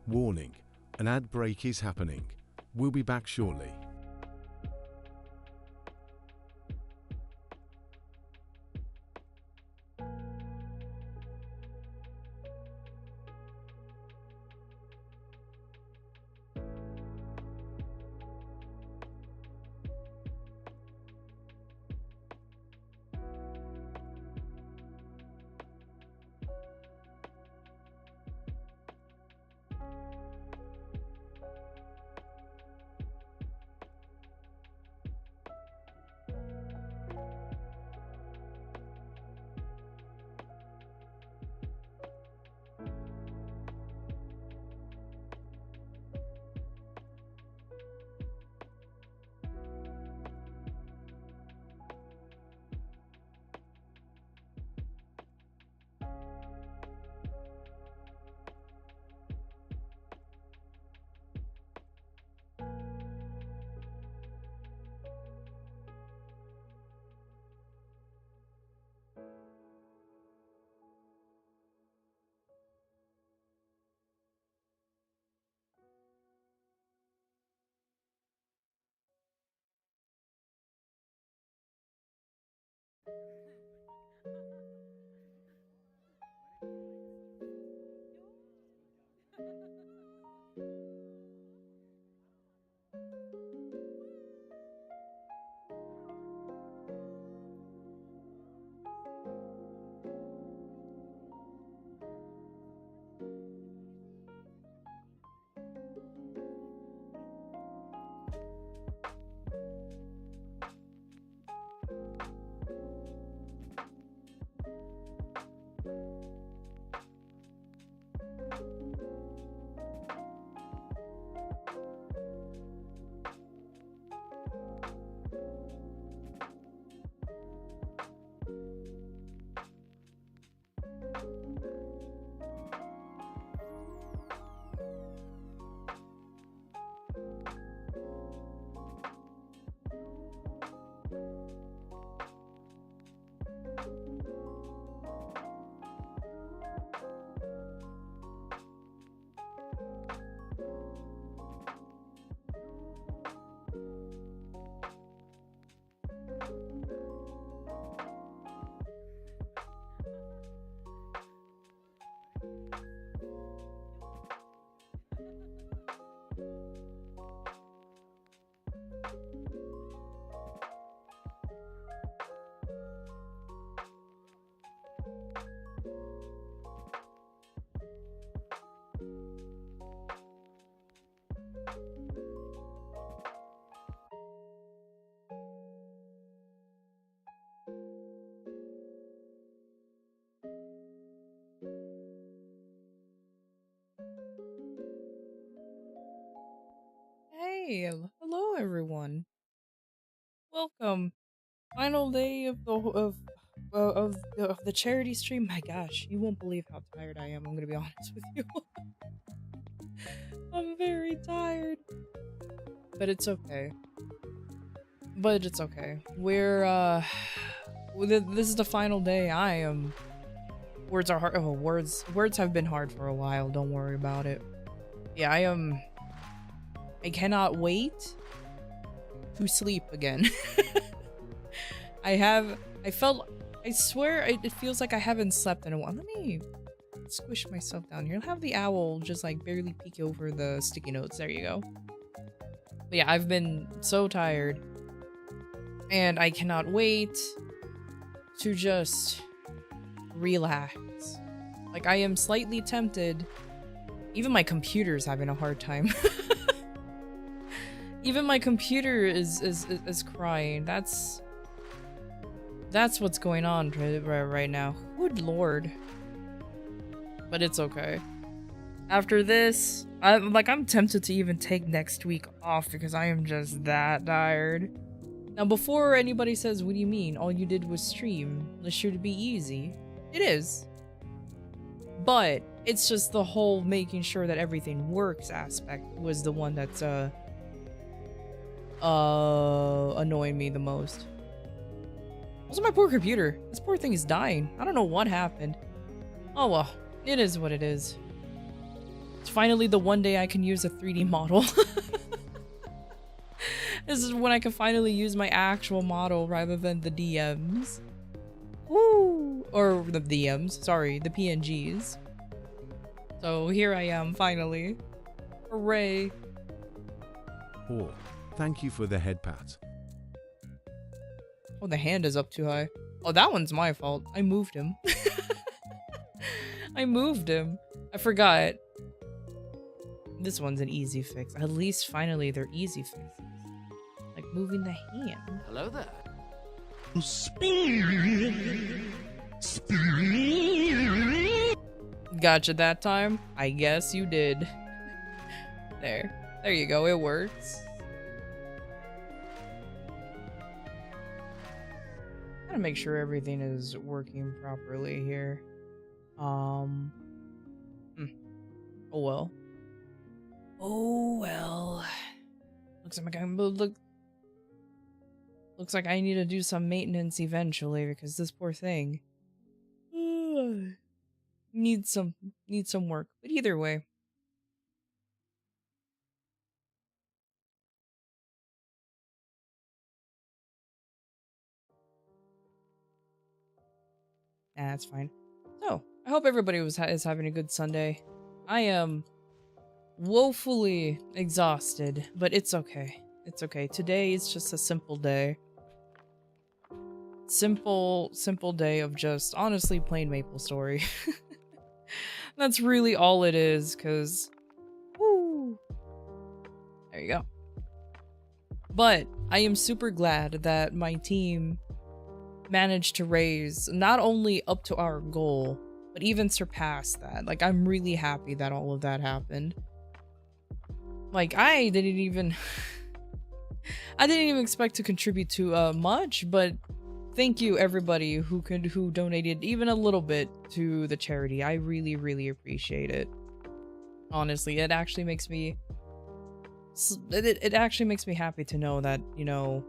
Warning, an ad break is happening. We'll be back shortly. Hey, hello everyone. Welcome. Final day of the charity stream. My gosh, you won't believe how tired I am. I'm gonna be honest with you. I'm very tired, but it's okay. But it's okay. This is the final day. I am. Words are hard. Oh, words have been hard for a while. Don't worry about it. Yeah, I am. I cannot wait to sleep again. I swear it feels like I haven't slept in a while. Let me squish myself down here. I'll have the owl just like barely peek over the sticky notes. There you go. But yeah, I've been so tired. And I cannot wait to just relax. Like, I am slightly tempted. Even my computer's having a hard time. Even my computer is crying. That's what's going on right now. Good lord. But it's okay. After this, I'm tempted to even take next week off because I am just that tired. Now, before anybody says, what do you mean? All you did was stream. It's sure to be easy. It is. But it's just the whole making sure that everything works aspect was the one that's annoying me the most. Also, my poor computer. This poor thing is dying. I don't know what happened. Oh well, it is what it is. It's finally the one day I can use a 3D model. This is when I can finally use my actual model rather than the DMs. Woo! Or the DMs, sorry, the PNGs. So here I am, finally. Hooray. Or, thank you for the head pat. Oh, the hand is up too high. Oh, that one's my fault. I moved him. I moved him. I forgot. This one's an easy fix. At least finally they're easy fixes. Like moving the hand. Hello there. Gotcha that time? I guess you did. There. There you go, it works. Gotta make sure everything is working properly here. Oh well. Oh well. Looks like I need to do some maintenance eventually because this poor thing needs some work. But either way. Nah, that's fine. So, I hope everybody is having a good Sunday. I am woefully exhausted, but it's okay. It's okay. Today is just a simple day. Simple day of just honestly playing MapleStory. That's really all it is, cause woo. There you go. But I am super glad that my team managed to raise not only up to our goal, but even surpass that. Like, I'm really happy that all of that happened. Like, I didn't even expect to contribute to much, but thank you everybody who donated even a little bit to the charity. I really, really appreciate it. Honestly, it actually makes me happy to know that, you know,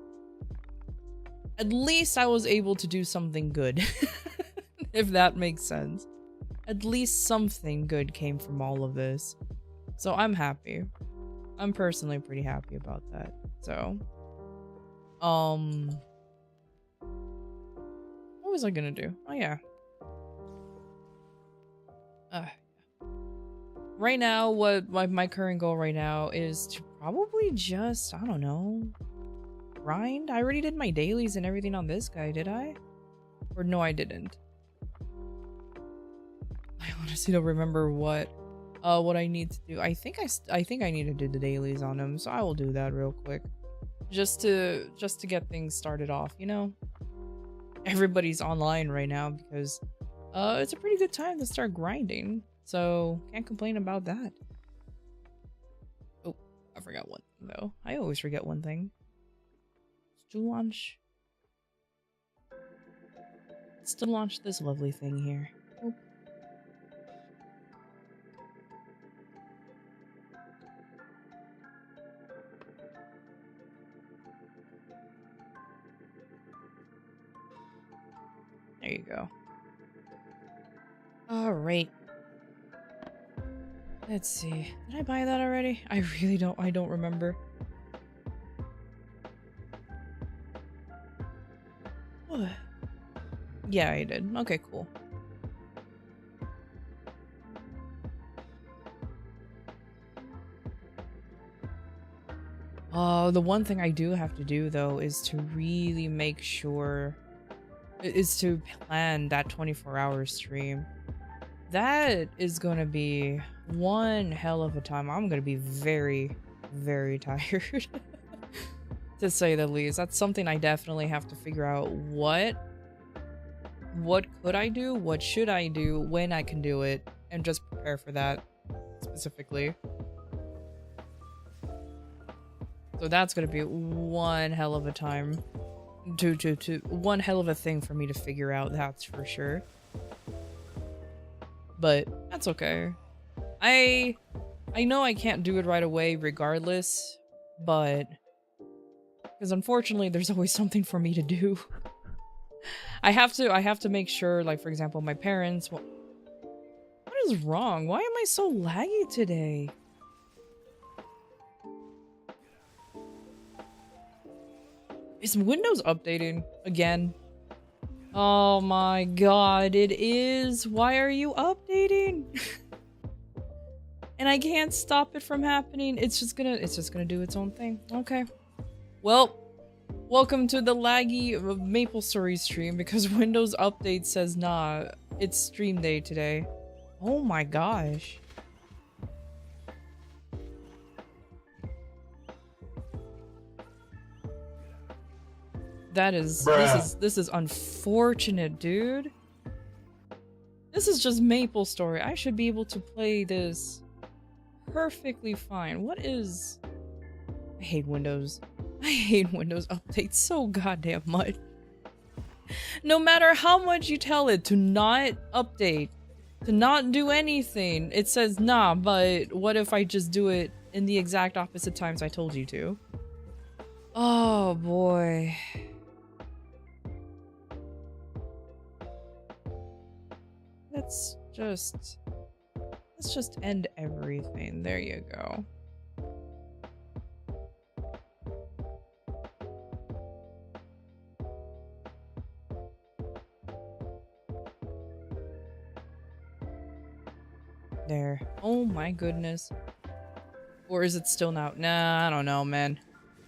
at least I was able to do something good. If that makes sense. At least something good came from all of this. So I'm happy. I'm personally pretty happy about that. So, what was I gonna do? Oh yeah. Right now, what my current goal right now is to probably just, I don't know, grind. I already did my dailies and everything on this guy, did I? Or no, I didn't. I honestly don't remember what I need to do. I think I need to do the dailies on him, so I will do that real quick. Just to get things started off, you know? Everybody's online right now because it's a pretty good time to start grinding. So can't complain about that. Oh, I forgot one thing though. I always forget one thing. Let's launch this lovely thing here. Oh. There you go. All right. Let's see. Did I buy that already? I don't remember. What? Yeah, I did. Okay, cool. The one thing I do have to do though is to really make sure is to plan that 24-hour stream. That is going to be one hell of a time. I'm going to be very, very tired, to say the least. That's something I definitely have to figure out. What could I do? What should I do? When I can do it? And just prepare for that specifically. So that's going to be one hell of a time. One hell of a thing for me to figure out, that's for sure. But that's okay. I know I can't do it right away regardless, but because unfortunately there's always something for me to do. I have to make sure, like, for example, my parents, what is wrong? Why am I so laggy today? Is Windows updating again? Oh my god, it is. Why are you updating? And I can't stop it from happening. It's just gonna do its own thing. Okay. Well, welcome to the laggy MapleStory stream because Windows Update says nah, it's stream day today. Oh my gosh. This is unfortunate, dude. This is just MapleStory. I should be able to play this perfectly fine. What is... I hate Windows. I hate Windows updates so goddamn much. No matter how much you tell it to not update, to not do anything, it says, nah, but what if I just do it in the exact opposite times I told you to? Oh boy. Let's just end everything. There you go. There. Oh my goodness. Or is it still not? Nah, I don't know, man.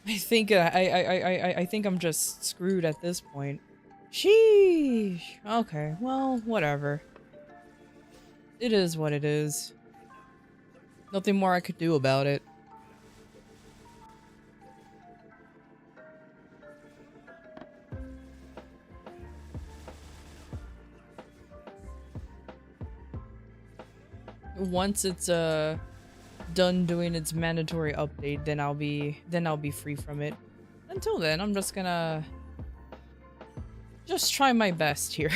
I think I think I'm just screwed at this point. Sheesh. Okay, well, whatever. It is what it is. Nothing more I could do about it. Once it's done doing its mandatory update, then I'll be free from it. Until then, I'm just gonna try my best here.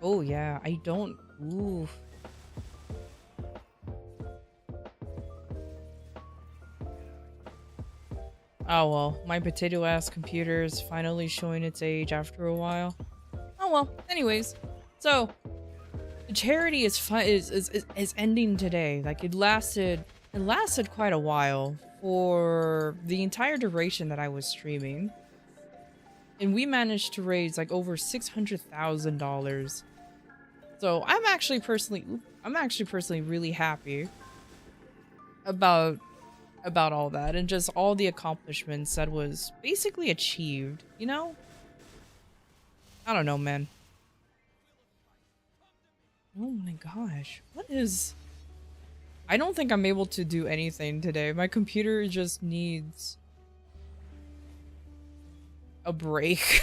Oh yeah, I don't... Ooh. Oh well, my potato ass computer is finally showing its age after a while. Oh well, anyways. So, the charity is ending today. Like it lasted quite a while for the entire duration that I was streaming. And we managed to raise like over $600,000. So I'm actually personally really happy about all that and just all the accomplishments that was basically achieved, you know? I don't know, man. Oh my gosh. What is... I don't think I'm able to do anything today. My computer just needs a break.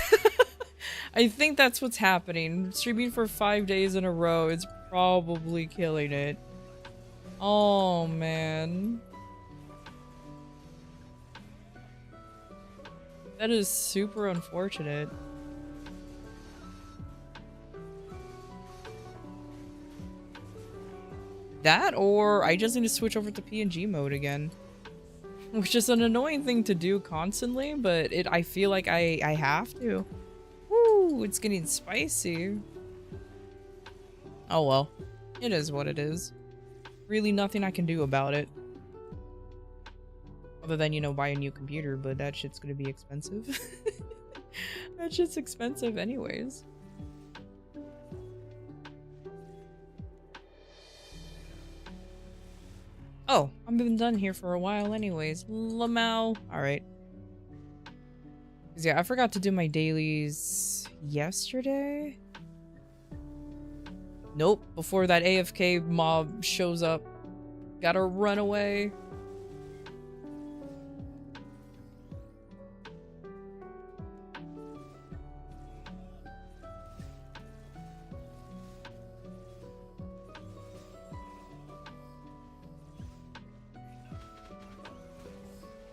I think that's what's happening. Streaming for 5 days in a row, it's probably killing it. Oh man. That is super unfortunate. That, or I just need to switch over to PNG mode again. Which is an annoying thing to do constantly, but I feel like I have to. Woo, it's getting spicy. Oh well. It is what it is. Really nothing I can do about it. Other than, you know, buy a new computer, but that shit's gonna be expensive. That shit's expensive anyways. Oh, I've been done here for a while anyways. Lamau. Alright. Yeah, I forgot to do my dailies yesterday. Nope, before that AFK mob shows up. Gotta run away.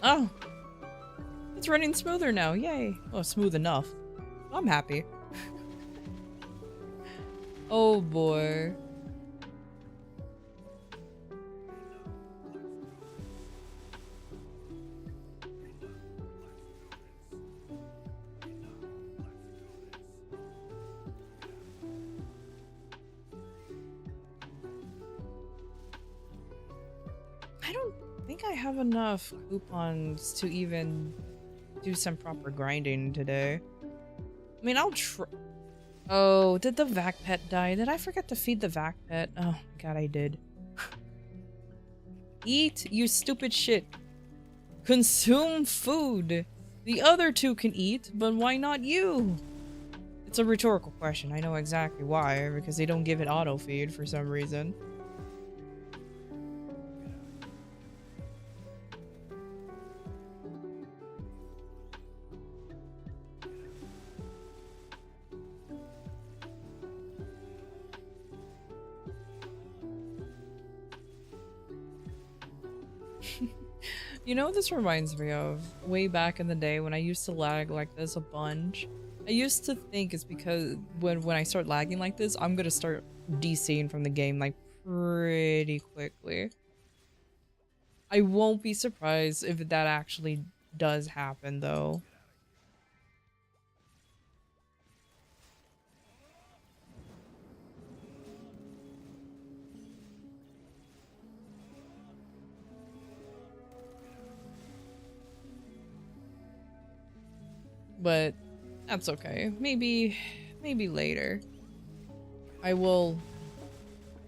Oh, It's running smoother now. Yay. Oh, smooth enough. I'm happy. Oh boy. I don't think I have enough coupons to even do some proper grinding today. I mean, I'll try. Oh, did the vac pet die? Did I forget to feed the vac pet? Oh my god, I did. Eat, you stupid shit. Consume food. The other two can eat, but why not you? It's a rhetorical question. I know exactly why, because they don't give it auto feed for some reason. You know what this reminds me of? Way back in the day when I used to lag like this a bunch. I used to think it's because when I start lagging like this, I'm gonna start DCing from the game like pretty quickly. I won't be surprised if that actually does happen though. But that's okay. Maybe later. I will.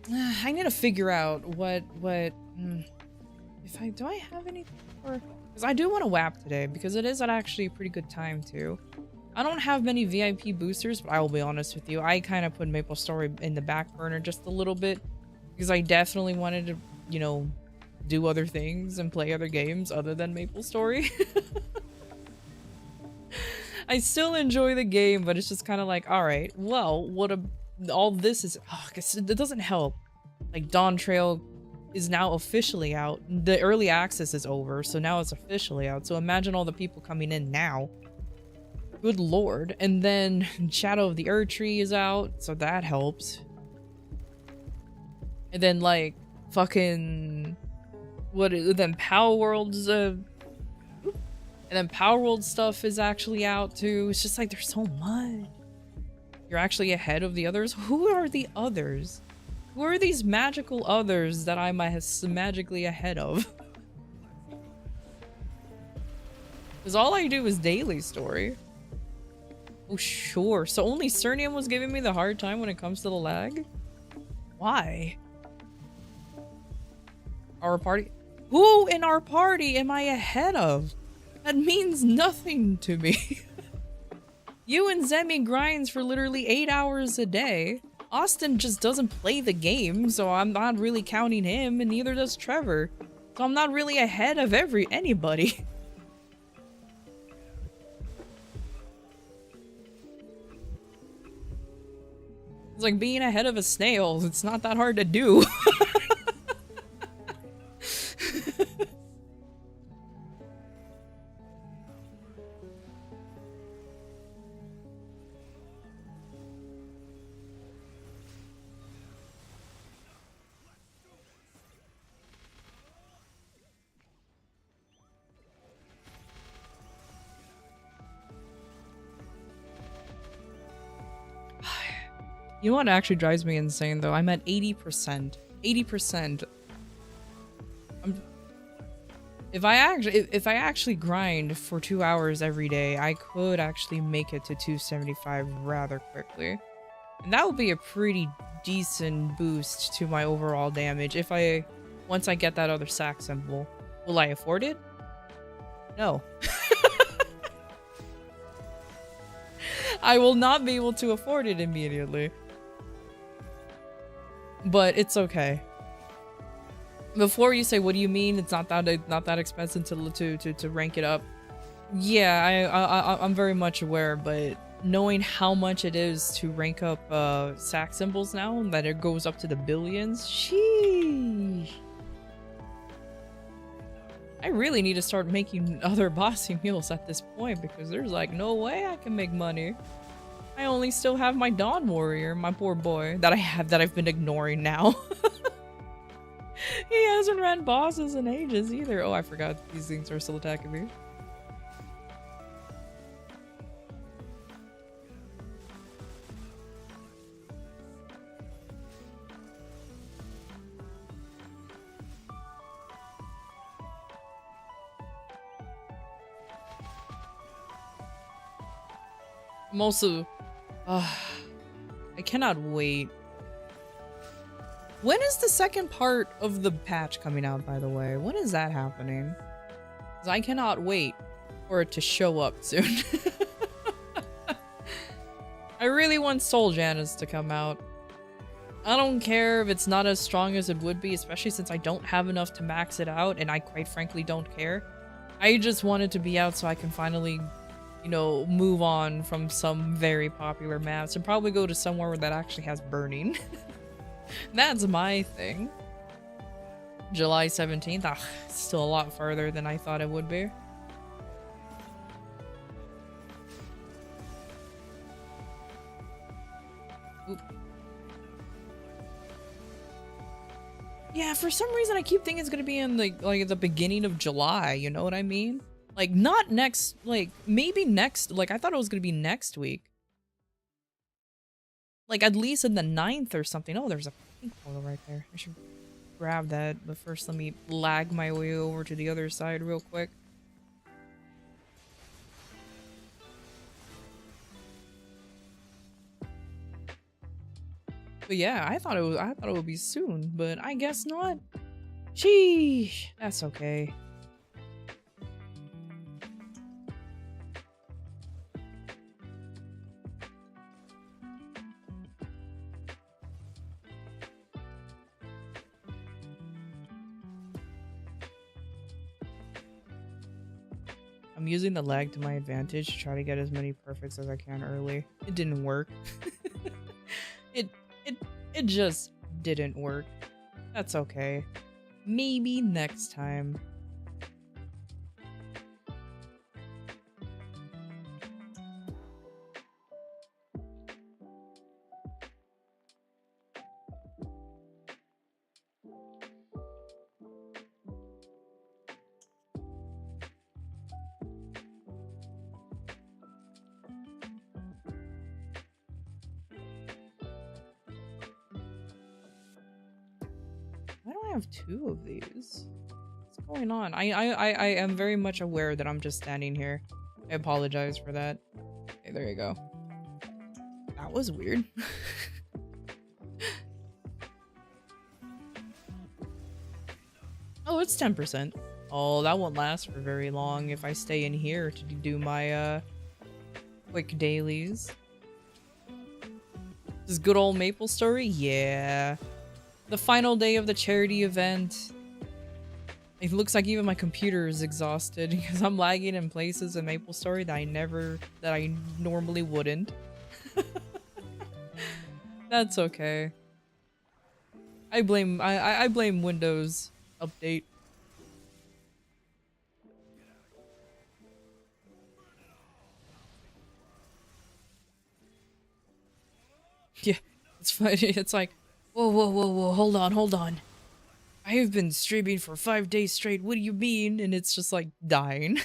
I need to figure out what if do I have anything for? Because I do want to WAP today because it is actually a pretty good time too. I don't have many VIP boosters, but I will be honest with you. I kind of put MapleStory in the back burner just a little bit because I definitely wanted to, you know, do other things and play other games other than MapleStory. I still enjoy the game, but it's just kind of like, all right, well, all this is, it doesn't help. Like Dawn Trail is now officially out. The early access is over, so now it's officially out. So imagine all the people coming in now. Good lord. And then Shadow of the Erdtree is out, so that helps. And then like fucking then Power World's and then Power World stuff is actually out too. It's just like there's so much. You're actually ahead of the others. Who are the others? Who are these magical others that I'm magically ahead of? Because all I do is daily story. Oh sure. So only Cernium was giving me the hard time when it comes to the lag? Why? Our party? Who in our party am I ahead of? That means nothing to me. You and Zemi grinds for literally 8 hours a day. Austin just doesn't play the game, so I'm not really counting him, and neither does Trevor. So I'm not really ahead of anybody. It's like being ahead of a snail. It's not that hard to do. You know what actually drives me insane though? I'm at 80%. 80%. If I actually grind for 2 hours every day, I could actually make it to 275 rather quickly. And that would be a pretty decent boost to my overall damage once I get that other sack symbol. Will I afford it? No. I will not be able to afford it immediately. But it's okay. Before you say, what do you mean it's not that expensive to rank it up? Yeah, I'm very much aware, but knowing how much it is to rank up sack symbols now, that it goes up to the billions, sheesh. I really need to start making other bossy meals at this point because there's like no way I can make money. I only still have my Dawn Warrior, my poor boy, that I've been ignoring now. He hasn't ran bosses in ages either. Oh, I forgot these things are still attacking me. I'm also... I cannot wait. When is the second part of the patch coming out, by the way? When is that happening? Because I cannot wait for it to show up soon. I really want Soul Janus to come out. I don't care if it's not as strong as it would be, especially since I don't have enough to max it out, and I quite frankly don't care. I just want it to be out so I can finally, you know, move on from some very popular maps and probably go to somewhere that actually has burning. That's my thing. July 17th? Ah, it's still a lot farther than I thought it would be. Oop. Yeah, for some reason I keep thinking it's gonna be in like the beginning of July, you know what I mean? Like not next, like maybe next, like I thought it was gonna be next week. Like at least in the 9th or something. Oh, there's a pink portal right there. I should grab that, but first let me lag my way over to the other side real quick. But yeah, I thought it would be soon, but I guess not. Sheesh, that's okay. I'm using the lag to my advantage to try to get as many perfects as I can early. It didn't work. It just didn't work. That's okay. Maybe next time. Why do I have 2 of these? What's going on? I am very much aware that I'm just standing here. I apologize for that. Okay, there you go. That was weird. Oh, it's 10%. Oh, that won't last for very long if I stay in here to do my quick dailies. This good old MapleStory? Yeah. The final day of the charity event. It looks like even my computer is exhausted because I'm lagging in places in MapleStory that I normally wouldn't. That's okay. I blame Windows Update. Yeah, it's funny. It's like, whoa, hold on. I have been streaming for 5 days straight. What do you mean? And it's just like dying.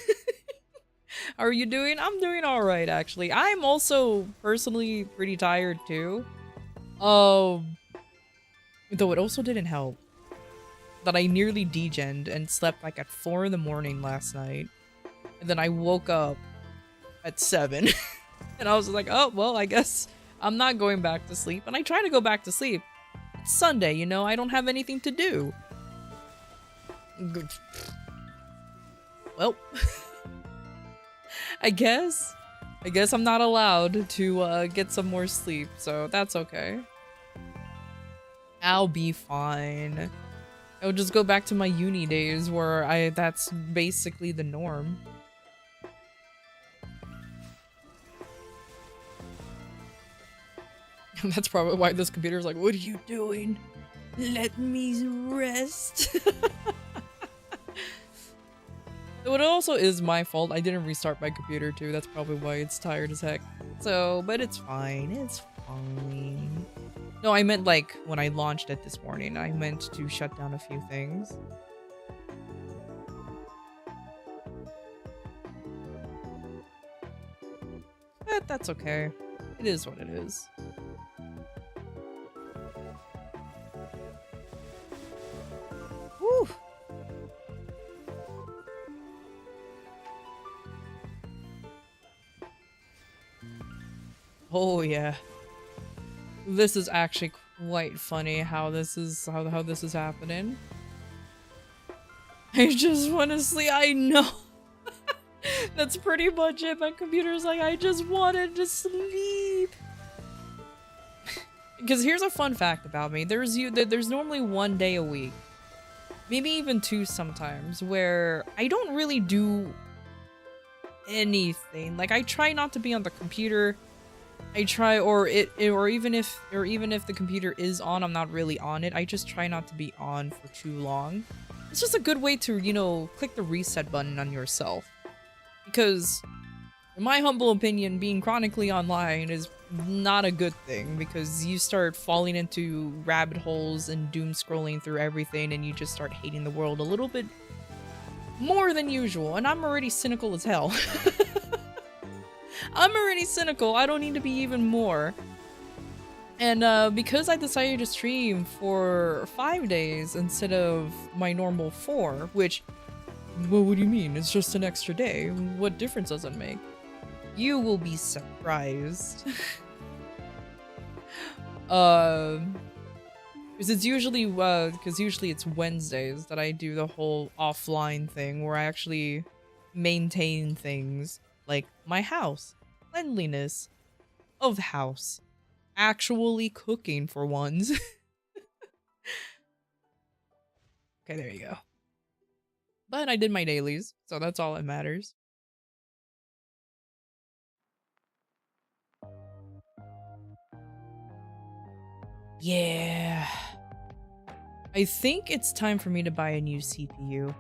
How are you doing? I'm doing alright, actually. I'm also personally pretty tired too. Though it also didn't help that I nearly degened and slept like at 4 in the morning last night. And then I woke up at 7. And I was like, oh, well, I guess I'm not going back to sleep. And I try to go back to sleep. It's Sunday, you know, I don't have anything to do. Well, I guess I'm not allowed to get some more sleep, so that's okay. I'll be fine. I'll just go back to my uni days where that's basically the norm. That's probably why this computer's like, what are you doing? Let me rest. Though it also is my fault. I didn't restart my computer too. That's probably why it's tired as heck. So, but it's fine. It's fine. No, I meant like when I launched it this morning, I meant to shut down a few things. But that's okay. It is what it is. Whew. Oh yeah. This is actually quite funny how this is how this is happening. I just want to sleep. I know. That's pretty much it. My computer's like, I just wanted to sleep. Because here's a fun fact about me. There's normally 1 day a week, maybe even 2 sometimes, where I don't really do anything. Like I try not to be on the computer. I try, or even if the computer is on, I'm not really on it. I just try not to be on for too long. It's just a good way to, you know, click the reset button on yourself. Because, in my humble opinion, being chronically online is not a good thing, because you start falling into rabbit holes and doom scrolling through everything, and you just start hating the world a little bit more than usual. And I'm already cynical as hell. I'm already cynical. I don't need to be even more. And because I decided to stream for 5 days instead of my normal 4, which, well, what do you mean? It's just an extra day. What difference does it make? You will be surprised. Because it's usually, usually it's Wednesdays that I do the whole offline thing where I actually maintain things like my house, cleanliness of the house, actually cooking for once. Okay, there you go. But I did my dailies, so that's all that matters. Yeah. I think it's time for me to buy a new CPU.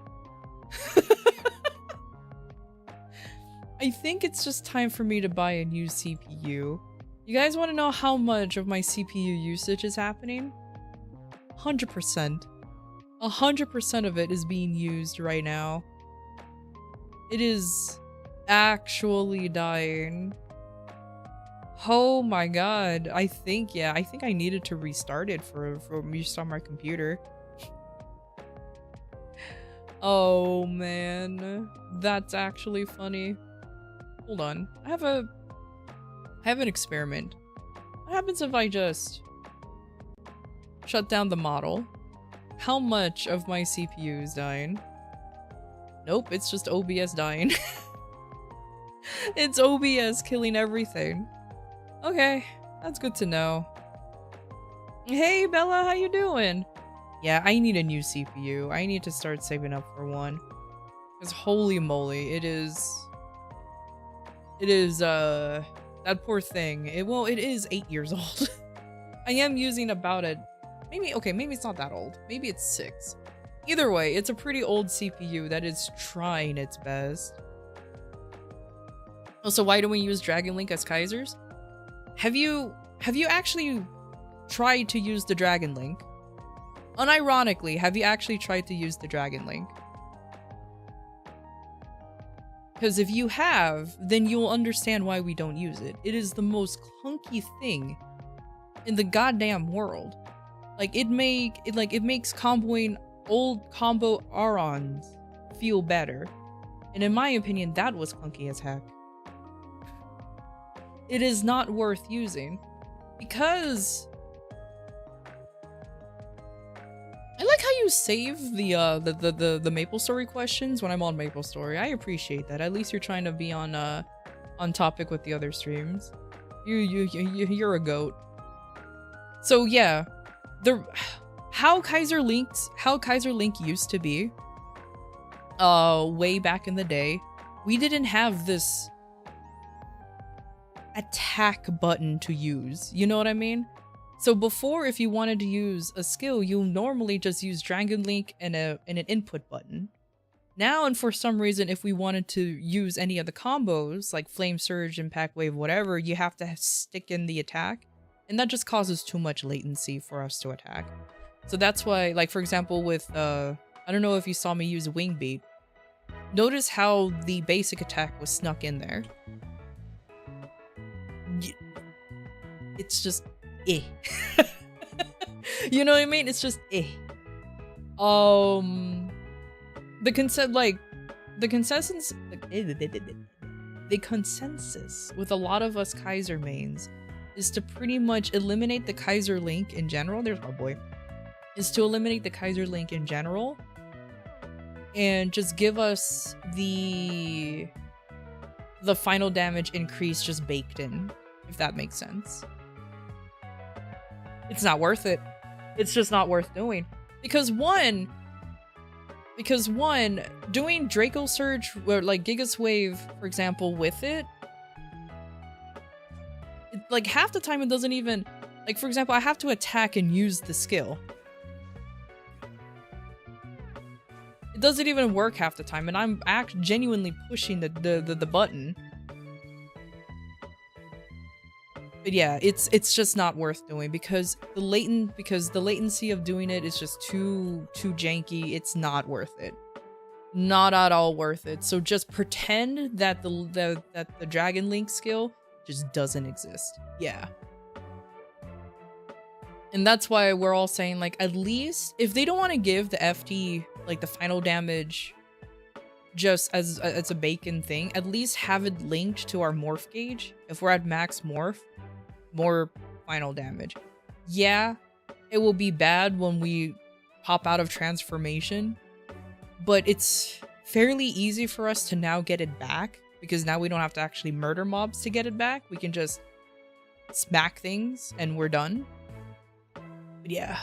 I think it's just time for me to buy a new CPU. You guys want to know how much of my CPU usage is happening? 100%. 100% of it is being used right now. It is actually dying. Oh my god. I think I needed to restart it for restart my computer. Oh man. That's actually funny. Hold on. I have an experiment. What happens if I just shut down the model? How much of my CPU is dying? Nope, it's just OBS dying. It's OBS killing everything. Okay, that's good to know. Hey Bella, how you doing? Yeah, I need a new CPU. I need to start saving up for one. Because holy moly, it is that poor thing. It is 8 years old. I am using about a maybe it's not that old. Maybe it's 6. Either way, it's a pretty old CPU that is trying its best. Also, why don't we use Dragon Link as Kaisers? Have you actually tried to use the Dragon Link? Unironically, have you actually tried to use the Dragon Link? Because if you have, then you'll understand why we don't use it. It is the most clunky thing in the goddamn world. Like it makes comboing old combo Arons feel better. And in my opinion, that was clunky as heck. It is not worth using. Because I like how you save the MapleStory questions when I'm on MapleStory. I appreciate that. At least you're trying to be on topic with the other streams. You're a goat. So yeah, how Kaiser Link used to be, way back in the day, we didn't have this attack button to use. You know what I mean? So before, if you wanted to use a skill, you normally just use Dragon Link and an input button. Now, and for some reason, if we wanted to use any of the combos, like Flame Surge, Impact Wave, whatever, you have to stick in the attack. And that just causes too much latency for us to attack. So that's why, like, for example, with, I don't know if you saw me use Wing Beat. Notice how the basic attack was snuck in there. It's just, eh. You know what I mean? It's just, eh. The consensus with a lot of us Kaiser mains is to pretty much eliminate the Kaiser link in general. There's my boy. Is to eliminate the Kaiser link in general and just give us the final damage increase just baked in, if that makes sense. It's not worth it. It's just not worth doing. Because one, doing Draco Surge or like Gigas Wave, for example, with it, like half the time it doesn't even, like for example, I have to attack and use the skill. It doesn't even work half the time, and I'm genuinely pushing the button. But yeah, it's just not worth doing because the latency of doing it is just too janky. It's not worth it. Not at all worth it. So just pretend that the Dragon Link skill just doesn't exist. Yeah. And that's why we're all saying, like, at least if they don't want to give the FD like the final damage just as a bacon thing, at least have it linked to our morph gauge. If we're at max morph, more final damage. Yeah, it will be bad when we pop out of transformation, but it's fairly easy for us to now get it back because now we don't have to actually murder mobs to get it back. We can just smack things and we're done. But yeah.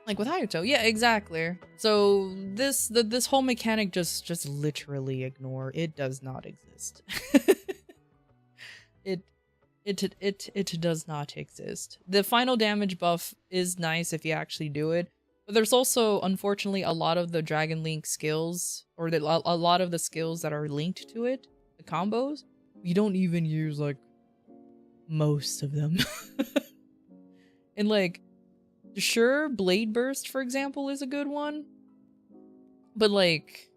Like with Hayato, yeah, exactly. So this whole mechanic just literally ignore. It does not exist. It does not exist. The final damage buff is nice if you actually do it, but there's also, unfortunately, a lot of the Dragon Link skills, or a lot of the skills that are linked to it, the combos, you don't even use, like, most of them. And, like, sure, Blade Burst, for example, is a good one, but, like,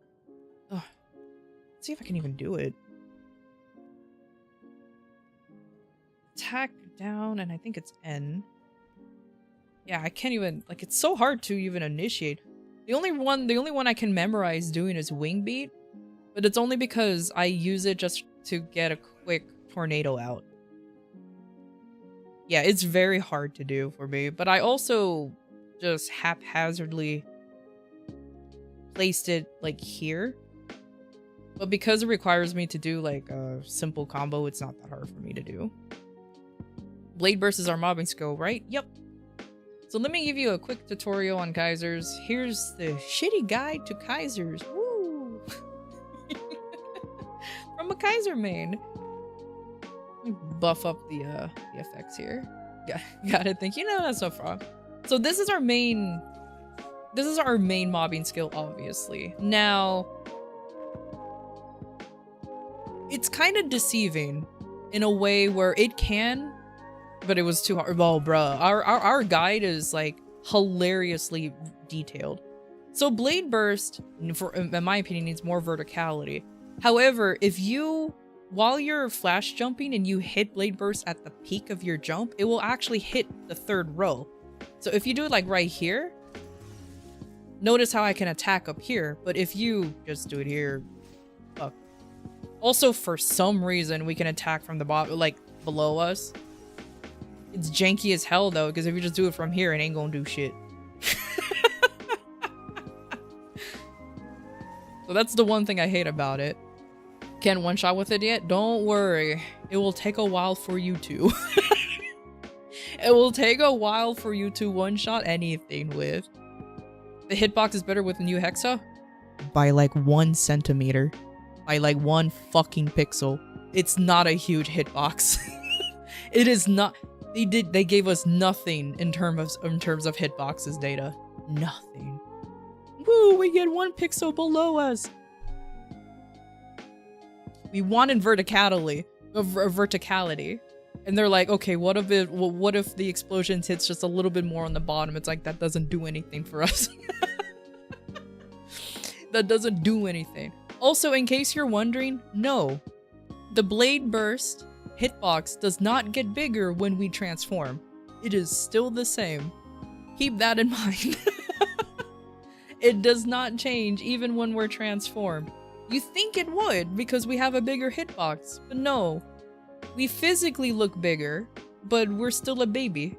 let's see if I can even do it. Attack down, and I think it's N. Yeah, I can't even, like, it's so hard to even initiate. The only one I can memorize doing is Wing Beat, but it's only because I use it just to get a quick tornado out. Yeah, it's very hard to do for me, but I also just haphazardly placed it, like, here. But because it requires me to do, like, a simple combo, it's not that hard for me to do. Blade Burst is our mobbing skill, right? Yep. So let me give you a quick tutorial on Kaisers. Here's the shitty guide to Kaisers. Woo! From a Kaiser main. Let me buff up the effects here. Got it. Thank you. No, that's no problem. So this is our main mobbing skill, obviously. Now, it's kind of deceiving in a way where it can, but it was too hard. Well, bruh, our guide is like hilariously detailed. So Blade Burst, in my opinion, needs more verticality. However, if you, while you're flash jumping and you hit Blade Burst at the peak of your jump, it will actually hit the third row. So if you do it like right here, notice how I can attack up here. But if you just do it here, fuck. Also, for some reason, we can attack from the bottom, like below us. It's janky as hell though, because if you just do it from here, it ain't gonna do shit. So that's the one thing I hate about it. Can't one-shot with it yet? Don't worry. It will take a while for you to. It will take a while for you to one-shot anything with. The hitbox is better with the new Hexa? By like 1 centimeter. By like 1 fucking pixel. It's not a huge hitbox. It is not. They gave us nothing in terms of hitboxes data. Nothing. Woo, we get 1 pixel below us. We wanted verticality. And they're like, okay, what if the explosions hits just a little bit more on the bottom? It's like, that doesn't do anything for us. That doesn't do anything. Also, in case you're wondering, no. The blade burst hitbox does not get bigger when we transform. It is still the same. Keep that in mind. It does not change even when we're transformed. You think it would because we have a bigger hitbox, but no. We physically look bigger, but we're still a baby.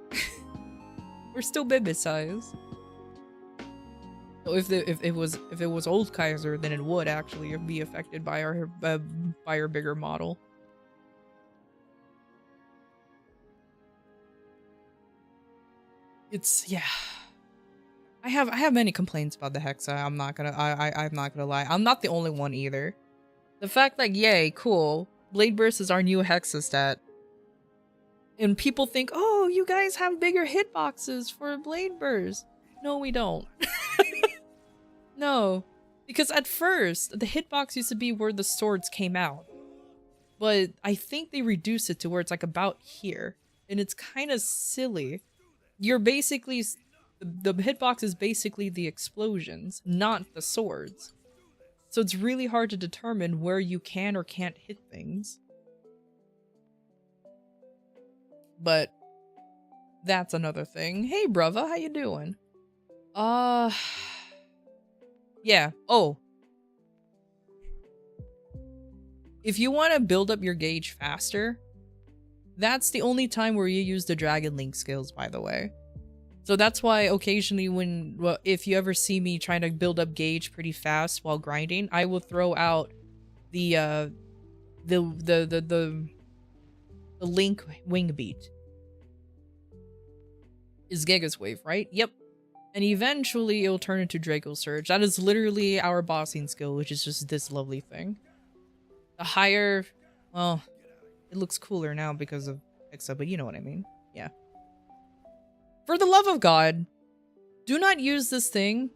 We're still baby size. So if it was old Kaiser, then it would actually be affected by our bigger model. It's, yeah. I have many complaints about the Hexa. I'm not gonna lie. I'm not the only one either. The fact that, yay, cool, Blade Burst is our new Hexa stat. And people think, oh, you guys have bigger hitboxes for Blade Burst. No, we don't. No. Because at first, the hitbox used to be where the swords came out. But I think they reduced it to where it's like about here. And it's kind of silly. You're basically... The hitbox is basically the explosions, not the swords. So it's really hard to determine where you can or can't hit things. But that's another thing. Hey, brother, how you doing? Yeah. Oh. If you want to build up your gauge faster, that's the only time where you use the Dragon Link skills, by the way. So that's why occasionally if you ever see me trying to build up gauge pretty fast while grinding, I will throw out the Link wing beat. Is Giga's Wave, right? Yep. And eventually it'll turn into Draco Surge. That is literally our bossing skill, which is just this lovely thing. The higher, well, it looks cooler now because of Hexa, but you know what I mean. Yeah. For the love of God, do not use this thing.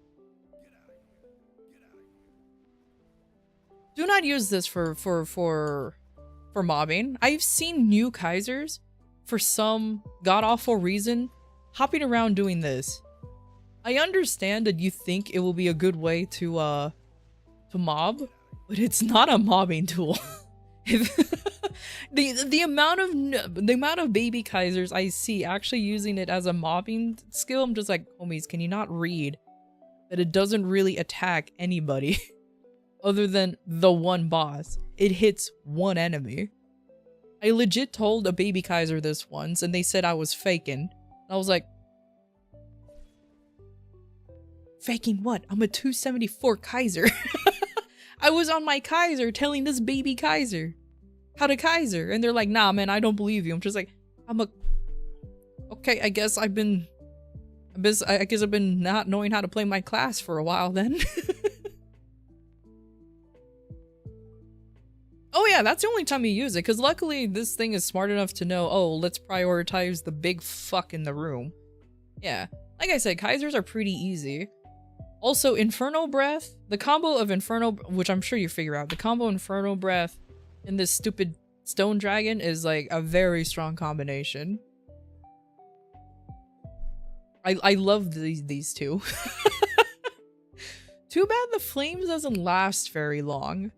Do not use this for mobbing. I've seen new Kaisers, for some god-awful reason, hopping around doing this. I understand that you think it will be a good way to mob, but it's not a mobbing tool. The amount of baby Kaisers I see actually using it as a mobbing skill, I'm just like, homies, can you not read that it doesn't really attack anybody other than the one boss? It hits one enemy. I legit told a baby Kaiser this once and they said I was faking. I was like, faking what? I'm a 274 Kaiser. I was on my Kaiser telling this baby Kaiser how to Kaiser, and they're like, nah, man, I don't believe you. I'm just like, okay, I guess I've been not knowing how to play my class for a while then. Oh yeah, that's the only time you use it, because luckily this thing is smart enough to know, oh, let's prioritize the big fuck in the room. Yeah, like I said, Kaisers are pretty easy. Also, Inferno Breath, the combo of Inferno, which I'm sure you figure out, the combo Inferno Breath and this stupid Stone Dragon is like a very strong combination. I love these two. Too bad the flames doesn't last very long.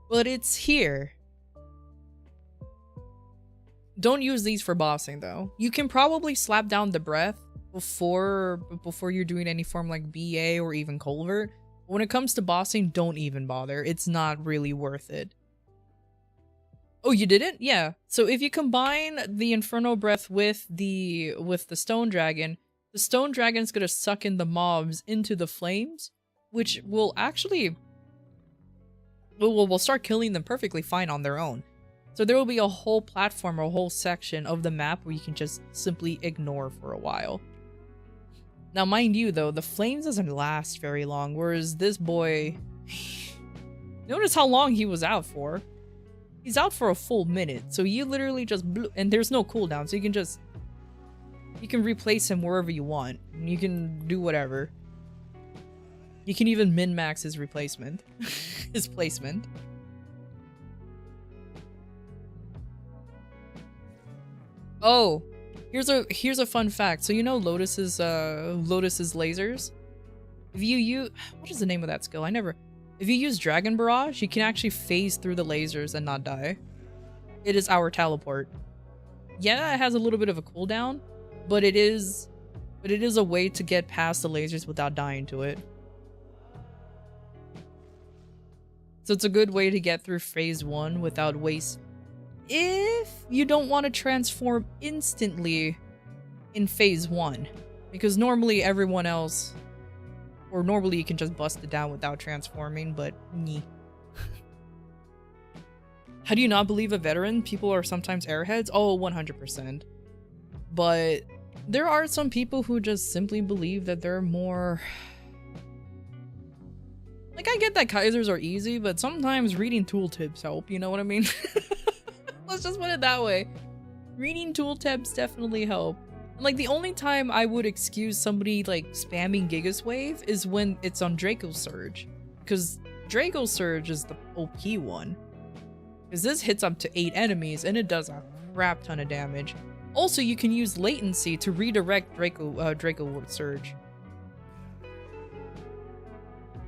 But it's here. Don't use these for bossing though. You can probably slap down the breath before you're doing any form like BA or even Culvert. But when it comes to bossing, don't even bother. It's not really worth it. Oh, you didn't? Yeah. So if you combine the Inferno Breath with the Stone Dragon, the Stone Dragon's gonna suck in the mobs into the flames, which will actually we'll start killing them perfectly fine on their own. So there will be a whole platform or a whole section of the map where you can just simply ignore for a while. Now, mind you, though, the flames doesn't last very long, whereas this boy... Notice how long he was out for. He's out for a full minute, so you literally just... And there's no cooldown, so you can just... You can replace him wherever you want. You can do whatever. You can even min-max his replacement. His placement. Oh, here's a fun fact. So you know Lotus's lasers? If you use, what is the name of that skill? If you use Dragon Barrage, you can actually phase through the lasers and not die. It is our teleport. Yeah, it has a little bit of a cooldown, but it is a way to get past the lasers without dying to it. So it's a good way to get through phase 1 without waste. If you don't want to transform instantly in phase 1, because normally everyone else, or normally you can just bust it down without transforming, but nee. How do you not believe a veteran? People are sometimes airheads? Oh, 100%. But there are some people who just simply believe that they're more... Like, I get that Kaisers are easy, but sometimes reading tooltips help, you know what I mean? Let's just put it that way. Reading tooltips definitely help. And, like, the only time I would excuse somebody, like, spamming Gigas Wave is when it's on Draco Surge. Because Draco Surge is the OP one. Because this hits up to 8 enemies, and it does a crap ton of damage. Also, you can use latency to redirect Draco Surge.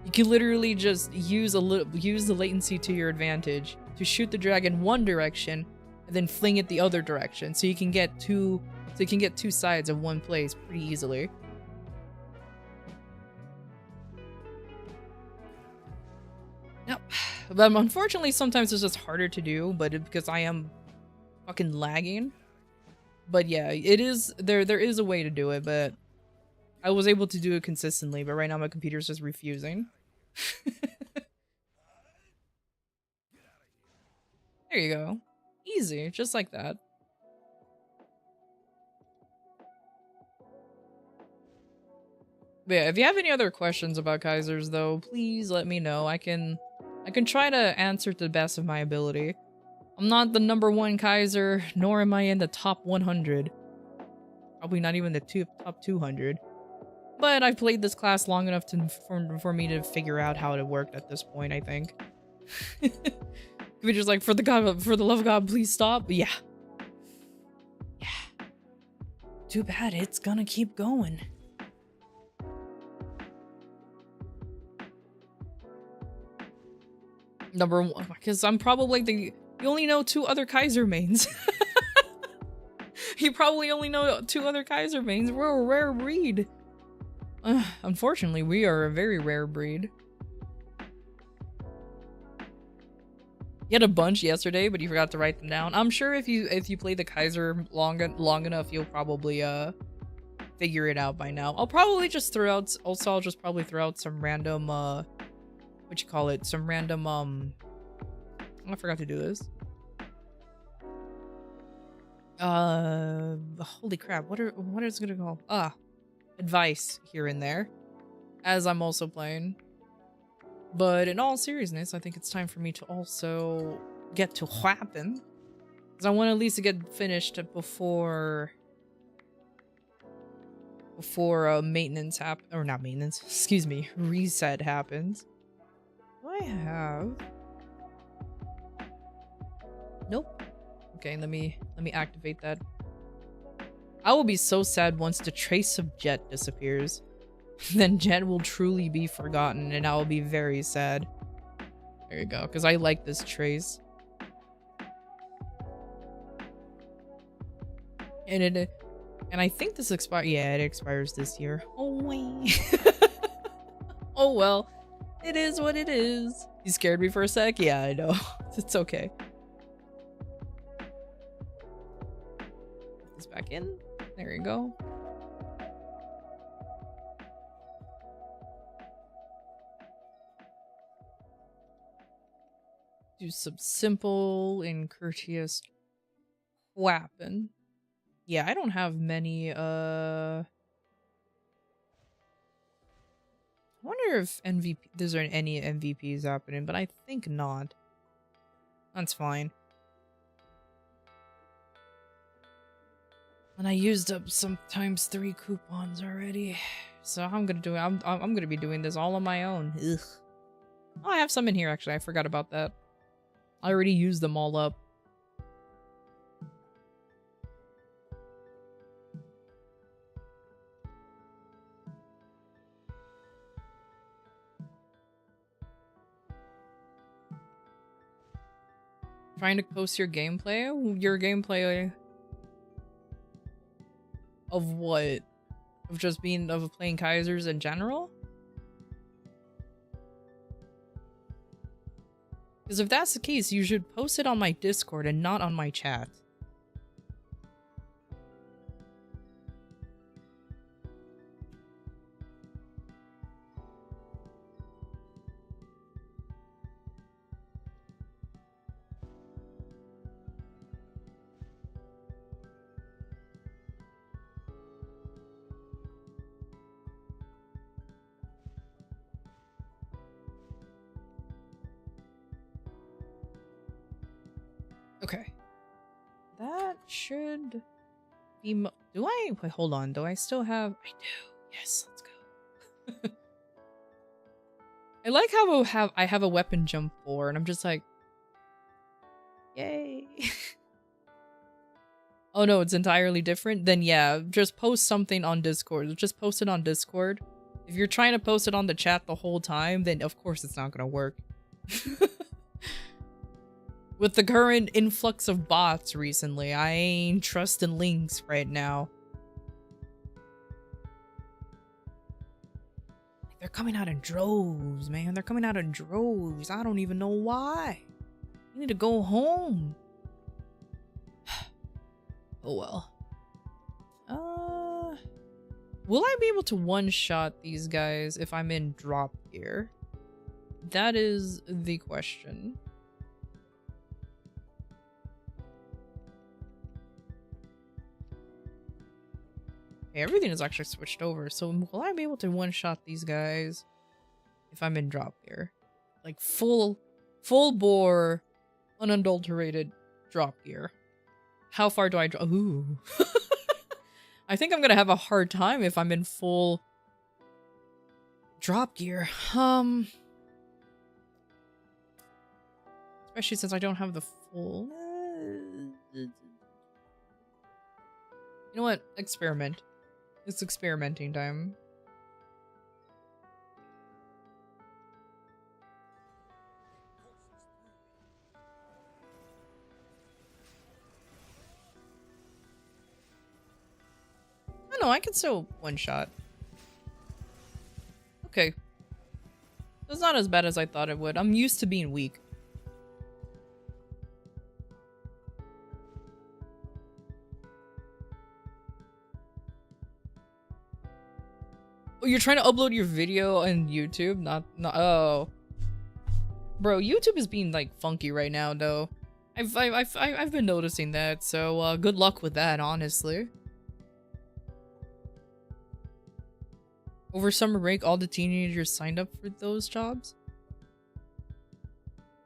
You can literally just use the latency to your advantage to shoot the dragon one direction and then fling it the other direction, so you can get two sides of one place pretty easily. Yep. But unfortunately sometimes it's just harder to do, because I am fucking lagging. But yeah, it is there is a way to do it, but I was able to do it consistently, but right now my computer's just refusing. There you go. Easy, just like that. But yeah, if you have any other questions about Kaisers though, please let me know. I can try to answer to the best of my ability. I'm not the #1 Kaiser, nor am I in the top 100. Probably not even the top 200. But I've played this class long enough for me to figure out how it worked at this point, I think. We're just like, for the love of God, please stop. Yeah. Yeah. Too bad it's gonna keep going. #1, because I'm probably you only know 2 other Kaiser mains. You probably only know 2 other Kaiser mains. We're a rare breed. Unfortunately, we are a very rare breed. You had a bunch yesterday, but you forgot to write them down. I'm sure if you play the Kaiser long enough, you'll probably figure it out by now. I'll probably just throw out. Also, I'll just probably throw out some random what you call it? Some random I forgot to do this. Holy crap! What is it gonna call? Advice here and there, as I'm also playing. But in all seriousness, I think it's time for me to also get to whapping, because I want at least to get finished before maintenance or not maintenance, excuse me, reset happens. Do I have? Nope. Okay, let me activate that. I will be so sad once the trace of Jet disappears. Then Jet will truly be forgotten, and I will be very sad. There you go, because I like this trace. And I think this expires. Yeah, it expires this year. Oh wait. Oh well, it is what it is. You scared me for a sec? Yeah, I know. It's okay. Put this back in. There you go. Do some simple and courteous whapping. Yeah, I don't have many, I wonder if there's any MVPs happening, but I think not. That's fine. And I used up some ×3 coupons already. So I'm gonna be doing this all on my own. Ugh. Oh, I have some in here actually. I forgot about that. I already used them all up. Trying to post your gameplay? Your gameplay of what? Of playing Kaisers in general? Because if that's the case, you should post it on my Discord and not on my chat. Okay. That should be do I? Wait, hold on. Do I still have? I do. Yes, let's go. I like how I have a weapon jump 4 and I'm just like, yay. Oh no, it's entirely different? Then yeah, just post something on Discord. Just post it on Discord. If you're trying to post it on the chat the whole time, then of course it's not gonna work. With the current influx of bots recently, I ain't trusting links right now. They're coming out in droves, man. They're coming out in droves. I don't even know why. You need to go home. Oh well. Will I be able to one-shot these guys if I'm in drop gear? That is the question. Okay, everything is actually switched over. So will I be able to one-shot these guys if I'm in drop gear? Like full bore, unadulterated drop gear. How far do I drop? Ooh. I think I'm gonna have a hard time if I'm in full drop gear. Especially since I don't have the full. You know what? Experiment. It's experimenting time. Oh no, I can still one-shot. Okay. It's not as bad as I thought it would. I'm used to being weak. Oh, you're trying to upload your video on YouTube? Not oh. Bro, YouTube is being like funky right now though. I've been noticing that, so good luck with that, honestly. Over summer break, all the teenagers signed up for those jobs?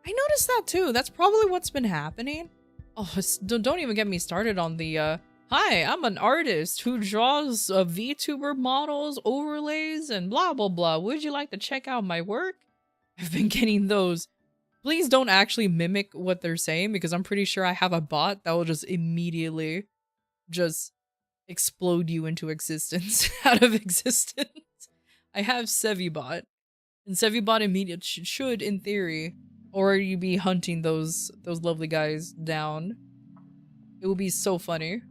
I noticed that too. That's probably what's been happening. Oh, don't even get me started on the hi, I'm an artist who draws VTuber models, overlays, and blah blah blah. Would you like to check out my work? I've been getting those. Please don't actually mimic what they're saying because I'm pretty sure I have a bot that will just immediately just explode you into existence, out of existence. I have Sevibot, and Sevibot immediately should, in theory, already be hunting those lovely guys down. It will be so funny.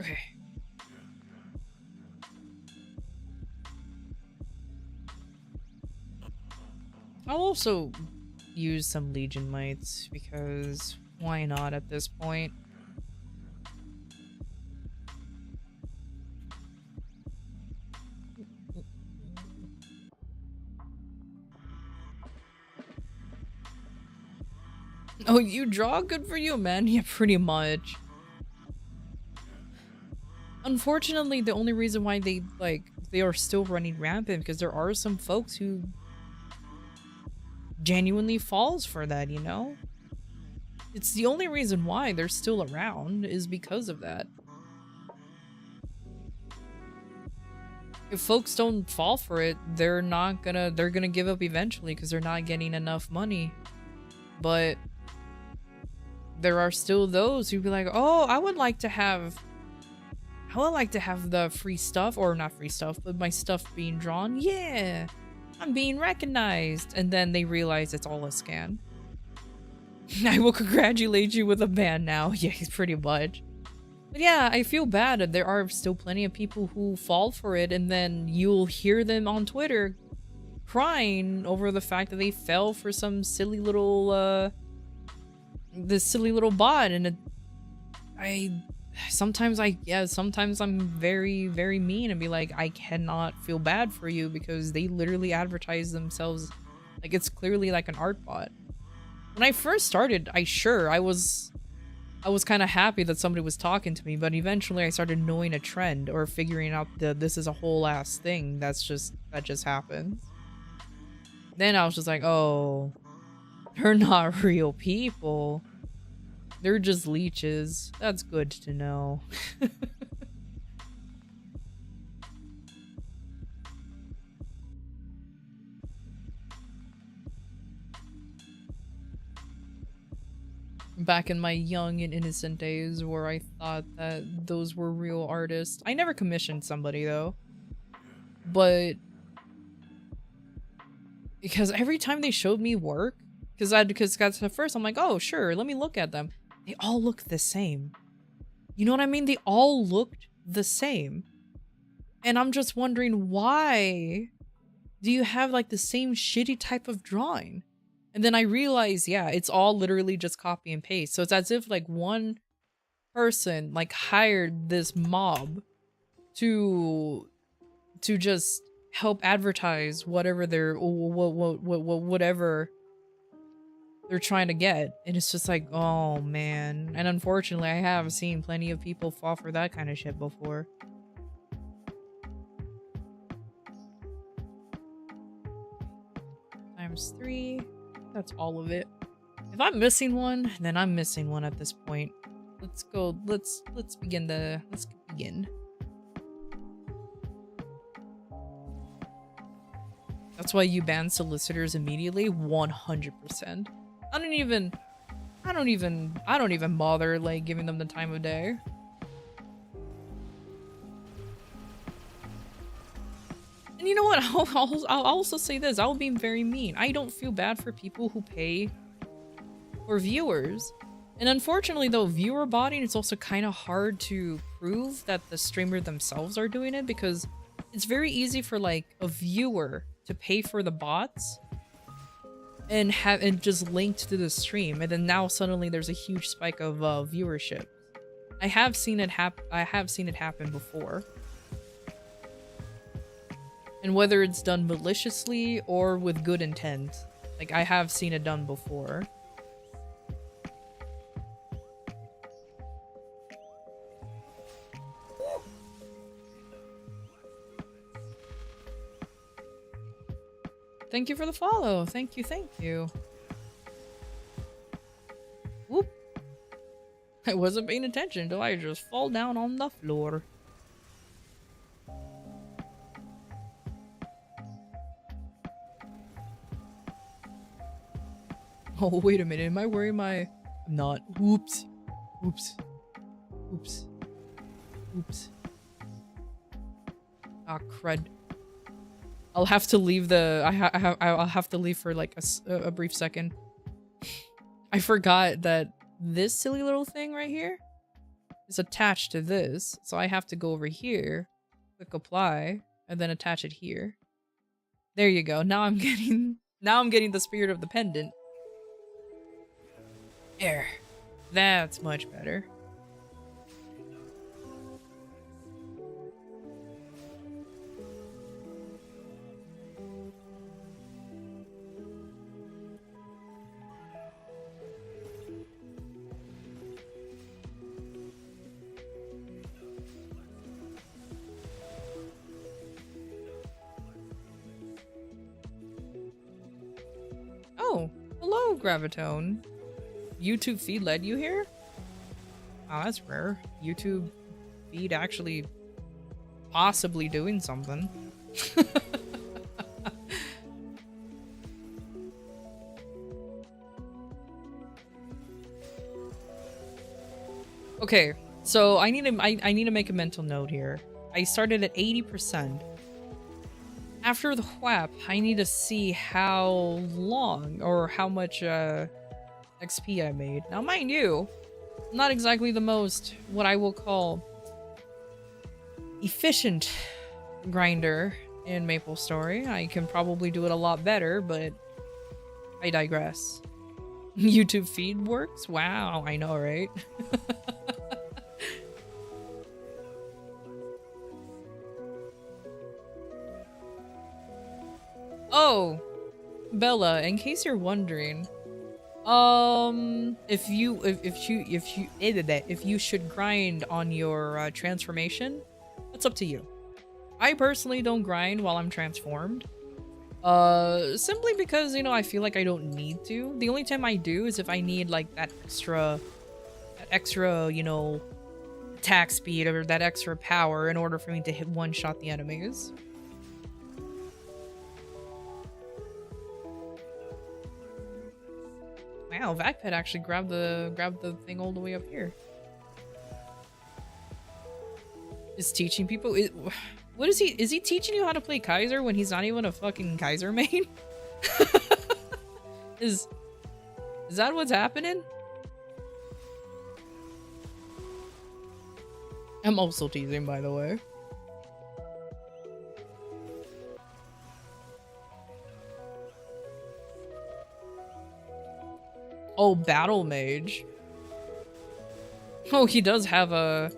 Okay. I'll also use some Legion Mites because why not at this point? Oh, you draw? Good for you, man. Yeah, pretty much. Unfortunately, the only reason why they are still running rampant because there are some folks who genuinely falls for that, you know? It's the only reason why they're still around is because of that. If folks don't fall for it, they're gonna give up eventually because they're not getting enough money. But there are still those who be like, oh, I would like to have the free stuff, or not free stuff, but my stuff being drawn. Yeah, I'm being recognized. And then they realize it's all a scam. I will congratulate you with a ban now. Yeah, pretty much. But yeah, I feel bad. There are still plenty of people who fall for it, and then you'll hear them on Twitter crying over the fact that they fell for some silly little, this silly little bot. And sometimes I'm very, very mean and be like, I cannot feel bad for you because they literally advertise themselves like it's clearly like an art bot. When I first started, I was kind of happy that somebody was talking to me, but eventually I started knowing a trend or figuring out that this is a whole ass thing that just happens. Then I was just like, oh, they're not real people. They're just leeches. That's good to know. Back in my young and innocent days where I thought that those were real artists. I never commissioned somebody though. But because every time they showed me work, because at first I'm like, oh sure, let me look at them. They all look the same. You know what I mean? They all looked the same. And I'm just wondering, why do you have like the same shitty type of drawing? And then I realized, yeah, it's all literally just copy and paste. So it's as if like one person like hired this mob to just help advertise whatever whatever they're trying to get. And it's just like, oh man. And unfortunately, I have seen plenty of people fall for that kind of shit before. ×3. That's all of it. If I'm missing one, then I'm missing one at this point. Let's go. Let's begin. That's why you ban solicitors immediately. 100%. I don't even bother like giving them the time of day. And you know what? I'll also say this. I'll be very mean. I don't feel bad for people who pay for viewers. And unfortunately, though, viewer botting is also kind of hard to prove that the streamer themselves are doing it, because it's very easy for like a viewer to pay for the bots and just linked to the stream, and then now suddenly there's a huge spike of viewership. I have seen it happen before. And whether it's done maliciously or with good intent, like I have seen it done before. Thank you for the follow. Thank you. Whoop. I wasn't paying attention until I just fall down on the floor. Oh, wait a minute. Am I wearing my... I'm not. Oops. Ah, crud. I'll have to leave the... I'll have to leave for like a brief second. I forgot that this silly little thing right here is attached to this. So I have to go over here, click apply, and then attach it here. There you go. Now I'm getting the spirit of the pendant. There. That's much better. Oh, hello, Gravitone. YouTube feed led you here? Oh, that's rare. YouTube feed actually possibly doing something. Okay, so I need to make a mental note here. I started at 80%. After the whap, I need to see how long or how much XP I made. Now, mind you, I'm not exactly the most what I will call efficient grinder in MapleStory. I can probably do it a lot better, but I digress. YouTube feed works? Wow, I know, right? Oh, Bella, in case you're wondering, if you should grind on your transformation, that's up to you. I personally don't grind while I'm transformed. Simply because, you know, I feel like I don't need to. The only time I do is if I need like that extra, you know, attack speed or that extra power in order for me to hit one-shot the enemies. Wow, Vacpet actually grabbed the thing all the way up here. Is teaching people what is he teaching you how to play Kaiser when he's not even a fucking Kaiser main? Is that what's happening? I'm also teasing, by the way. Oh, Battle Mage. Oh, he does have a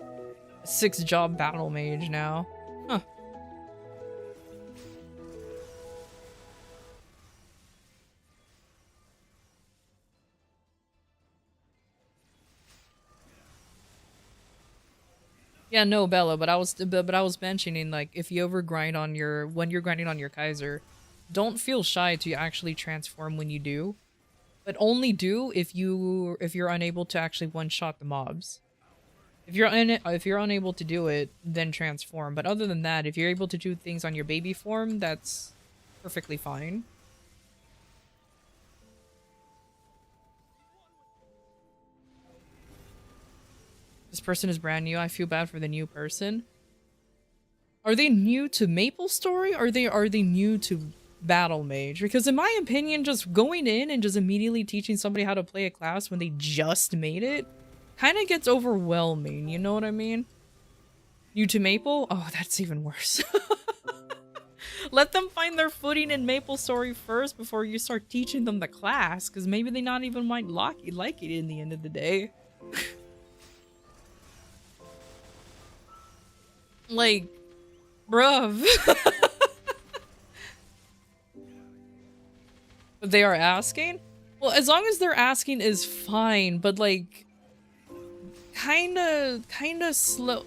6-job Battle Mage now. Huh. Yeah, no, Bella, but I was mentioning, like, if you ever grind on your when you're grinding on your Kaiser, don't feel shy to actually transform when you do. But only do if you're unable to actually one-shot the mobs. If you're unable to do it, then transform. But other than that, if you're able to do things on your baby form, that's perfectly fine. This person is brand new. I feel bad for the new person. Are they new to MapleStory? Or are they new to Battle Mage? Because in my opinion, just going in and just immediately teaching somebody how to play a class when they just made it kind of gets overwhelming, you know what I mean? New to Maple? Oh, that's even worse. Let them find their footing in MapleStory first before you start teaching them the class, because maybe they not even might like it in the end of the day. Like, bruv. They are asking? Well, as long as they're asking is fine, but like kinda slow.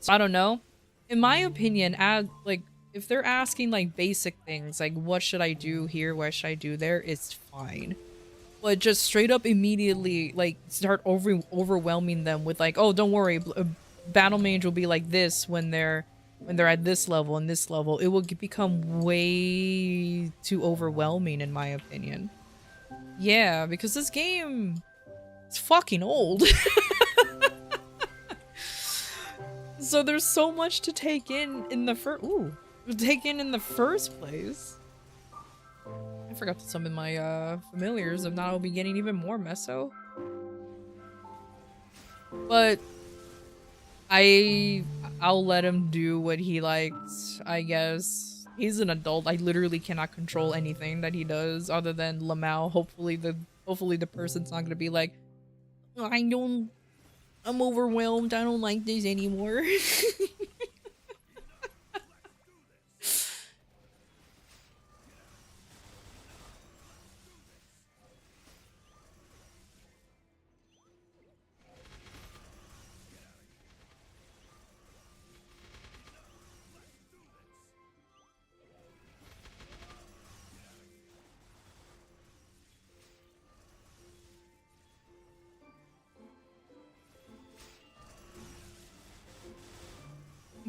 I don't know. In my opinion, like if they're asking like basic things like what should I do here, what should I do there, it's fine. But just straight up immediately like start overwhelming them with like, oh, don't worry, Battle Mage will be like this when they're at this level and this level. It will become way too overwhelming in my opinion. Yeah, because this game is fucking old. So there's so much to take in the first place. I forgot to summon my familiars. If not, I'll be getting even more meso. But I'll let him do what he likes, I guess. He's an adult. I literally cannot control anything that he does other than Lamau. Hopefully the person's not gonna be like, I'm overwhelmed. I don't like this anymore.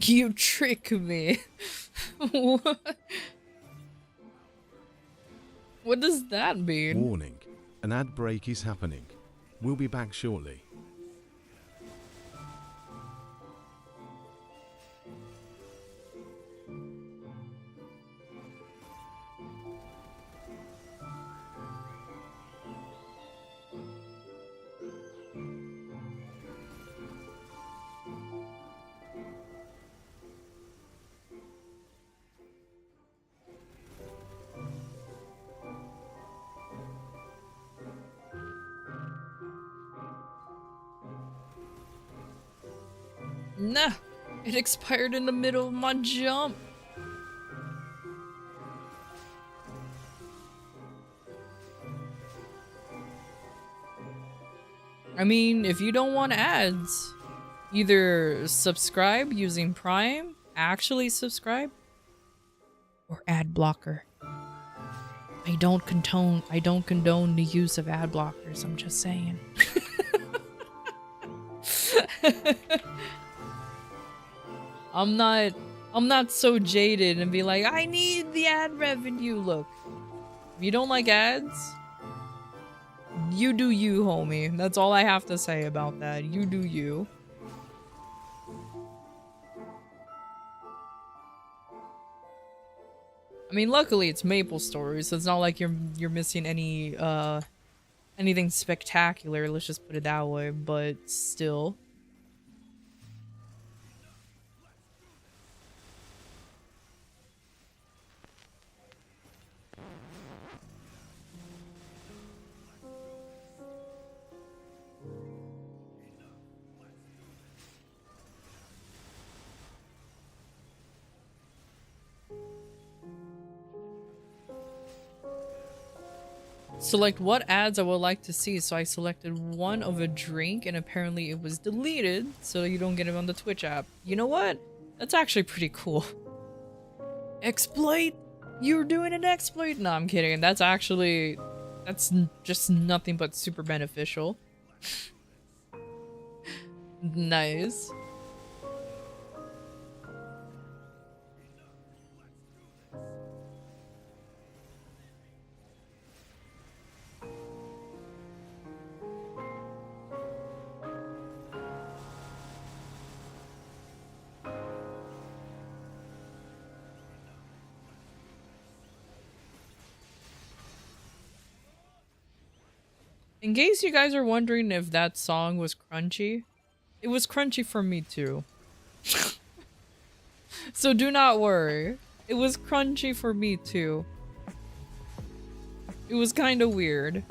You trick me. What? What does that mean? Warning. An ad break is happening. We'll be back shortly. Nah, it expired in the middle of my jump. I mean, if you don't want ads, either subscribe using Prime, actually subscribe, or ad blocker. I don't condone the use of ad blockers, I'm just saying. I'm not so jaded and be like, I need the ad revenue. Look, if you don't like ads, you do you, homie. That's all I have to say about that. You do you. I mean, luckily it's MapleStory, so it's not like you're missing any anything spectacular, let's just put it that way, but still. Select what ads I would like to see, so I selected one of a drink and apparently it was deleted so you don't get it on the Twitch app. You know what? That's actually pretty cool. Exploit? You're doing an exploit? No, I'm kidding. That's just nothing but super beneficial. Nice. In case you guys are wondering if that song was crunchy, it was crunchy for me too. So do not worry. It was crunchy for me too. It was kind of weird.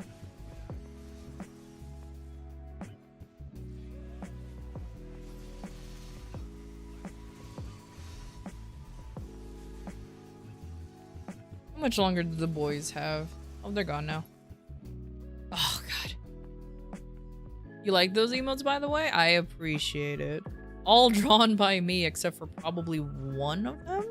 How much longer do the boys have? Oh, they're gone now. Oh, God. You like those emotes, by the way? I appreciate it. All drawn by me, except for probably one of them?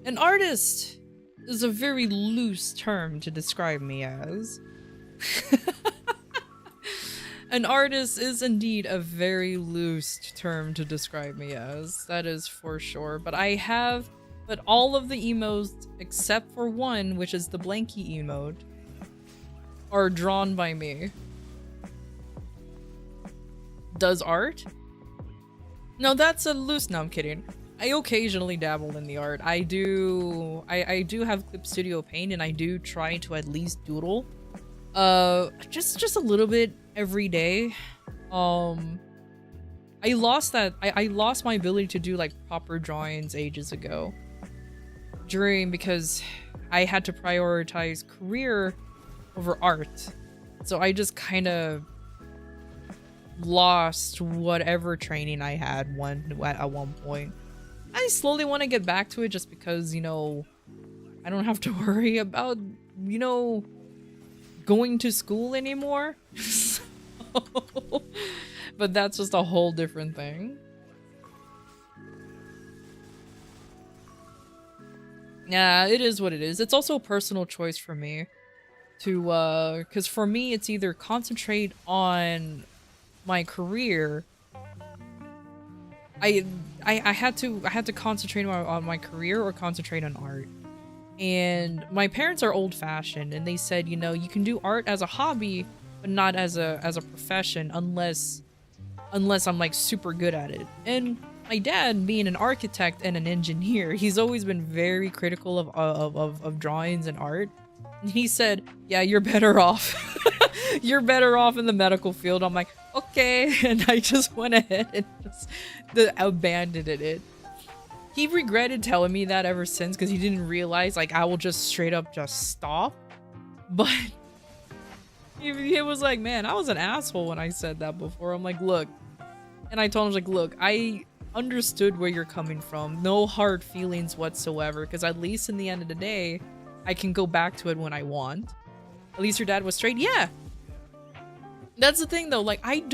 An artist is a very loose term to describe me as. An artist is indeed a very loose term to describe me as. That is for sure. But all of the emotes except for one, which is the blankie emote, are drawn by me. Does art? No, that's a loose. No, I'm kidding. I occasionally dabble in the art. I do have Clip Studio Paint, and I do try to at least doodle. Just a little bit every day. I lost my ability to do like proper drawings ages ago. Because I had to prioritize career over art. So I just kind of lost whatever training I had at one point. I slowly want to get back to it just because, you know, I don't have to worry about, you know, going to school anymore. So, but that's just a whole different thing. Yeah, it is what it is. It's also a personal choice for me to, because for me, it's either concentrate on my career. I had to concentrate on my career or concentrate on art. And my parents are old-fashioned, and they said, you know, you can do art as a hobby, but not as a profession unless I'm like super good at it. And my dad, being an architect and an engineer, he's always been very critical of drawings and art. And he said, yeah, you're better off. You're better off in the medical field. I'm like, okay. And I just went ahead and just abandoned it. He regretted telling me that ever since, because he didn't realize, like, I will just straight up just stop. But he was like, man, I was an asshole when I said that before. I'm like, look. And I told him, like, look, I understood where you're coming from. No hard feelings whatsoever, because at least in the end of the day, I can go back to it when I want. At least your dad was straight. Yeah. That's the thing, though. Like, I'm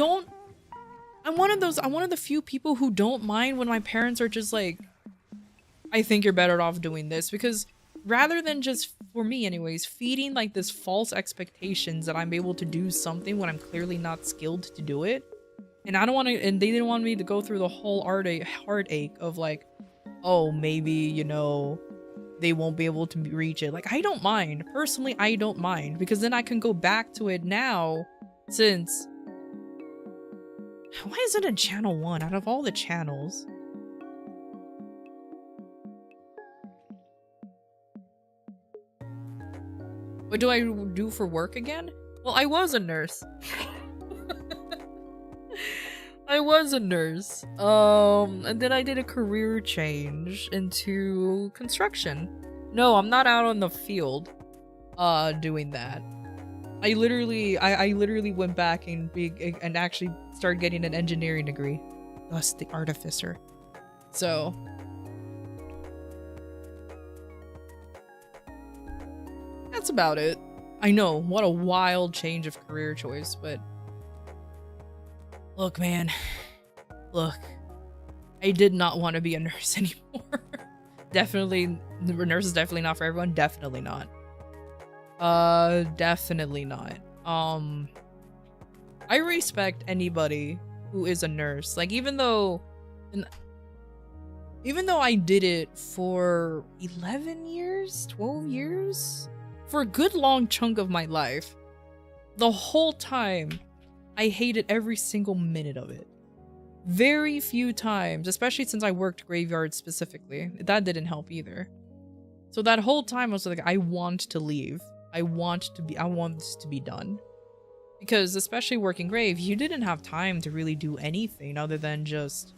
one of the few people who don't mind when my parents are just like, I think you're better off doing this, because rather than just, for me anyways, feeding like this false expectations that I'm able to do something when I'm clearly not skilled to do it. And I don't want to, and they didn't want me to go through the whole heartache of like, oh, maybe, you know, they won't be able to reach it. Like, I don't mind. Personally, I don't mind, because then I can go back to it now, since... Why is it in channel 1 out of all the channels? What do I do for work again? Well, I was a nurse. I was a nurse. And then I did a career change into construction. No, I'm not out on the field doing that. I literally went back and actually started getting an engineering degree. Thus the artificer. So that's about it. I know, what a wild change of career choice, but look, man. Look. I did not want to be a nurse anymore. Definitely, the nurse is definitely not for everyone. Definitely not. Definitely not. I respect anybody who is a nurse. Like, even though I did it for 11 years, 12 years, for a good long chunk of my life, the whole time, I hated every single minute of it. Very few times, especially since I worked graveyard specifically. That didn't help either. So that whole time I was like, I want to leave. I want this to be done. Because especially working grave, you didn't have time to really do anything other than just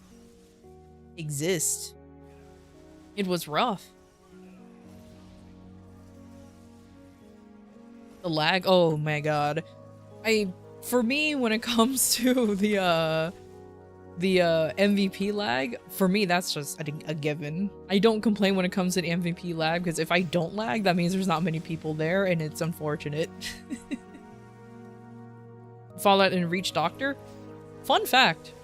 exist. It was rough. The lag, oh my god. For me, when it comes to the MVP lag, for me that's just a given. I don't complain when it comes to the MVP lag, because if I don't lag, that means there's not many people there, and it's unfortunate. Fallout and Reach Doctor. Fun fact.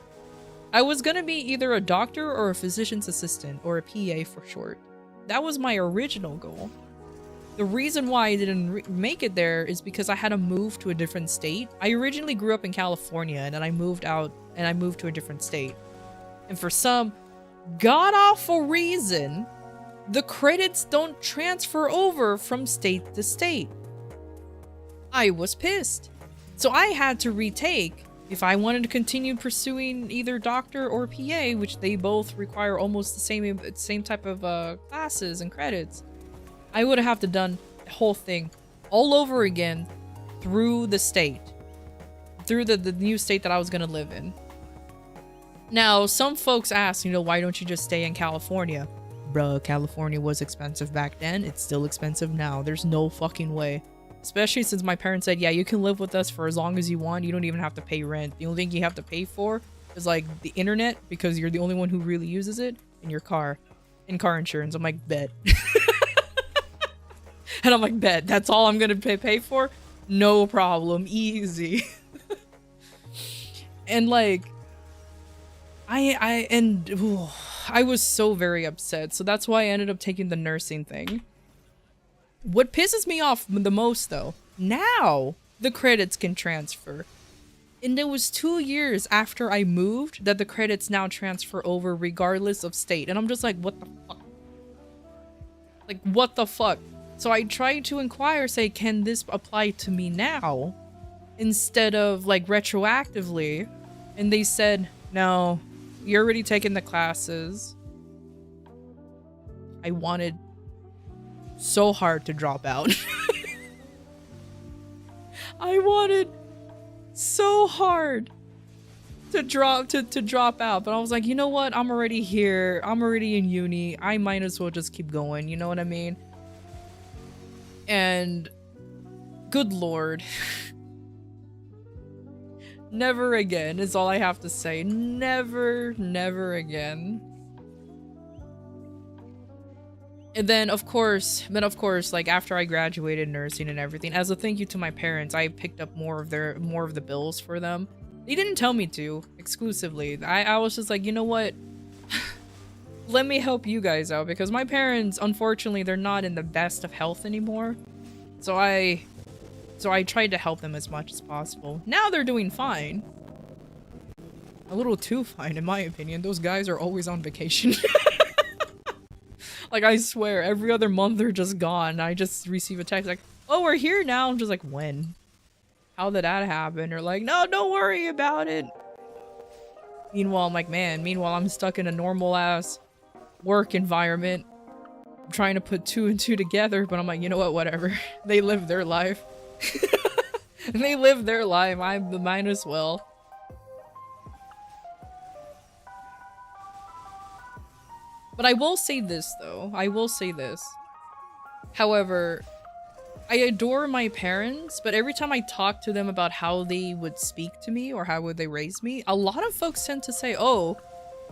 I was gonna be either a doctor or a physician's assistant, or a PA for short. That was my original goal. The reason why I didn't make it there is because I had to move to a different state. I originally grew up in California, and then I moved out and I moved to a different state. And for some god-awful reason, the credits don't transfer over from state to state. I was pissed. So I had to retake if I wanted to continue pursuing either doctor or PA, which they both require almost the same type of classes and credits. I would have to done the whole thing all over again through the state. Through the new state that I was going to live in. Now, some folks ask, you know, why don't you just stay in California? Bruh, California was expensive back then. It's still expensive now. There's no fucking way. Especially since my parents said, yeah, you can live with us for as long as you want. You don't even have to pay rent. The only thing you have to pay for is like the internet, because you're the only one who really uses it, and your car. And car insurance. I'm like, bet. And I'm like, bet, that's all I'm gonna pay for? No problem, easy. And like, I was so very upset. So that's why I ended up taking the nursing thing. What pisses me off the most though, now the credits can transfer. And it was 2 years after I moved that the credits now transfer over regardless of state. And I'm just like, what the fuck? Like, what the fuck? So I tried to inquire, say, can this apply to me now? Instead of like retroactively. And they said, no, you're already taking the classes. I wanted so hard to drop out. I wanted so hard to drop out, but I was like, you know what? I'm already here. I'm already in uni. I might as well just keep going. You know what I mean? And good lord. Never again is all I have to say. Never, never again. And then of course, like after I graduated nursing and everything, as a thank you to my parents, I picked up more of the bills for them. They didn't tell me to exclusively. I was just like, you know what? Let me help you guys out, because my parents, unfortunately, they're not in the best of health anymore. So I tried to help them as much as possible. Now they're doing fine. A little too fine, in my opinion. Those guys are always on vacation. Like, I swear, every other month they're just gone. I just receive a text like, oh, we're here now. I'm just like, when? How did that happen? Or like, no, don't worry about it. Meanwhile, I'm like, man, I'm stuck in a normal ass work environment. I'm trying to put 2 and 2 together, but I'm like, you know what, whatever. They live their life. They live their life. I might as well. But I will say this, though. I will say this. However, I adore my parents, but every time I talk to them about how they would speak to me or how would they raise me, a lot of folks tend to say, oh,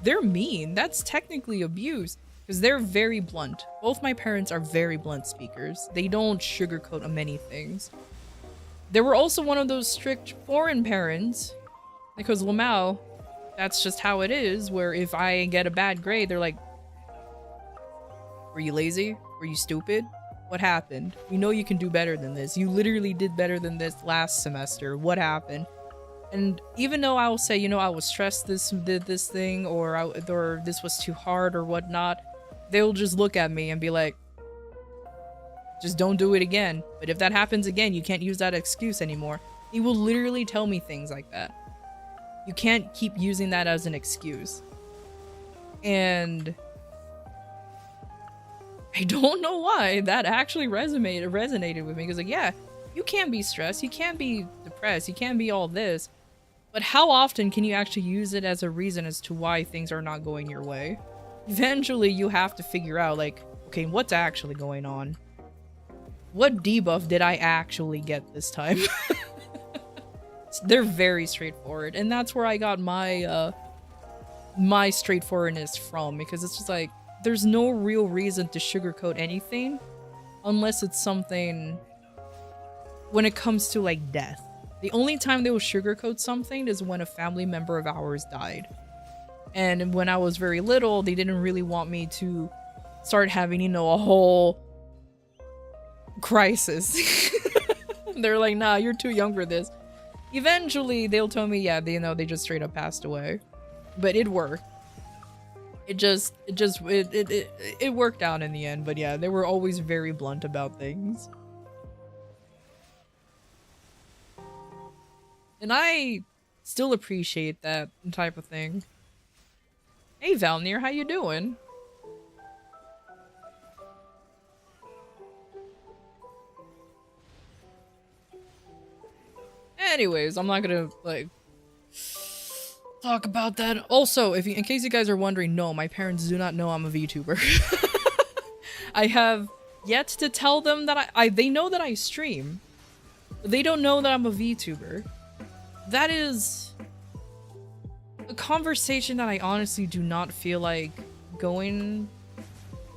they're mean. That's technically abuse. Because they're very blunt. Both my parents are very blunt speakers. They don't sugarcoat many things. They were also one of those strict foreign parents. Because Lamau, that's just how it is, where if I get a bad grade, they're like, were you lazy? Were you stupid? What happened? We know you can do better than this. You literally did better than this last semester. What happened? And even though I will say, you know, I was stressed this thing, or this was too hard or whatnot, they'll just look at me and be like, just don't do it again. But if that happens again, you can't use that excuse anymore. They will literally tell me things like that. You can't keep using that as an excuse. And I don't know why that actually resonated with me, because like, yeah, you can't be stressed, you can't be depressed, you can't be all this, but how often can you actually use it as a reason as to why things are not going your way? Eventually you have to figure out, like, okay, what's actually going on? What debuff did I actually get this time? They're very straightforward, and that's where I got my my straightforwardness from, because it's just like, there's no real reason to sugarcoat anything unless it's something when it comes to like death. The only time they will sugarcoat something is when a family member of ours died. And when I was very little, they didn't really want me to start having, you know, a whole crisis. They're like, nah, you're too young for this. Eventually, they'll tell me, yeah, they just straight up passed away. But it worked. It worked out in the end, but yeah, they were always very blunt about things. And I still appreciate that type of thing. Hey Valnir, how you doing? Anyways, I'm not gonna like talk about that. Also, in case you guys are wondering, no, my parents do not know I'm a VTuber. I have yet to tell them that they know that I stream. They don't know that I'm a VTuber. That is a conversation that I honestly do not feel like going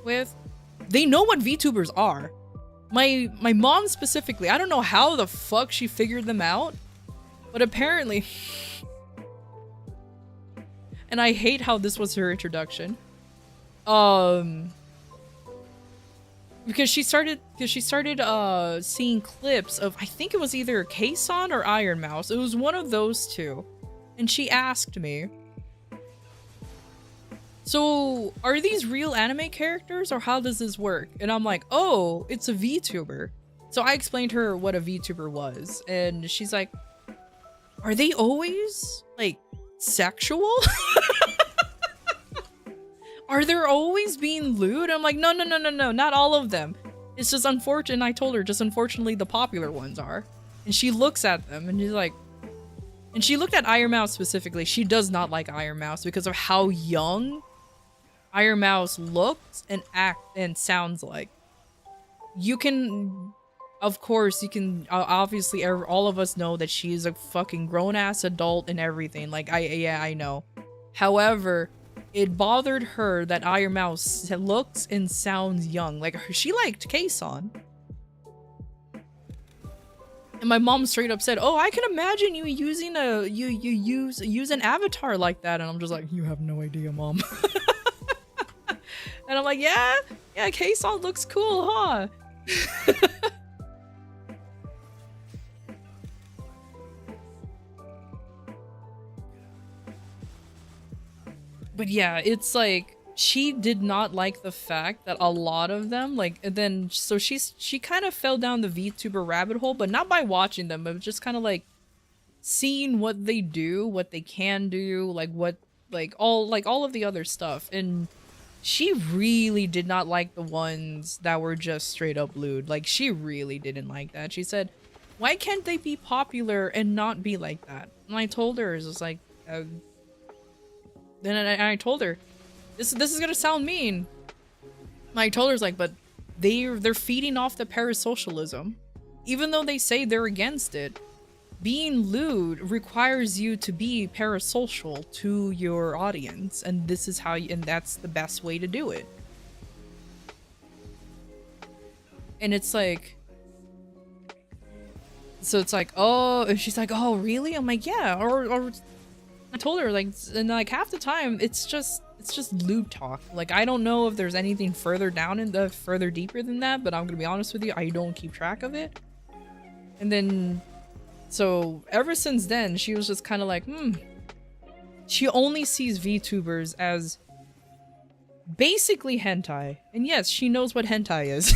with. They know what VTubers are. My mom specifically, I don't know how the fuck she figured them out, but apparently, and I hate how this was her introduction. Because she started seeing clips of, I think it was either Kason or Iron Mouse. It was one of those two. And she asked me, so are these real anime characters or how does this work? And I'm like, oh, it's a VTuber. So I explained to her what a VTuber was. And she's like, are they always like sexual? Are there always being lewd? I'm like, no, not all of them. It's just unfortunate. And I told her, just unfortunately, the popular ones are. And she looks at them and she's like, and she looked at Iron Mouse specifically. She does not like Iron Mouse because of how young Iron Mouse looks and acts and sounds like. You can, of course, you can, obviously, all of us know that she's a fucking grown-ass adult and everything. Like, yeah, I know. However, it bothered her that Iron Mouse looks and sounds young. Like, she liked Kason. And my mom straight up said, oh, I can imagine you using use an avatar like that. And I'm just like, you have no idea, mom. And I'm like, yeah, Kason looks cool, huh? But yeah, it's like, she did not like the fact that a lot of them, like, and then, so she kind of fell down the VTuber rabbit hole, but not by watching them, but just kind of like seeing what they do, what they can do, like what, like all of the other stuff. And she really did not like the ones that were just straight up lewd. Like, she really didn't like that. She said, why can't they be popular and not be like that? And I told her, it was like, then I told her, this is gonna sound mean. And I told her, like, but they're feeding off the parasocialism. Even though they say they're against it, being lewd requires you to be parasocial to your audience, and this is how and that's the best way to do it. And it's like, so it's like, oh, and she's like, oh, really? I'm like, yeah, or I told her, like, and like half the time it's just lewd talk. Like, I don't know if there's anything further down in the further deeper than that, but I'm gonna be honest with you, I don't keep track of it. And then, so ever since then, she was just kind of like, she only sees VTubers as basically hentai. And yes, she knows what hentai is.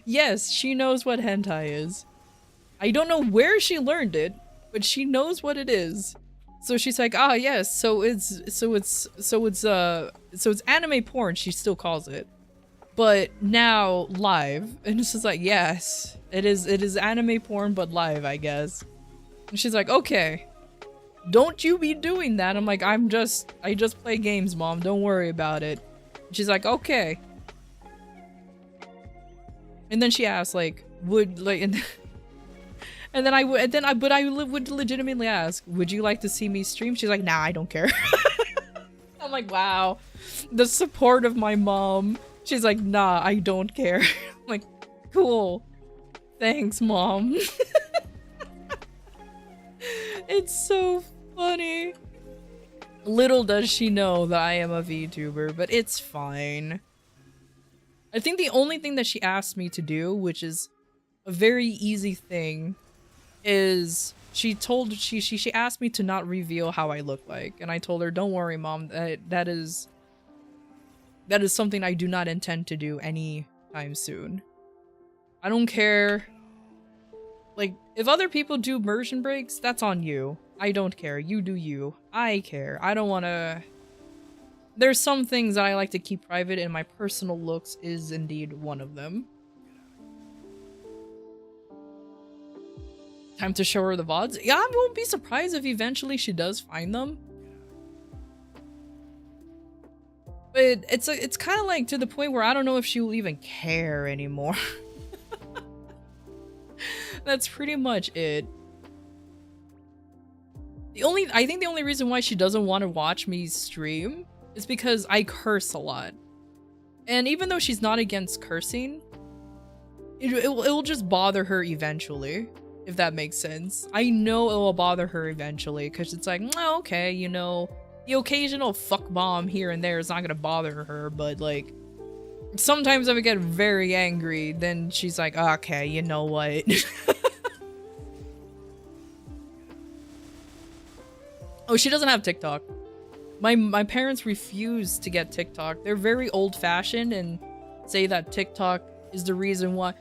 Yes, she knows what hentai is. I don't know where she learned it, but she knows what it is. So she's like, ah, yes, so it's anime porn, she still calls it. But now live. And it's just like, yes, it is anime porn, but live, I guess. And she's like, okay, don't you be doing that. I'm like, I just play games, mom, don't worry about it. And she's like, okay. And then she asked, like, would, like, and then I would legitimately ask, would you like to see me stream? She's like, nah, I don't care. I'm like, wow, the support of my mom. She's like, nah, I don't care. I'm like, cool, thanks, mom. It's so funny. Little does she know that I am a VTuber, but it's fine. I think the only thing that she asked me to do, which is a very easy thing, is she asked me to not reveal how I look like. And I told her, don't worry, mom, that is something I do not intend to do anytime soon. I don't care. Like, if other people do immersion breaks, that's on you. I don't care. You do you. I care. I don't want to... There's some things that I like to keep private, and my personal looks is indeed one of them. Time to show her the VODs? Yeah, I won't be surprised if eventually she does find them. But it's kind of like to the point where I don't know if she will even care anymore. That's pretty much it. I think the only reason why she doesn't want to watch me stream is because I curse a lot. And even though she's not against cursing, it will just bother her eventually, if that makes sense. I know it will bother her eventually, because it's like, oh, okay, you know, the occasional fuck bomb here and there is not gonna bother her, but like, sometimes if I get very angry, then she's like, okay, you know what? Oh, she doesn't have TikTok. My parents refuse to get TikTok. They're very old-fashioned and say that TikTok is the reason why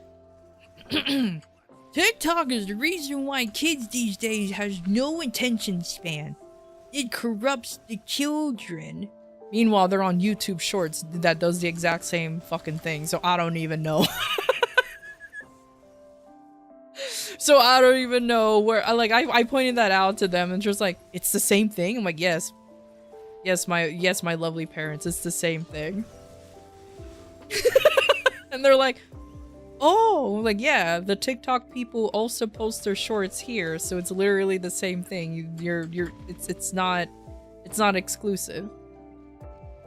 TikTok is the reason why kids these days has no attention span. It corrupts the children. Meanwhile, they're on YouTube Shorts that does the exact same fucking thing, so I don't even know. So I don't even know where, I pointed that out to them and just like, it's the same thing? I'm like, yes. Yes, my lovely parents, it's the same thing. And they're like, oh, like, yeah, the TikTok people also post their shorts here, so it's literally the same thing. It's not exclusive.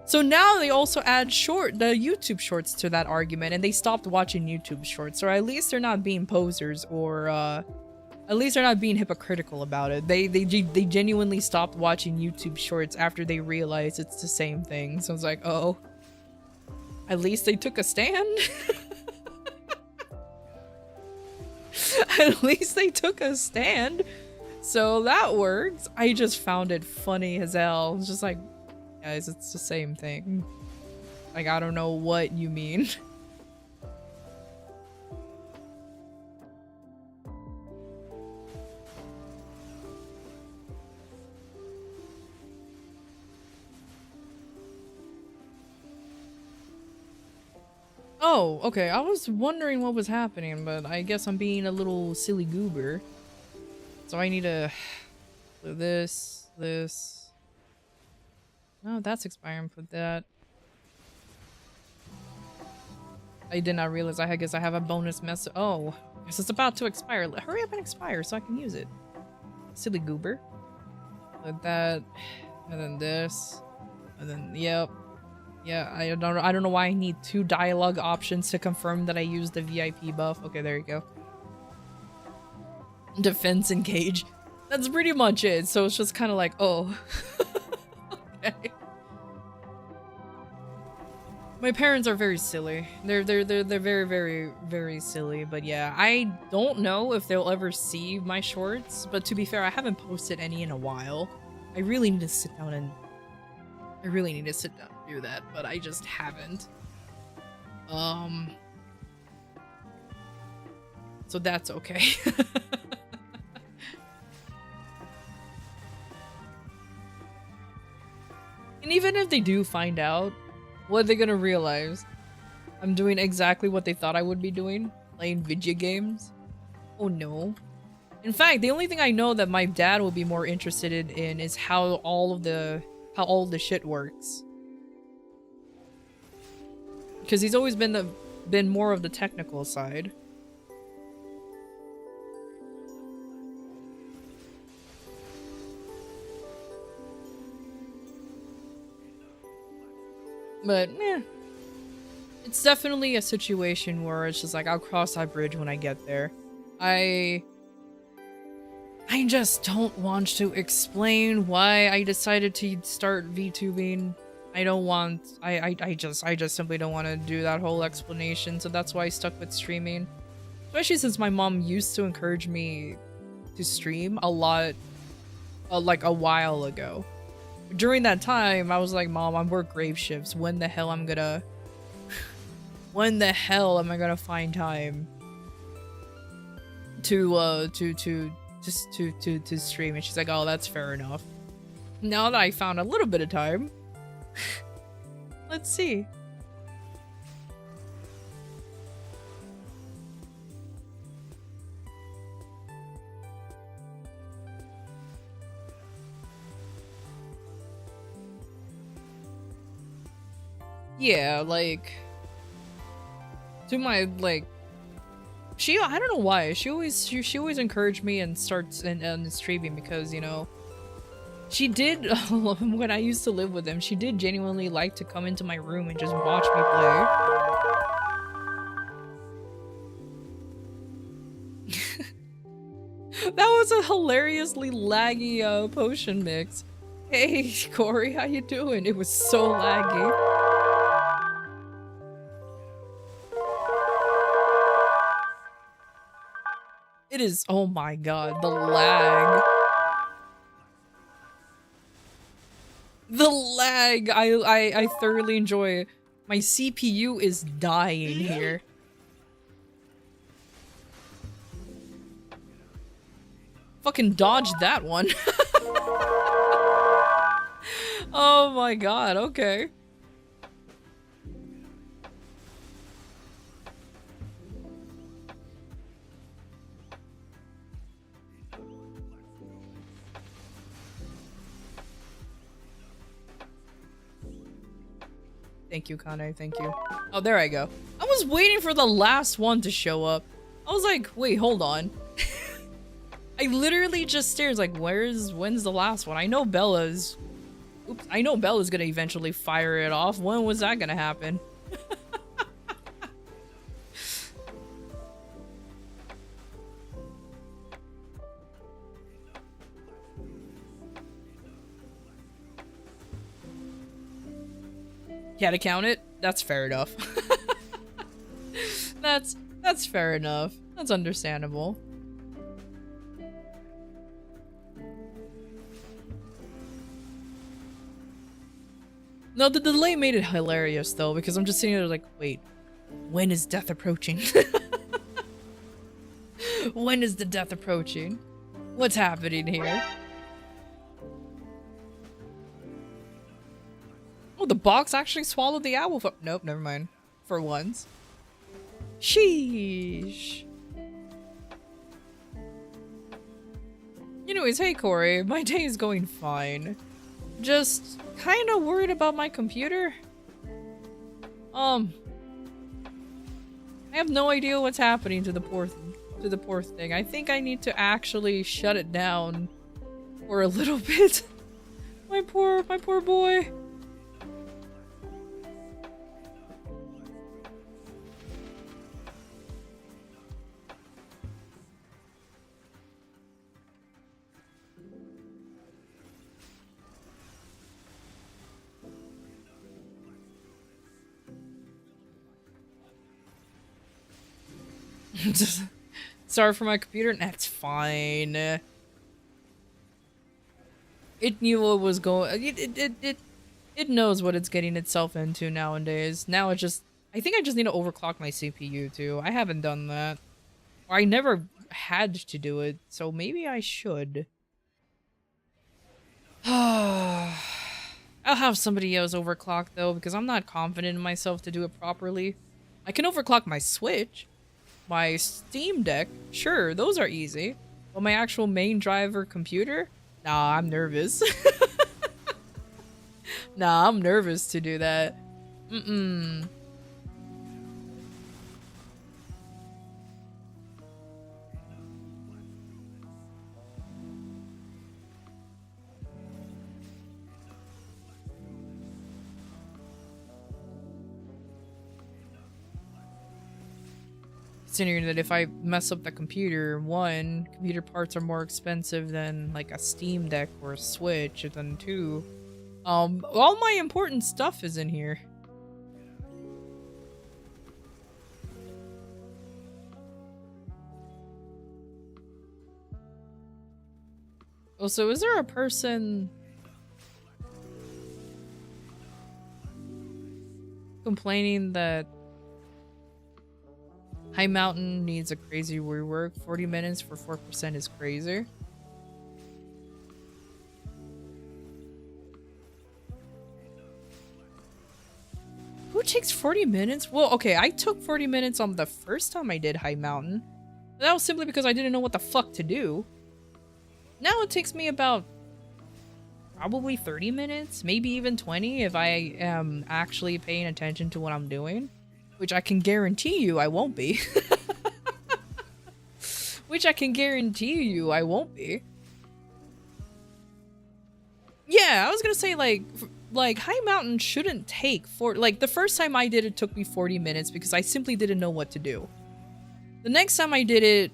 So now they also add the YouTube shorts to that argument, and they stopped watching YouTube shorts, or at least they're not being posers, or at least they're not being hypocritical about it. They genuinely stopped watching YouTube shorts after they realized it's the same thing. So it's like, oh, at least they took a stand. At least they took a stand. So that works. I just found it funny as hell. It's just like, guys, it's the same thing. Like, I don't know what you mean. Oh, okay. I was wondering what was happening, but I guess I'm being a little silly goober. So I need to do this. No, that's expiring. Put that. I did not realize. I guess I have a bonus message. Oh, I guess it's about to expire. Hurry up and expire so I can use it. Silly goober. Put that, and then this, and then yep. Yeah, I don't know why I need 2 dialogue options to confirm that I used the VIP buff. Okay, there you go. Defense engage. That's pretty much it. So it's just kind of like, oh. Okay. My parents are very silly. They're very, very silly. But yeah, I don't know if they'll ever see my shorts. But to be fair, I haven't posted any in a while. I really need to sit down and do that, but I just haven't. So that's okay. And even if they do find out, what are they gonna realize? I'm doing exactly what they thought I would be doing, playing video games? Oh no. In fact, the only thing I know that my dad will be more interested in is how all the shit works. Because he's always been more of the technical side. But, it's definitely a situation where it's just like, I'll cross that bridge when I get there. I just don't want to explain why I decided to start VTubing. I don't want, I just simply don't want to do that whole explanation, so that's why I stuck with streaming. Especially since my mom used to encourage me to stream a lot, like a while ago. During that time, I was like, Mom, I work grave shifts. When the hell am I gonna find time to stream? And she's like, oh, that's fair enough. Now that I found a little bit of time, let's see. Yeah, like, to my, like, I don't know why, she always encouraged me and starts and streaming because, you know, She did, when I used to live with him, she did genuinely like to come into my room and just watch me play. That was a hilariously laggy potion mix. Hey, Corey, how you doing? It was so laggy. It is, oh my god, the lag. The lag! I thoroughly enjoy it. My CPU is dying here. Fucking dodged that one. Oh my god, okay. Thank you, Kane, thank you. Oh, there I go. I was waiting for the last one to show up. I was like, wait, hold on. I literally just stared like, when's the last one? I know Bella's gonna eventually fire it off. When was that gonna happen? Yeah, to count it? That's fair enough. That's fair enough. That's understandable. No, the delay made it hilarious though, because I'm just sitting there like, wait, when is death approaching? When is the death approaching? What's happening here? Oh, the box actually swallowed the owl. Nope, never mind. For once. Sheesh. Anyways, hey Corey, my day is going fine. Just kind of worried about my computer. I have no idea what's happening to the poor thing. I think I need to actually shut it down for a little bit. My poor boy. Sorry for my computer. That's fine. It knew what was going. It knows what it's getting itself into nowadays. Now I think I just need to overclock my CPU too. I haven't done that. Or I never had to do it, so maybe I should. I'll have somebody else overclock though, because I'm not confident in myself to do it properly. I can overclock my Switch. My Steam Deck, sure, those are easy. But my actual main driver computer? Nah, I'm nervous. Nah, I'm nervous to do that. Mm-mm. Considering that if I mess up the computer, one, computer parts are more expensive than like a Steam Deck or a Switch, and then two, all my important stuff is in here. Also, is there a person complaining that High Mountain needs a crazy rework? 40 minutes for 4% is crazy. Who takes 40 minutes? Well, okay, I took 40 minutes on the first time I did High Mountain. That was simply because I didn't know what the fuck to do. Now it takes me about probably 30 minutes, maybe even 20 if I am actually paying attention to what I'm doing. Which I can guarantee you I won't be. Which I can guarantee you I won't be. Yeah, I was gonna say like High Mountain shouldn't take like the first time I did it took me 40 minutes because I simply didn't know what to do. The next time I did it,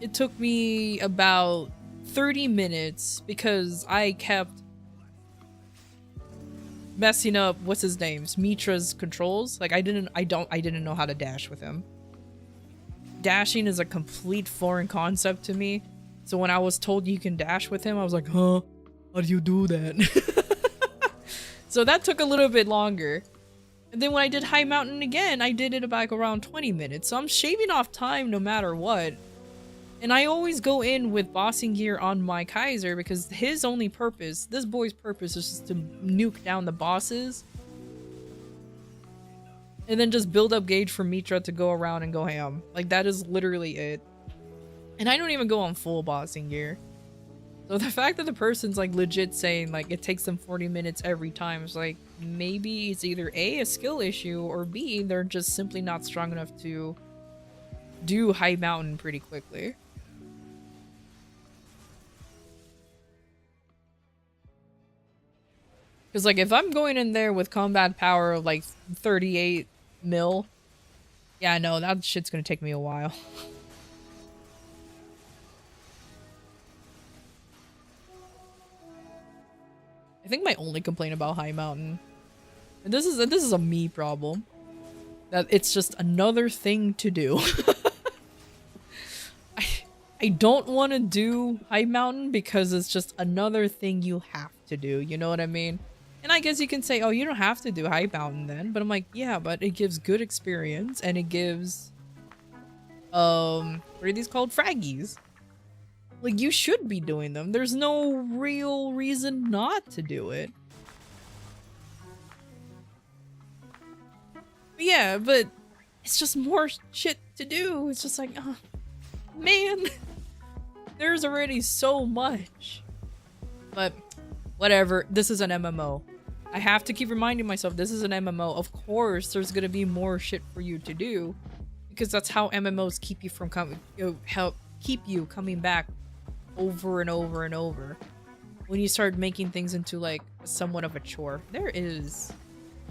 it took me about 30 minutes because I kept messing up what's his name's Mitra's controls. Like I didn't know how to dash with him. Dashing is a complete foreign concept to me. So when I was told you can dash with him, I was like, huh? How do you do that? So that took a little bit longer. And then when I did High Mountain again, I did it about around 20 minutes. So I'm shaving off time no matter what. And I always go in with bossing gear on my Kaiser because his only purpose, this boy's purpose, is just to nuke down the bosses. And then just build up gauge for Mitra to go around and go ham. Like, that is literally it. And I don't even go on full bossing gear. So the fact that the person's like legit saying like it takes them 40 minutes every time is like, maybe it's either A, skill issue, or B, they're just simply not strong enough to do High Mountain pretty quickly. Because like if I'm going in there with combat power of like 38 mil, yeah, no, that shit's gonna take me a while. I think my only complaint about High Mountain, and this is a me problem, that it's just another thing to do. I don't want to do High Mountain because it's just another thing you have to do, you know what I mean? And I guess you can say, oh, you don't have to do High Mountain then, but I'm like, yeah, but it gives good experience and it gives, what are these called? Fraggies. Like, you should be doing them. There's no real reason not to do it. But yeah, but it's just more shit to do. It's just like, oh, man. There's already so much. But whatever. This is an MMO. I have to keep reminding myself this is an MMO. Of course, there's gonna be more shit for you to do. Because that's how MMOs keep you from help keep you coming back over and over and over. When you start making things into like somewhat of a chore. There is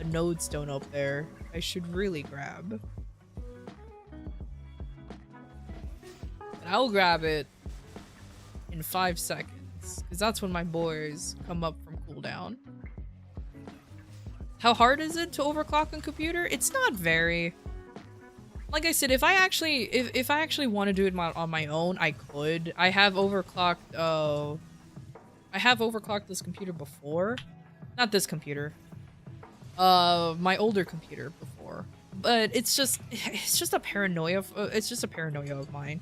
a node stone up there I should really grab. And I'll grab it in 5 seconds because that's when my boys come up from cooldown. How hard is it to overclock on computer? It's not very. Like I said, if I actually want to do it on my own, I could. I have overclocked this computer before. Not this computer. My older computer before. But it's just a paranoia of mine.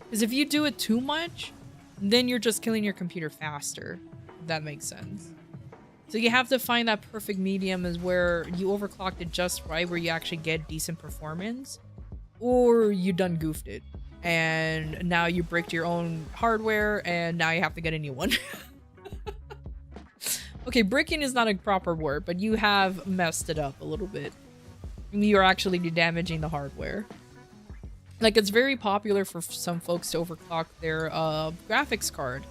Because if you do it too much, then you're just killing your computer faster. If that makes sense. So you have to find that perfect medium is where you overclocked it just right, where you actually get decent performance. Or you done goofed it and now you bricked your own hardware and now you have to get a new one. Okay, bricking is not a proper word, but you have messed it up a little bit. You're actually damaging the hardware. Like, it's very popular for some folks to overclock their graphics card.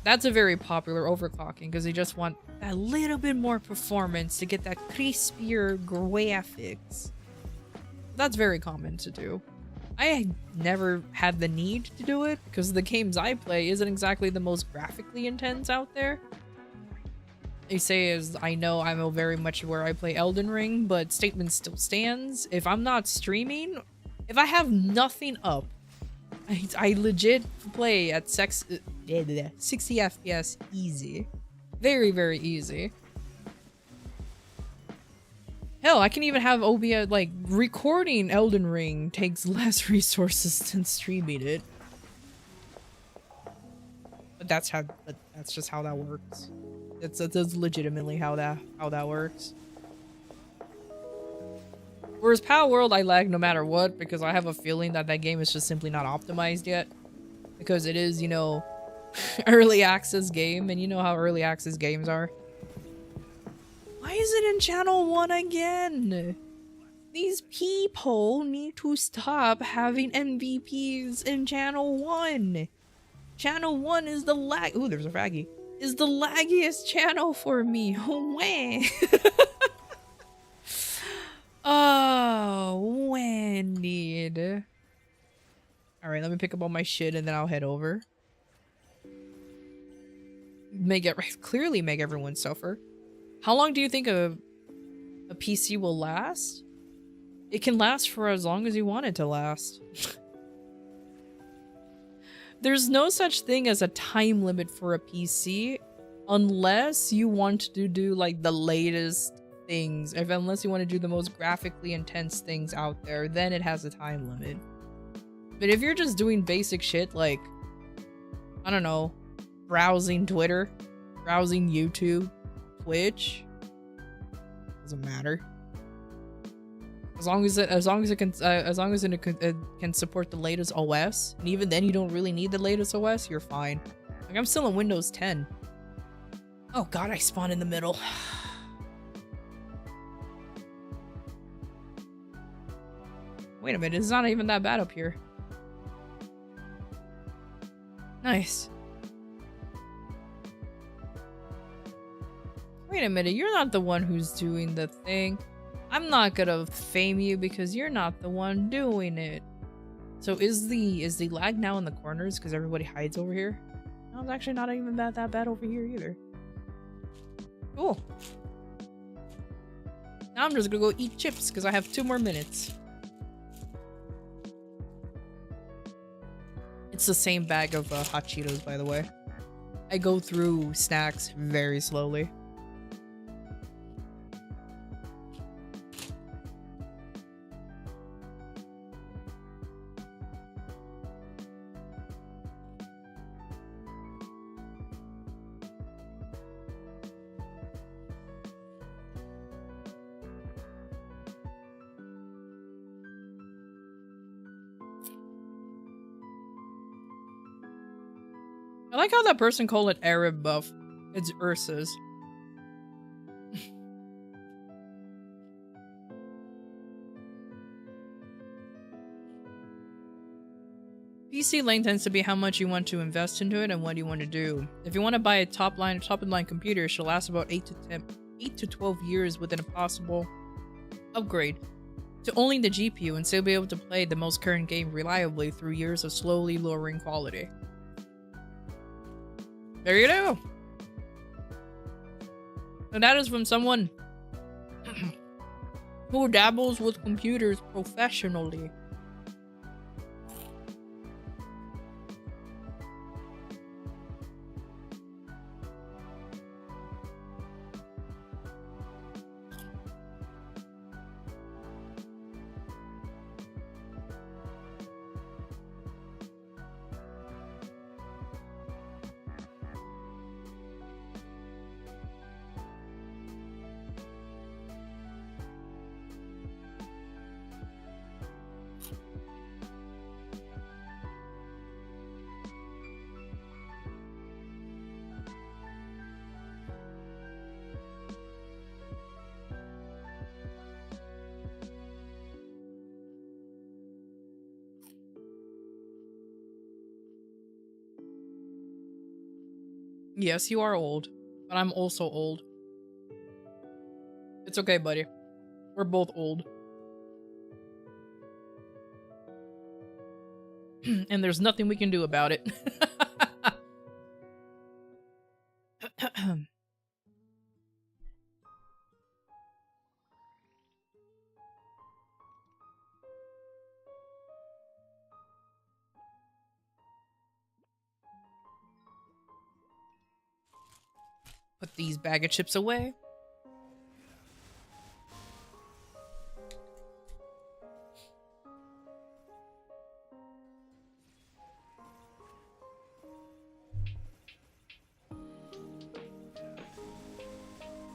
That's a very popular overclocking because they just want a little bit more performance to get that crispier graphics. That's very common to do. I never had the need to do it because the games I play isn't exactly the most graphically intense out there. They say is I know I'm very much where I play Elden Ring, but statement still stands. If I'm not streaming, if I have nothing up, I legit play at 60 FPS easy. Very, very easy. Hell, I can even have OBS, like, recording Elden Ring takes less resources than streaming it. But that's just how that works. That's legitimately how that works. Whereas Power World, I lag no matter what, because I have a feeling that game is just simply not optimized yet. Because it is, you know, early access game, and you know how early access games are. Why is it in channel 1 again? These people need to stop having MVPs in channel 1. Channel 1 is the lag. Ooh, there's a fraggy. is the laggiest channel for me. When? Oh, when need. Alright, let me pick up all my shit and then I'll head over. Clearly make everyone suffer. How long do you think a PC will last? It can last for as long as you want it to last. There's no such thing as a time limit for a PC unless you want to do like the latest things. Unless you want to do the most graphically intense things out there, then it has a time limit. But if you're just doing basic shit like, I don't know, browsing Twitter, browsing YouTube, Twitch, doesn't matter. As long as it can support the latest OS, and even then you don't really need the latest OS, you're fine. Like I'm still in Windows 10. Oh god, I spawned in the middle. Wait a minute, it's not even that bad up here. Nice. Wait a minute, you're not the one who's doing the thing. I'm not gonna fame you because you're not the one doing it. So is the lag now in the corners because everybody hides over here? No, it's actually not even that bad over here either. Cool. Now I'm just gonna go eat chips because I have 2 more minutes. It's the same bag of hot Cheetos, by the way. I go through snacks very slowly. I like how that person called it Arab buff. It's Ursa's. PC lane tends to be how much you want to invest into it and what you want to do. If you want to buy a top line computer, it should last about 8 to 12 years with a possible upgrade to only the GPU and still be able to play the most current game reliably through years of slowly lowering quality. There you go. And that is from someone who dabbles with computers professionally. Yes, you are old, but I'm also old. It's okay, buddy. We're both old. And there's nothing we can do about it. Put these bag of chips away.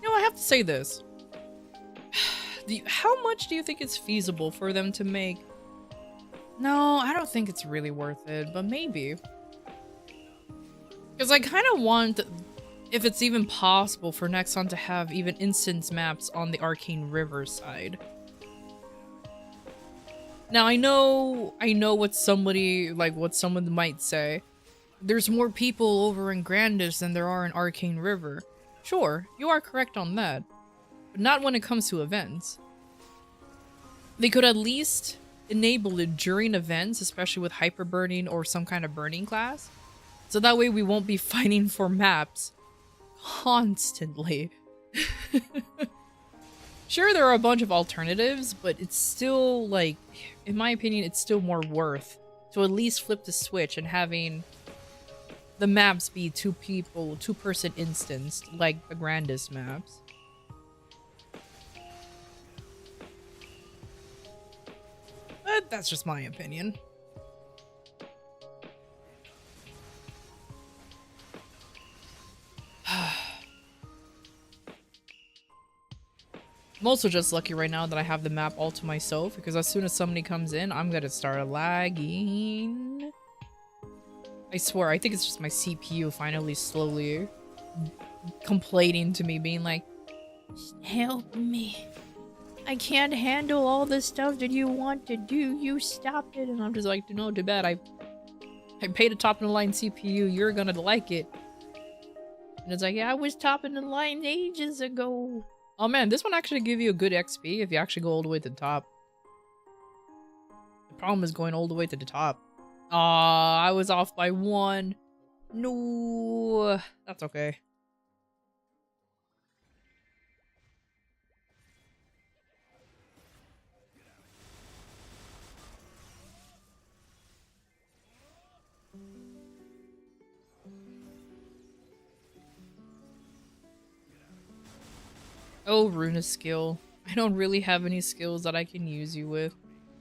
You know, I have to say this. How much do you think it's feasible for them to make? No, I don't think it's really worth it, but maybe. Because I kind of want, if it's even possible, for Nexon to have even instance maps on the Arcane River side. Now I know what someone might say. there's more people over in Grandis than there are in Arcane River. Sure, you are correct on that. But not when it comes to events. They could at least enable it during events, especially with hyper burning or some kind of burning class. So that way we won't be fighting for maps constantly. Sure, there are a bunch of alternatives, but it's still, like, in my opinion, it's still more worth to at least flip the switch and having the maps be two-person instanced, like the grandest maps. But that's just my opinion. I'm also just lucky right now that I have the map all to myself, because as soon as somebody comes in, I'm gonna start lagging. I swear, I think it's just my CPU finally slowly complaining to me, being like, help me. I can't handle all the stuff that you want to do. You stop it. And I'm just like, no, too bad. I paid a top of the line CPU. You're gonna like it. And it's like, yeah, I was top of the line ages ago. Oh man, this one actually give you a good XP if you actually go all the way to the top. The problem is going all the way to the top. Ah, I was off by 1. No, that's okay. Oh, Runa skill. I don't really have any skills that I can use you with.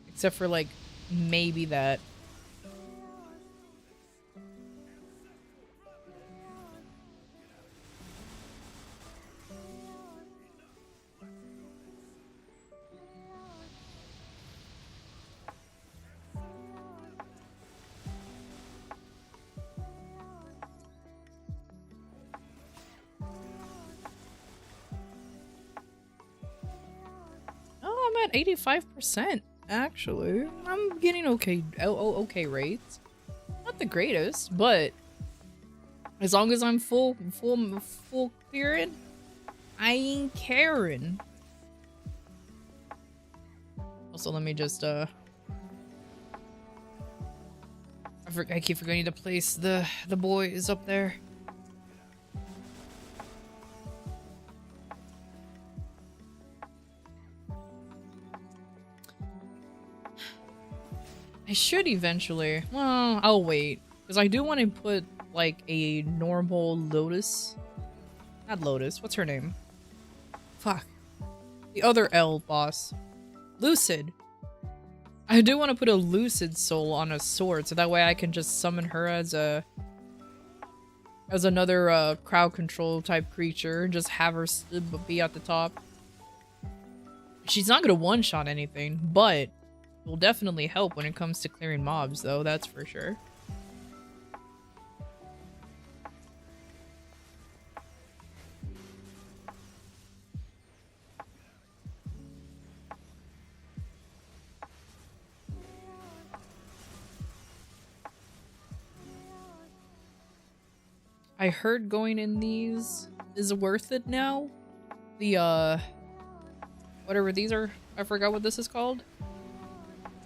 Except for, like, maybe that. Oh, I'm at 85%, actually. I'm getting okay rates. Not the greatest, but as long as I'm full clearing, I ain't caring. Also, let me just I keep forgetting to place the boys up there. I should eventually. Well, I'll wait. Because I do want to put, like, a normal Lotus. Not Lotus. What's her name? Fuck. The other L boss. Lucid. I do want to put a Lucid soul on a sword, so that way I can just summon her as another crowd control type creature and just have her be at the top. She's not gonna one-shot anything, but will definitely help when it comes to clearing mobs, though, that's for sure. I heard going in these is worth it now. The, whatever these are, I forgot what this is called.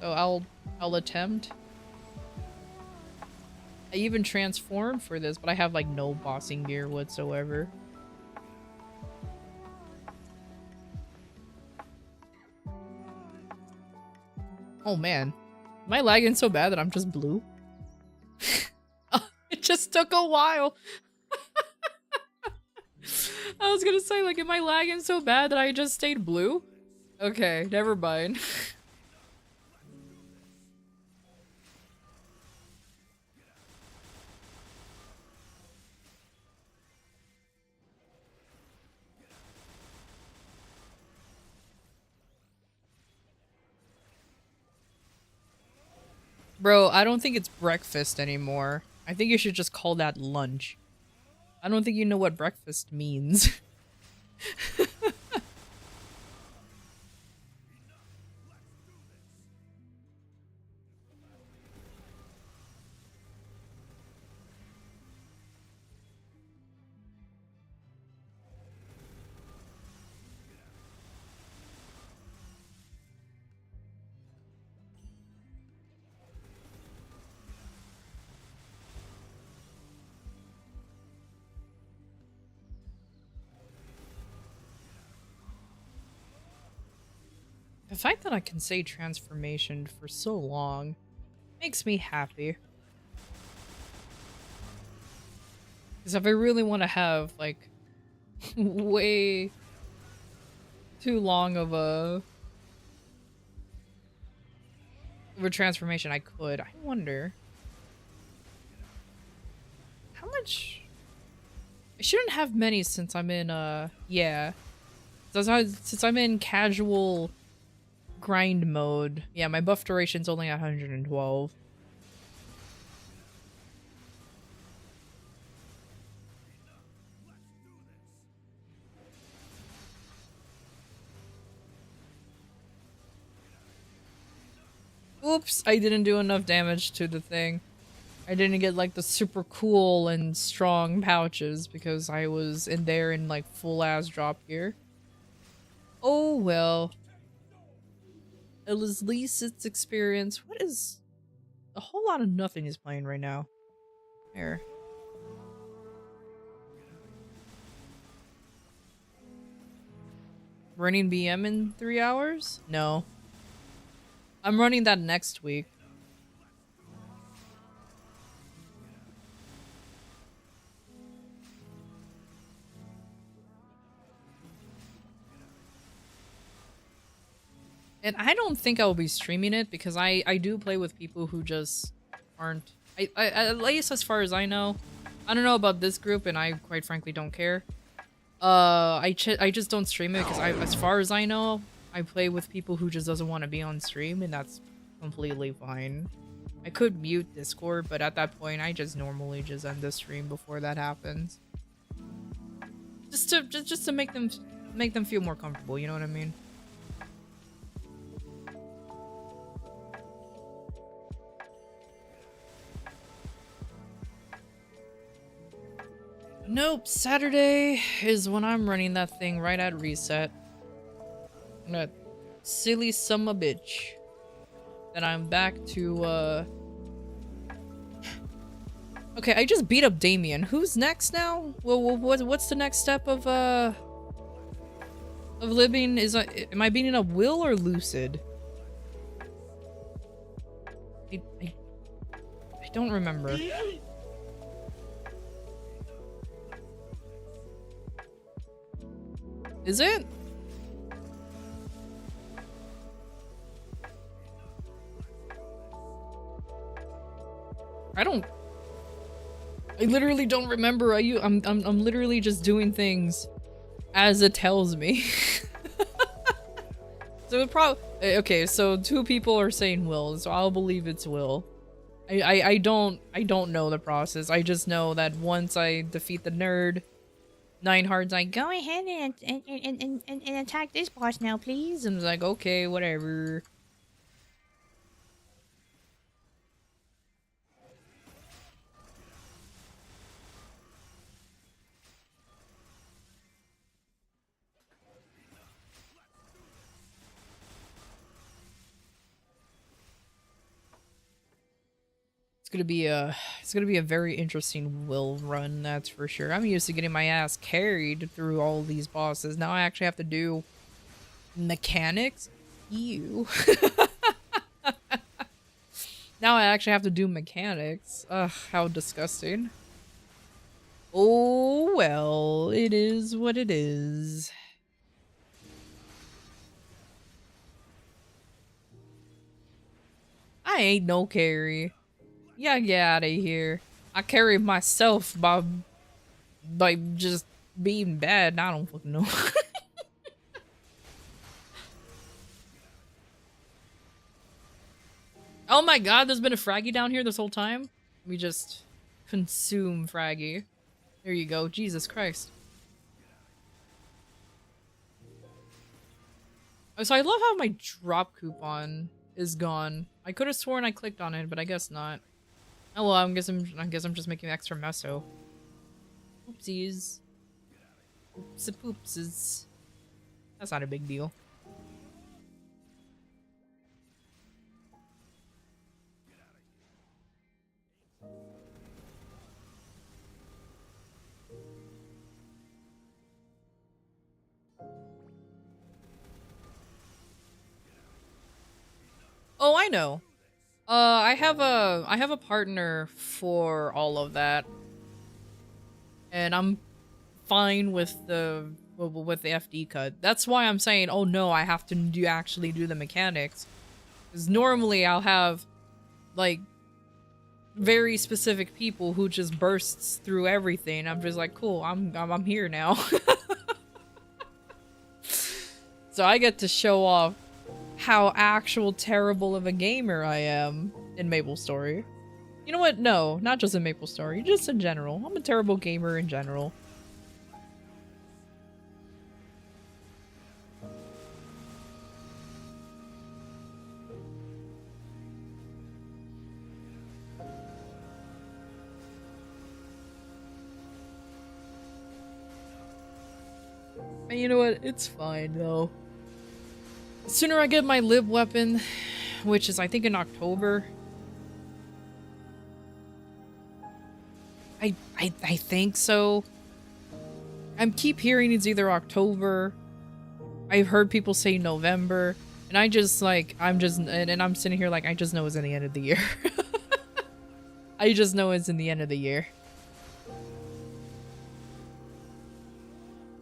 So I'll attempt. I even transformed for this, but I have like no bossing gear whatsoever. Oh man, am I lagging so bad that I'm just blue? It just took a while. I was gonna say, like, am I lagging so bad that I just stayed blue? Okay, never mind. Bro, I don't think it's breakfast anymore. I think you should just call that lunch. I don't think you know what breakfast means. The fact that I can say transformation for so long makes me happy. Because if I really want to have, like, way too long of a transformation, I could. I wonder how much. I shouldn't have many since I'm in yeah. Since I'm in casual grind mode. Yeah, my buff duration's only 112. Oops, I didn't do enough damage to the thing. I didn't get like the super cool and strong pouches because I was in there in like full ass drop gear. Oh well. At least it's experience. What is a whole lot of nothing is playing right now? Here. Running BM in 3 hours? No. I'm running that next week. And I don't think I will be streaming it because I do play with people who just aren't. At least as far as I know. I don't know about this group, and I quite frankly don't care. I just don't stream it because as far as I know, I play with people who just doesn't want to be on stream, and that's completely fine. I could mute Discord, but at that point, I just normally just end the stream before that happens. Just to make them feel more comfortable. You know what I mean? Nope, Saturday is when I'm running that thing right at reset. That silly summer bitch. Then I'm back to, Okay, I just beat up Damien. Who's next now? Well, what's the next step of living? Am I beating up Will or Lucid? I don't remember. Is it? I literally don't remember. I'm literally just doing things as it tells me. So it probably okay. So 2 people are saying Will, so I'll believe it's Will. I don't know the process. I just know that once I defeat the nerd, Nineheart's like, go ahead and attack this boss now, please. And I was like, okay, whatever. It's gonna be a very interesting Will run, that's for sure. I'm used to getting my ass carried through all these bosses. Now I actually have to do mechanics. Ew. Now I actually have to do mechanics. Ugh, how disgusting. Oh well, it is what it is. I ain't no carry. Yeah, get out of here. I carry myself by just being bad. I don't fucking know. Oh my god, there's been a Fraggy down here this whole time? We just consume Fraggy. There you go. Jesus Christ. Oh, so I love how my drop coupon is gone. I could have sworn I clicked on it, but I guess not. Oh well, I guess I'm just making extra meso. Oopsies. Oopsie poopses. That's not a big deal. Oh, I know. I have a partner for all of that, and I'm fine with the FD cut. That's why I'm saying, oh no, I have to actually do the mechanics, because normally I'll have like very specific people who just bursts through everything. I'm just like, cool, I'm here now. So I get to show off how actual terrible of a gamer I am in MapleStory. You know what? No, not just in MapleStory, just in general. I'm a terrible gamer in general. And you know what? It's fine though. The sooner I get my lib weapon, which is I think in October. I think so. I keep hearing it's either October. I've heard people say November, and I just like and I'm sitting here like I just know it's in the end of the year. I just know it's in the end of the year.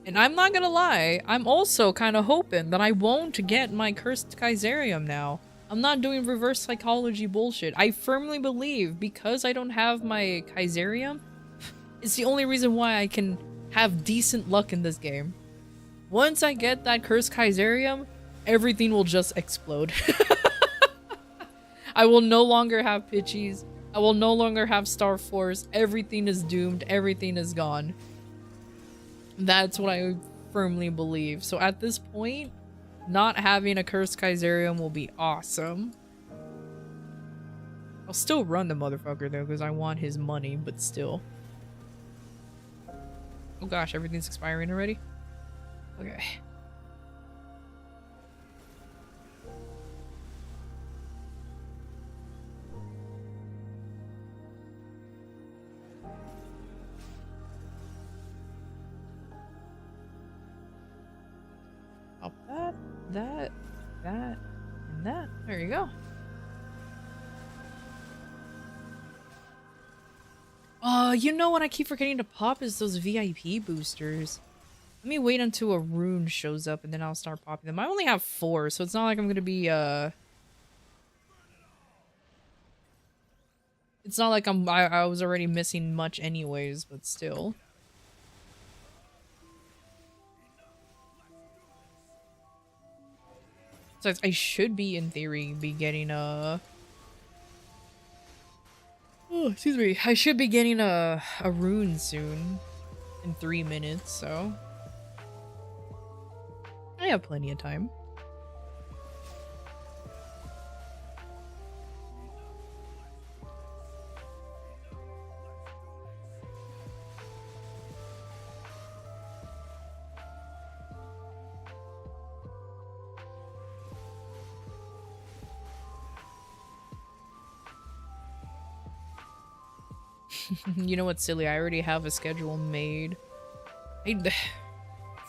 And I'm not gonna lie, I'm also kind of hoping that I won't get my cursed Kaiserium now. I'm not doing reverse psychology bullshit. I firmly believe because I don't have my Kaiserium, it's the only reason why I can have decent luck in this game. Once I get that cursed Kaiserium, everything will just explode. I will no longer have Pitchies. I will no longer have Star Force. Everything is doomed. Everything is gone. That's what I firmly believe. So at this point, not having a cursed Kaiserium will be awesome. I'll still run the motherfucker though, because I want his money, but still. Oh gosh, everything's expiring already? Okay. Pop that, that, and that. There you go. You know what I keep forgetting to pop is those VIP boosters. Let me wait until a rune shows up and then I'll start popping them. I only have 4, so it's not like I'm gonna be, it's not like I was already missing much anyways, but still. So I should be, in theory, be getting a... Oh, excuse me. I should be getting a rune soon. In 3 minutes, so... I have plenty of time. You know what's silly? I already have a schedule made.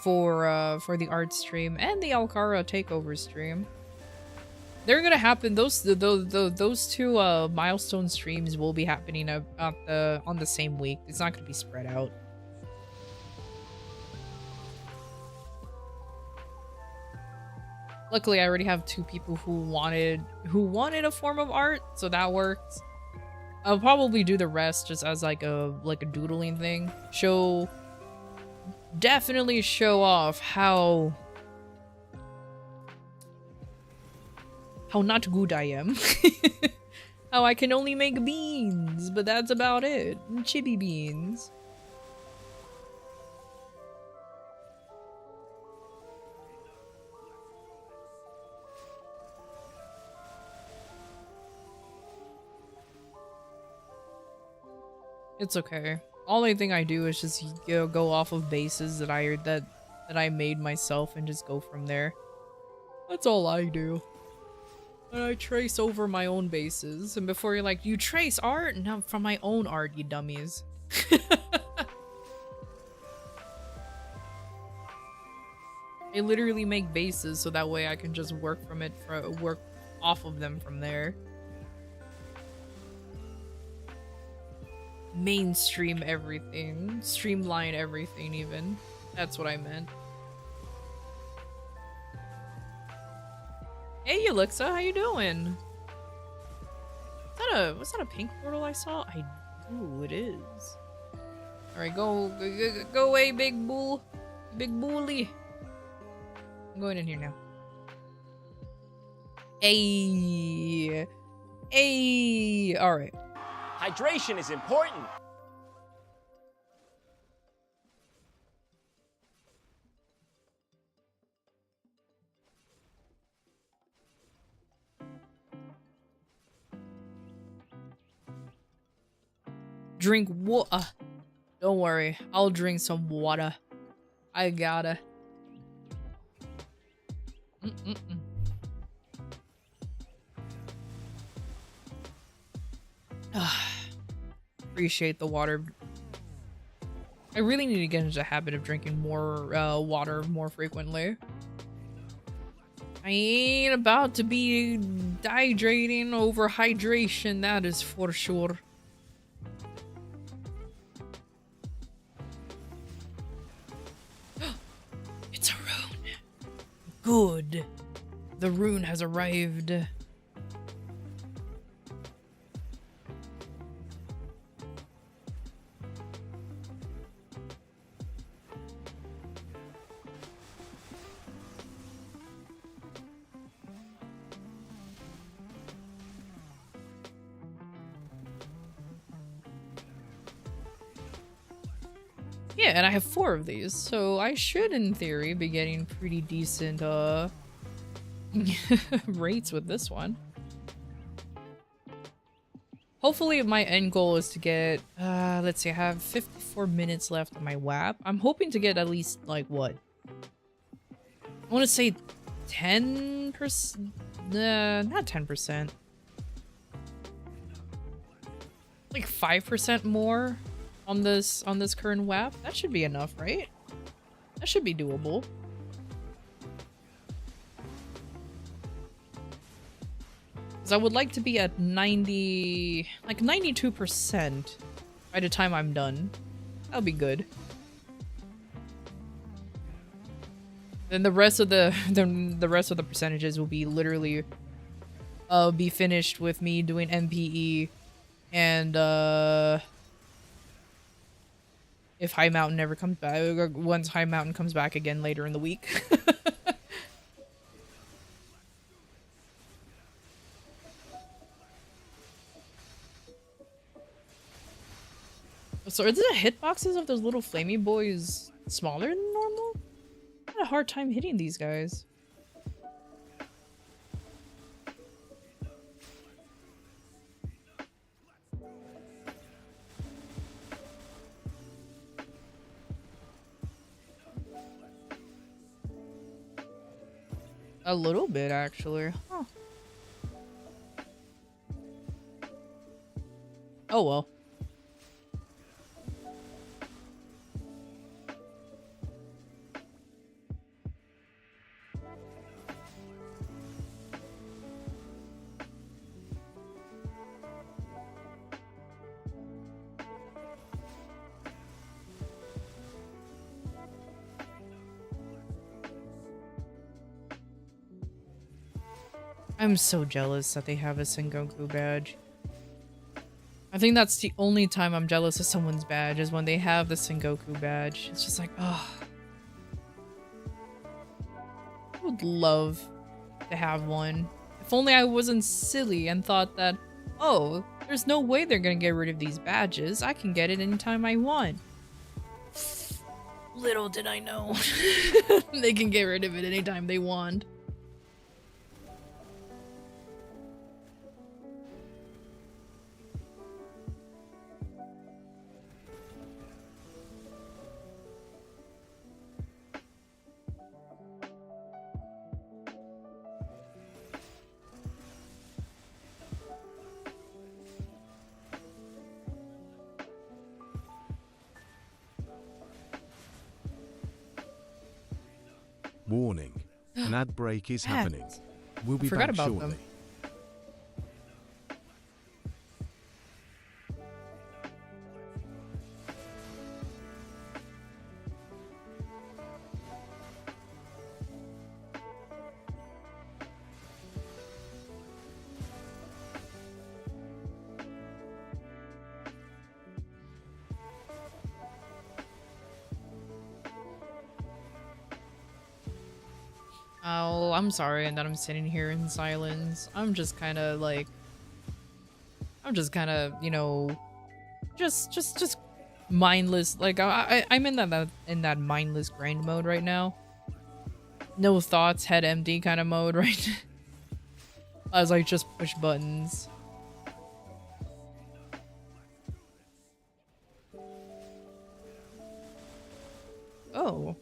For the art stream and the Alcara takeover stream. They're gonna happen. Those two milestone streams will be happening on the same week. It's not gonna be spread out. Luckily, I already have 2 people who wanted a form of art, so that worked. I'll probably do the rest just as like a doodling thing. Definitely show off how not good I am. How I can only make beans, but that's about it. Chibi beans. It's okay. Only thing I do is just go off of bases that I made myself and just go from there. That's all I do. And I trace over my own bases. And before you're like, you trace art? No, from my own art, you dummies. I literally make bases so that way I can just work off of them from there. Mainstream everything. Streamline everything even. That's what I meant. Hey Alexa, how you doing? Was that a pink portal I saw? Ooh, it is. Alright, go away, big bull. Big bully. I'm going in here now. Hey. Hey. Alright. Hydration is important. Drink water. Don't worry, I'll drink some water. I gotta. Appreciate the water. I really need to get into the habit of drinking more water more frequently. I ain't about to be dehydrating over hydration, that is for sure. It's a rune. Good. The rune has arrived. Yeah, and I have 4 of these, so I should, in theory, be getting pretty decent, rates with this one. Hopefully my end goal is to get, let's see, I have 54 minutes left on my WAP. I'm hoping to get at least, like, what? I want to say 10%? Not 10%. Like 5% more on this current WAP. That should be enough, right? That should be doable. Because I would like to be at 90, like 92% by the time I'm done. That'll be good. Then the rest of the rest of the percentages will be literally be finished with me doing MPE and if High Mountain never comes back, or once High Mountain comes back again later in the week. So are the hitboxes of those little flamey boys smaller than normal? I had a hard time hitting these guys. A little bit, actually. Huh. Oh well. I'm so jealous that they have a Sengoku badge. I think that's the only time I'm jealous of someone's badge, is when they have the Sengoku badge. It's just like, oh. I would love to have one. If only I wasn't silly and thought that, oh, there's no way they're gonna get rid of these badges. I can get it anytime I want. Little did I know. They can get rid of it anytime they want. Warning. An ad break is happening. We'll be forgot back about shortly. them. Oh, I'm sorry, and that I'm sitting here in silence. I'm just kind of like, you know, just mindless. Like I'm in that mindless grind mode right now. No thoughts, head empty kind of mode right now. As I just push buttons. Oh.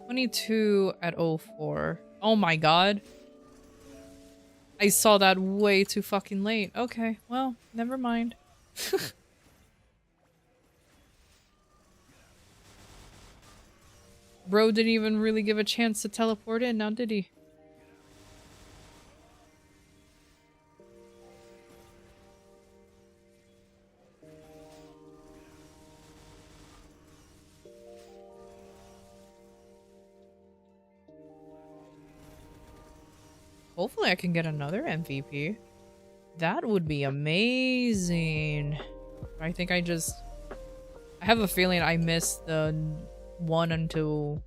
22 at 04. Oh my god. I saw that way too fucking late. Okay, well, never mind. Bro didn't even really give a chance to teleport in, now did he? Hopefully I can get another MVP. That would be amazing. I think I have a feeling I missed the one until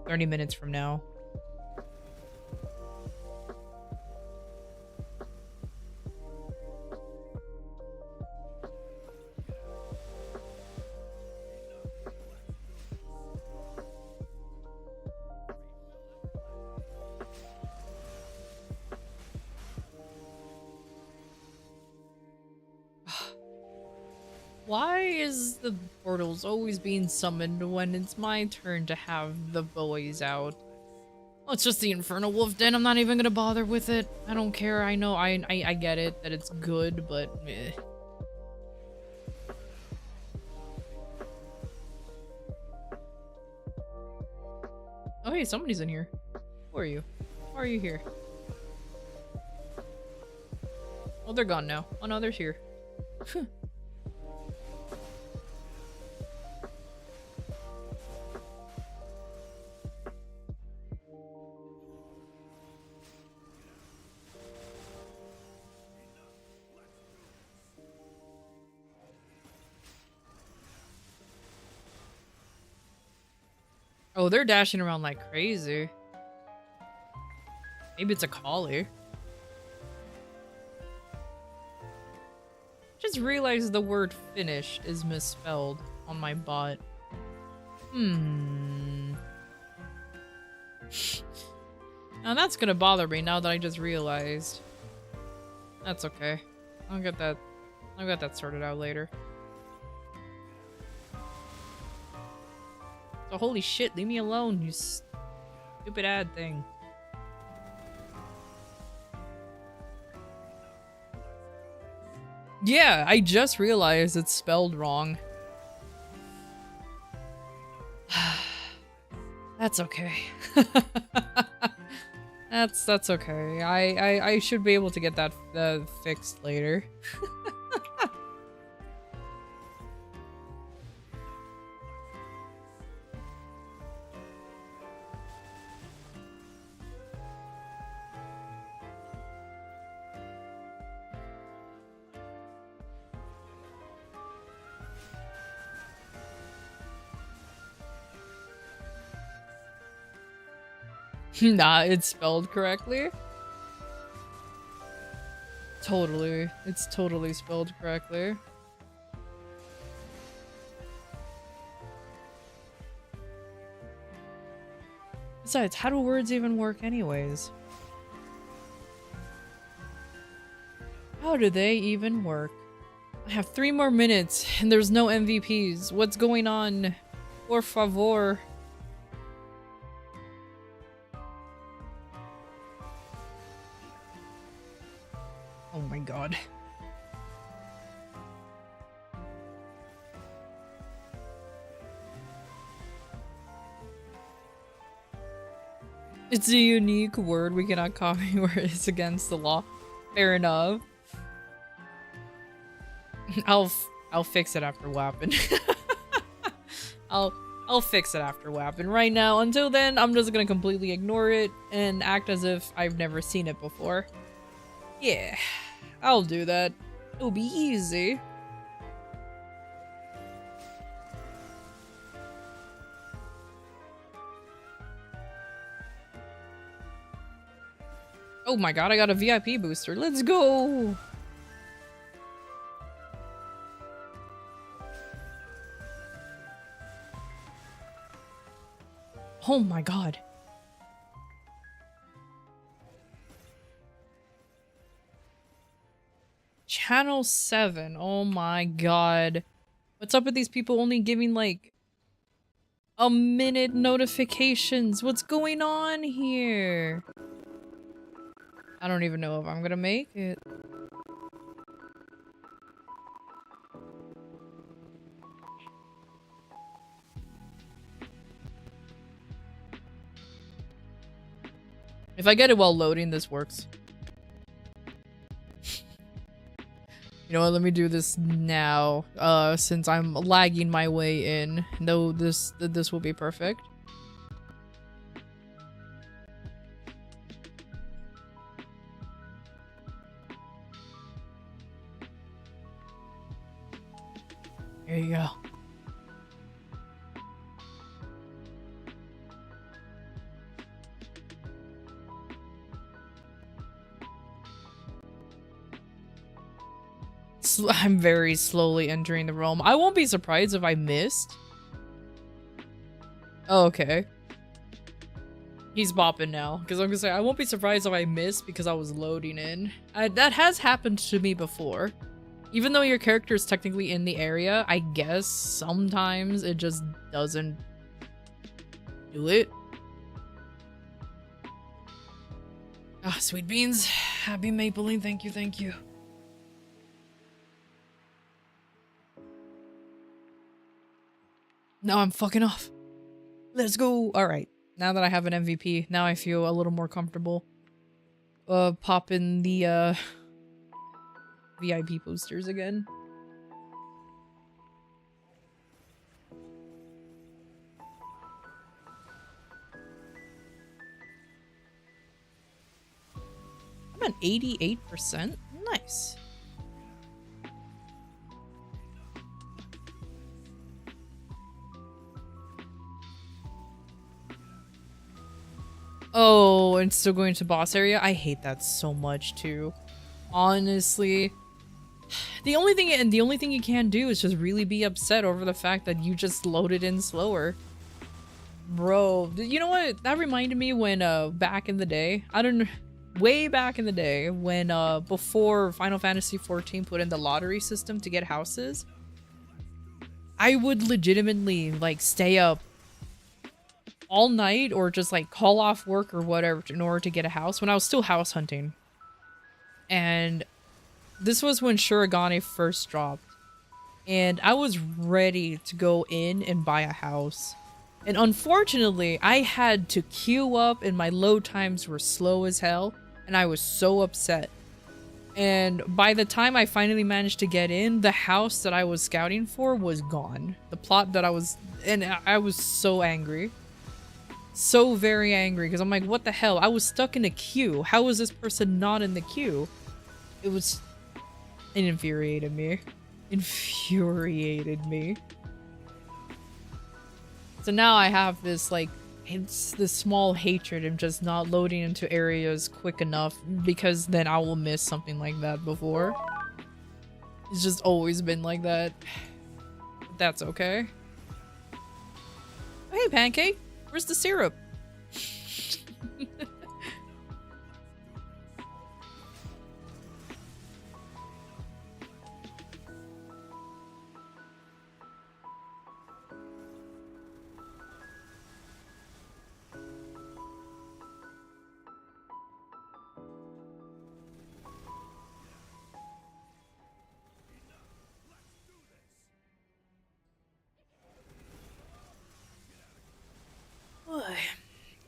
30 minutes from now. Why is the portals always being summoned when it's my turn to have the boys out? Oh, it's just the Infernal Wolf Den. I'm not even gonna bother with it. I don't care. I know. I get it that it's good, but meh. Oh, hey, somebody's in here. Who are you? Why are you here? Oh, they're gone now. Oh no, they're here. Oh, they're dashing around like crazy. Maybe it's a collie. Just realized the word finished is misspelled on my bot. Now that's gonna bother me now that I just realized. That's okay. I'll get that sorted out later. So holy shit, leave me alone, you stupid ad thing. Yeah, I just realized it's spelled wrong. That's okay. That's okay. I should be able to get that fixed later. Nah, it's spelled correctly. Totally. It's totally spelled correctly. Besides, how do words even work anyways? How do they even work? I have 3 more minutes and there's no MVPs. What's going on? Por favor. Oh my god. It's a unique word we cannot copy where it's against the law. Fair enough. I'll fix it after WAPing. I'll fix it after WAPing. Right now, until then, I'm just gonna completely ignore it and act as if I've never seen it before. Yeah. I'll do that. It'll be easy. Oh my god, I got a VIP booster. Let's go! Oh my god. Channel 7. Oh my god. What's up with these people only giving like a minute notifications? What's going on here? I don't even know if I'm gonna make it. If I get it while loading, this works. You know what, let me do this now, since I'm lagging my way in. No, this will be perfect. There you go. I'm very slowly entering the realm. I won't be surprised if I missed. Oh, okay. He's bopping now. Because I'm gonna say, I won't be surprised if I missed because I was loading in. That has happened to me before. Even though your character is technically in the area, I guess sometimes it just doesn't do it. Ah, sweet beans. Happy mapling. Thank you, thank you. Now I'm fucking off. Let's go. All right. Now that I have an MVP, now I feel a little more comfortable. Popping the VIP boosters again. I'm at 88%. Nice. Oh, and still going to boss area? I hate that so much too. Honestly. The only thing you can do is just really be upset over the fact that you just loaded in slower. Bro, you know what? That reminded me when back in the day, I don't know, way back in the day when before Final Fantasy XIV put in the lottery system to get houses, I would legitimately like stay up all night or just like call off work or whatever in order to get a house when I was still house hunting. And this was when Shirogane first dropped. And I was ready to go in and buy a house. And unfortunately, I had to queue up and my load times were slow as hell. And I was so upset. And by the time I finally managed to get in, the house that I was scouting for was gone. The plot that I was... And I was so angry. So very angry because I'm like, what the hell? I was stuck in a queue. How was this person not in the queue? It infuriated me. Infuriated me. So now I have this like, it's this small hatred of just not loading into areas quick enough because then I will miss something like that before. It's just always been like that. That's okay. Hey, Pancake. Where's the syrup?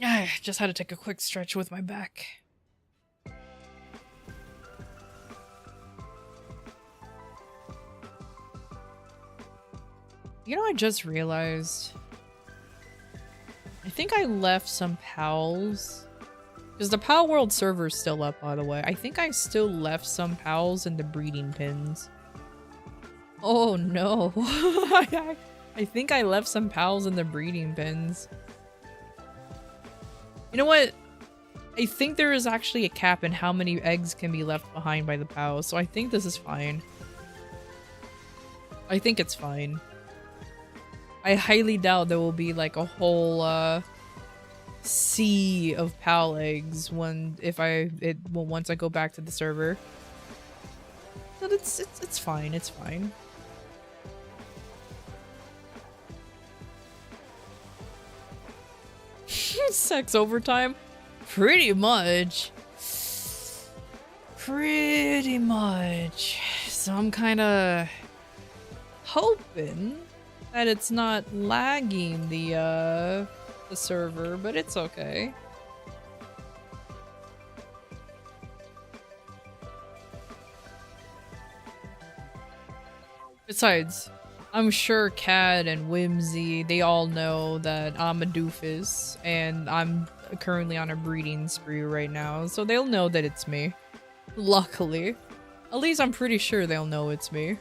I just had to take a quick stretch with my back. You know, I just realized. I think I left some pals. Because the Pal World server's still up, by the way. I think I still left some pals in the breeding pins. Oh no. I think I left some pals in the breeding pins. You know what? I think there is actually a cap in how many eggs can be left behind by the POW, so I think this is fine. I think it's fine. I highly doubt there will be like a whole sea of POW eggs once I go back to the server. But it's fine, it's fine. Sex overtime? Pretty much. Pretty much. So I'm kinda hoping that it's not lagging the server, but it's okay. Besides, I'm sure Cad and Whimsy, they all know that I'm a doofus and I'm currently on a breeding spree right now, so they'll know that it's me. Luckily. At least I'm pretty sure they'll know it's me.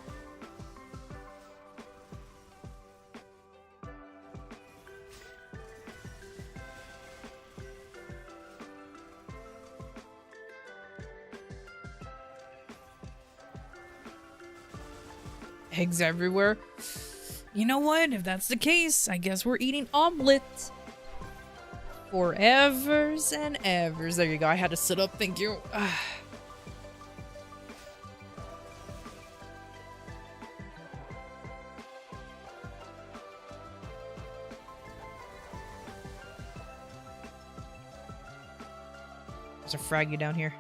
Eggs everywhere. You know what? If that's the case, I guess we're eating omelets. Forevers and evers. There you go. I had to sit up. Thank you. There's a fraggy down here.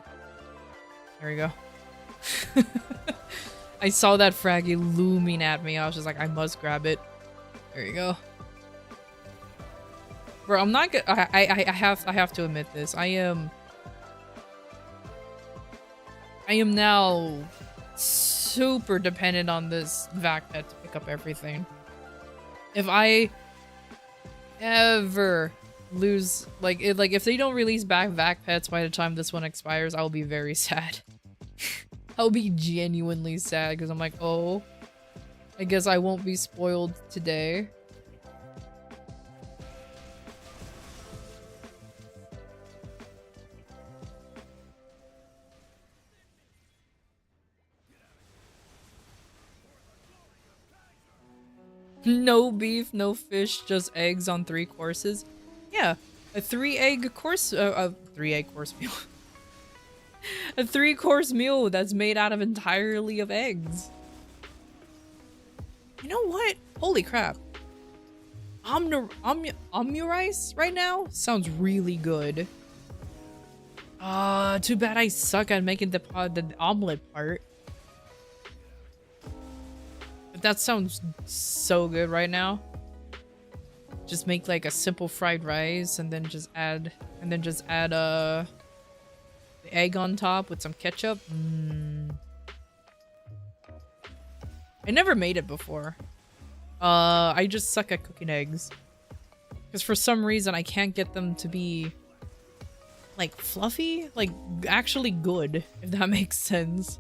There we go. I saw that fraggy looming at me. I was just like, I must grab it. There you go. Bro, I'm not good. I have to admit this. I am now super dependent on this vac pet to pick up everything. If I ever lose, if they don't release back vac pets by the time this one expires, I'll be very sad. I'll be genuinely sad because I'm like, oh, I guess I won't be spoiled today. No beef, no fish, just eggs on 3 courses. Yeah, a 3-egg course, 3-egg course meal. A 3-course meal that's made out of entirely of eggs. You know what? Holy crap. Omurice right now sounds really good. Too bad I suck at making the omelet part. But that sounds so good right now. Just make like a simple fried rice and then just add the egg on top with some ketchup. I never made it before. I just suck at cooking eggs. Because for some reason I can't get them to be like fluffy, like actually good, if that makes sense.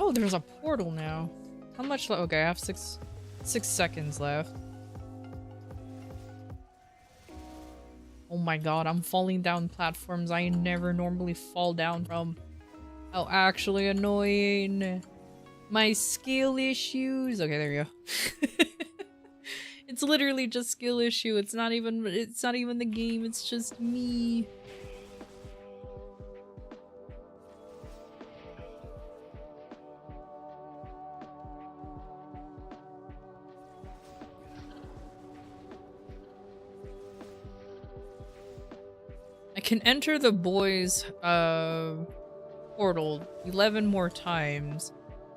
Oh, there's a portal now. How much left? Okay, I have 6 seconds left. Oh my god, I'm falling down platforms I never normally fall down from. How actually annoying. My skill issues. Okay, there you go. It's literally just skill issue. It's not even the game, it's just me. I can enter the boys' portal 11 more times,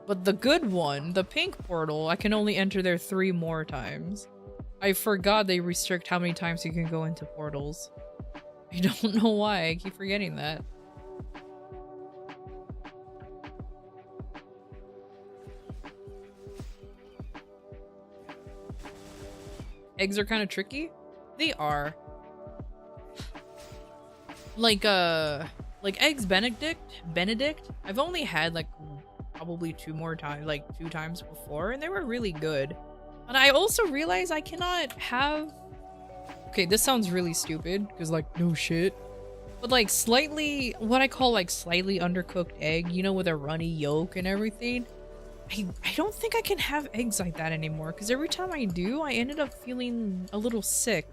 but the good one, the pink portal, I can only enter there 3 more times. I forgot they restrict how many times you can go into portals. I don't know why, I keep forgetting that. eggs are kind of tricky. They are. Like eggs Benedict. I've only had like probably two times before, and they were really good. But I also realize I cannot have. Okay, this sounds really stupid because like no shit. But like what I call like slightly undercooked egg, you know, with a runny yolk and everything. I don't think I can have eggs like that anymore because every time I do, I ended up feeling a little sick.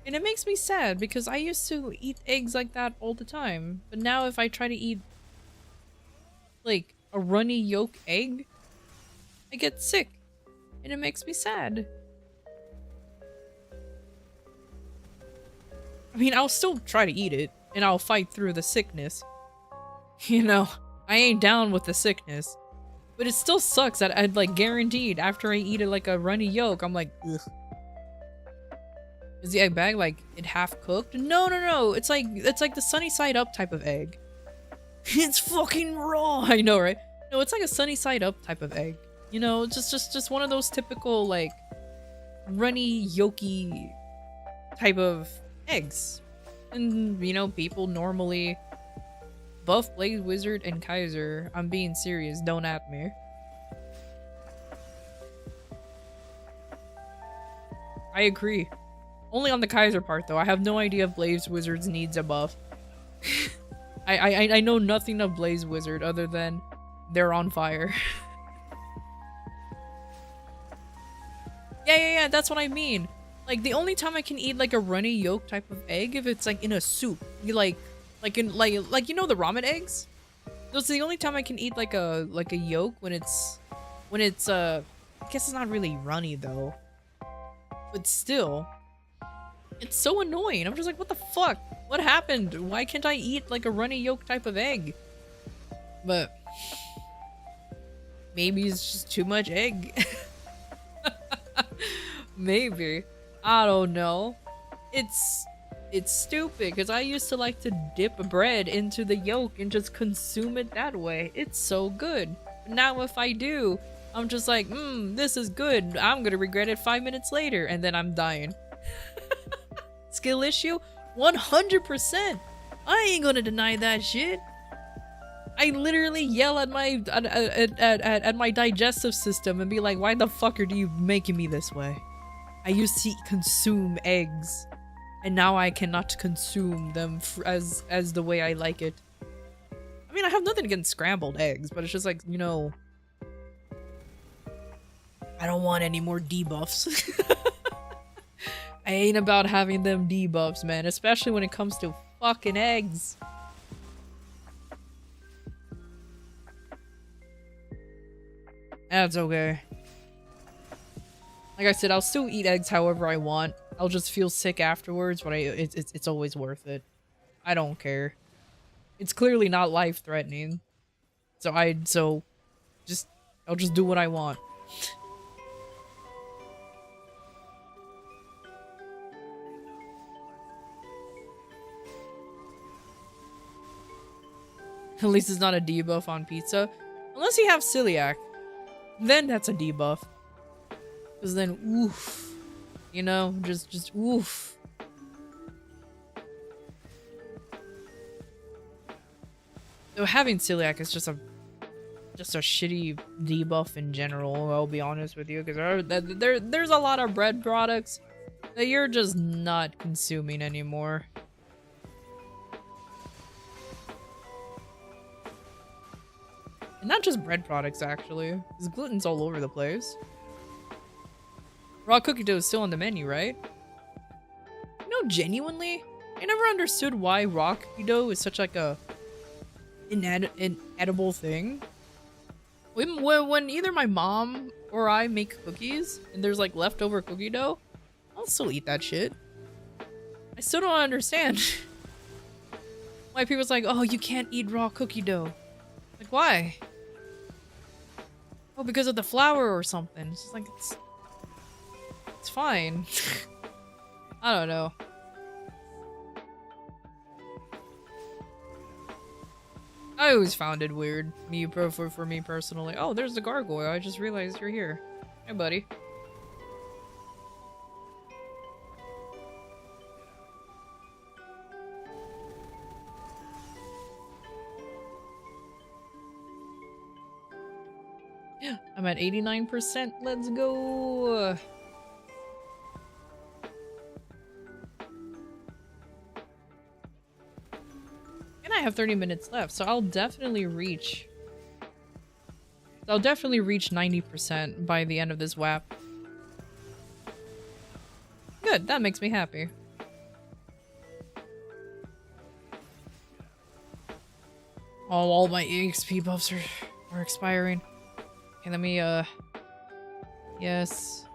And it makes me sad because I used to eat eggs like that all the time. But now if I try to eat like a runny yolk egg, I get sick. And it makes me sad. I mean, I'll still try to eat it and I'll fight through the sickness. You know, I ain't down with the sickness. But it still sucks that I'd like guaranteed after I eat it like a runny yolk, I'm like, ugh. Is the egg bag like it half cooked? No. It's like the sunny side up type of egg. It's fucking raw. I know, right? No, it's like a sunny side up type of egg. You know, just one of those typical like runny yolky type of eggs. And you know, people normally buff Blaze Wizard and Kaiser. I'm being serious, don't at me. I agree. Only on the Kaiser part though. I have no idea if Blaze Wizards needs a buff. I know nothing of Blaze Wizard other than they're on fire. Yeah, that's what I mean. Like the only time I can eat like a runny yolk type of egg if it's like in a soup. You like you know the ramen eggs? Those are the only time I can eat like a yolk when it's I guess it's not really runny though. But still, it's so annoying. I'm just like, what the fuck? What happened? Why can't I eat like a runny yolk type of egg? But maybe it's just too much egg. Maybe. I don't know. It's stupid because I used to like to dip bread into the yolk and just consume it that way. It's so good. Now if I do, I'm just like, this is good. I'm gonna regret it 5 minutes later and then I'm dying. Skill issue? 100%! I ain't gonna deny that shit. I literally yell at my at my digestive system and be like, why the fuck are you making me this way? I used to consume eggs, and now I cannot consume them as the way I like it. I mean, I have nothing against scrambled eggs, but it's just like, you know, I don't want any more debuffs. I ain't about having them debuffs, man, especially when it comes to fucking eggs. That's okay. Like I said, I'll still eat eggs however I want. I'll just feel sick afterwards, but it's always worth it. I don't care. It's clearly not life-threatening. So I'll just do what I want. At least it's not a debuff on pizza. Unless you have celiac. Then that's a debuff. Because then, oof. You know, just oof. So having celiac is just a shitty debuff in general, I'll be honest with you. Because there's a lot of bread products that you're just not consuming anymore. And not just bread products, actually. Because gluten's all over the place. Raw cookie dough is still on the menu, right? You know, genuinely, I never understood why raw cookie dough is such like a inedible thing. When either my mom or I make cookies and there's like leftover cookie dough, I'll still eat that shit. I still don't understand why people's like, oh, you can't eat raw cookie dough. Like, why? Oh, because of the flour or something. It's just like, it's fine. I don't know. I always found it weird. For me personally. Oh, there's the gargoyle. I just realized you're here. Hey, buddy. I'm at 89%. Let's go. And I have 30 minutes left, so I'll definitely reach 90% by the end of this WAP. Good, that makes me happy. Oh, all my EXP buffs are expiring. Okay, let me, yes.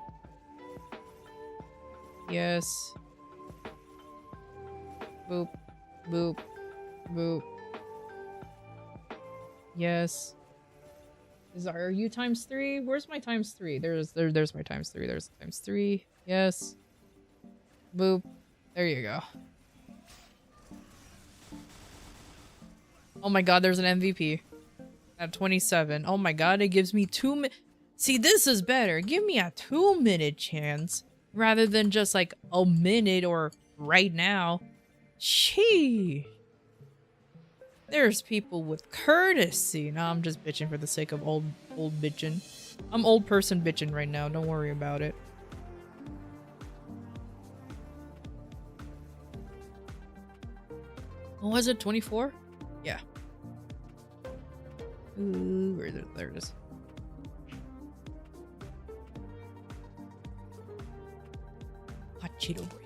Yes. Boop. Boop. Boop. Yes. Are you times 3? Where's my times 3? There's my times 3. There's times 3. Yes. Boop. There you go. Oh my god, there's an MVP. At 27. Oh my god, it gives me 2 minutes. See, this is better. Give me a 2-minute chance rather than just like a minute or right now. Sheesh. There's people with courtesy. No, I'm just bitching for the sake of old bitching. I'm old person bitching right now. Don't worry about it. What was it? 24? Yeah. Ooh, where is it? There it is. Hot Cheeto break.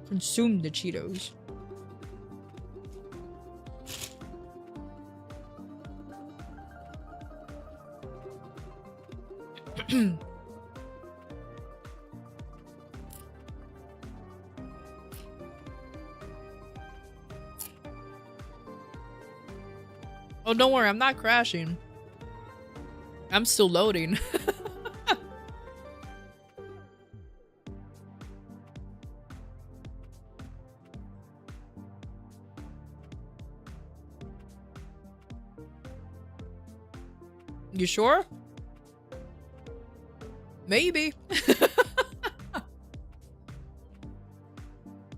Consume the Cheetos. Oh, don't worry, I'm not crashing. I'm still loading. You sure? Maybe.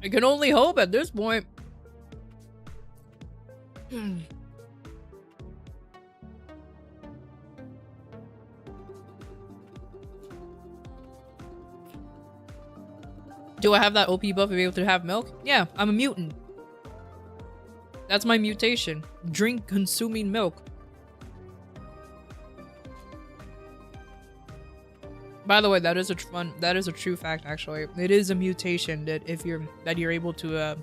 I can only hope at this point. Do I have that OP buff to be able to have milk? Yeah, I'm a mutant. That's my mutation. Drink consuming milk. By the way, that is a true fact actually. It is a mutation that you're able to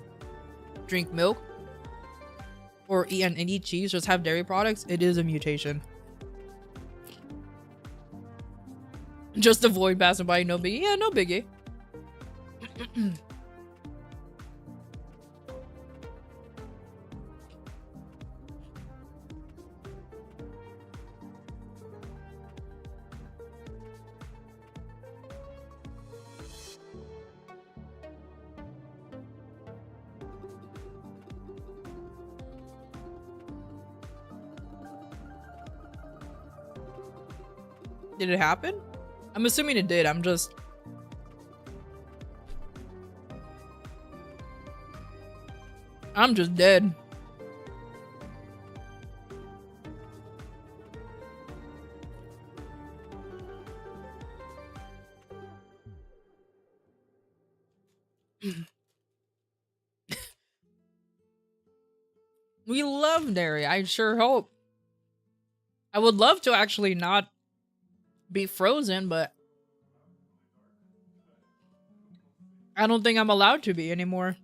drink milk or eat cheese, just have dairy products. It is a mutation. Just avoid passing by, no biggie. Yeah, no biggie. Did it happen? I'm assuming it did. I'm just dead. We love dairy. I sure hope. I would love to actually not be frozen, but I don't think I'm allowed to be anymore.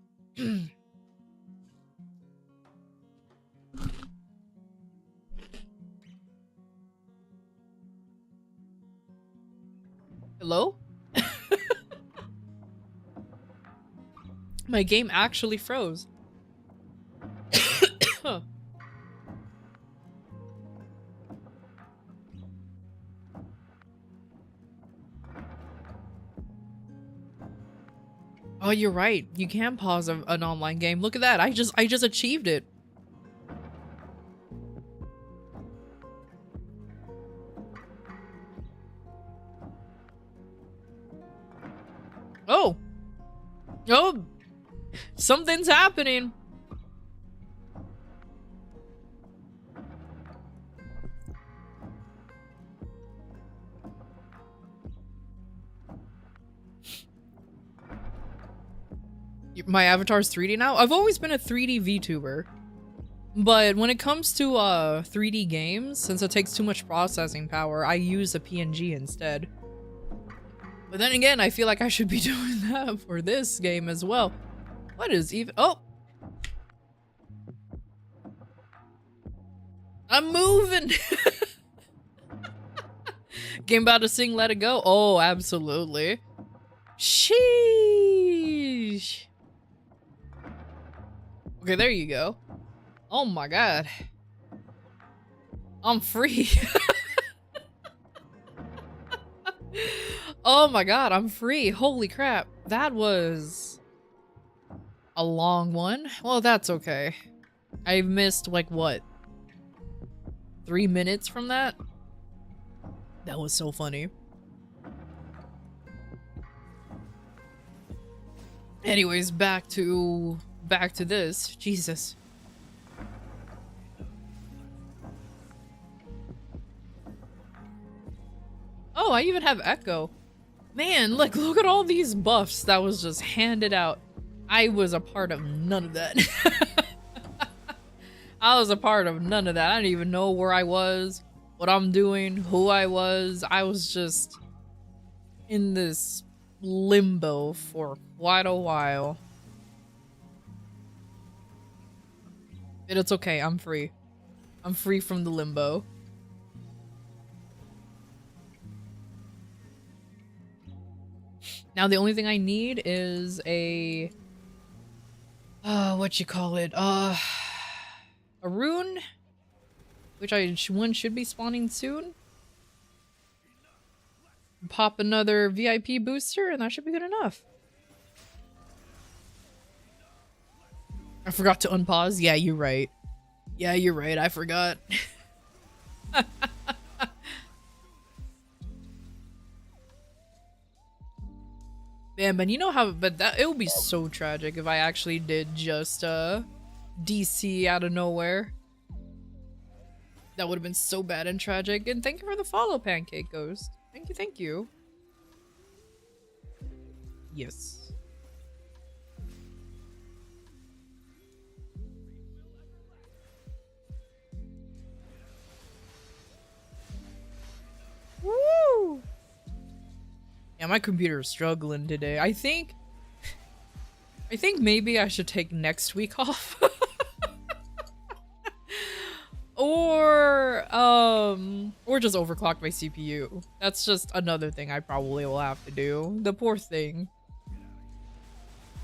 Hello? My game actually froze. Oh, you're right. You can pause an online game. Look at that. I just achieved it. Oh. Oh. Something's happening. My avatar's 3D now? I've always been a 3D VTuber. But when it comes to 3D games, since it takes too much processing power, I use a PNG instead. But then again, I feel like I should be doing that for this game as well. What is even— oh! I'm moving! Game about to sing Let It Go? Oh, absolutely. Sheesh! Okay, there you go. Oh my god. I'm free. Oh my god, I'm free. Holy crap. That was a long one. Well, that's okay. I missed, like, what? 3 minutes from that? That was so funny. Anyways, back to this. Jesus. Oh, I even have Echo. Man, look at all these buffs that was just handed out. I was a part of none of that. I was a part of none of that. I didn't even know where I was, what I'm doing, who I was. I was just in this limbo for quite a while. But it's okay, I'm free. I'm free from the limbo. Now the only thing I need is a what you call it? A rune, which one should be spawning soon. Pop another VIP booster and that should be good enough. I forgot to unpause. Yeah, you're right. Yeah, you're right. I forgot. Man, but you know how, but that, it would be so tragic if I actually did just DC out of nowhere. That would have been so bad and tragic. And thank you for the follow, Pancake Ghost. Thank you, thank you. Yes. Woo! Yeah, my computer is struggling today. I think maybe I should take next week off. or just overclock my CPU. That's just another thing I probably will have to do. The poor thing.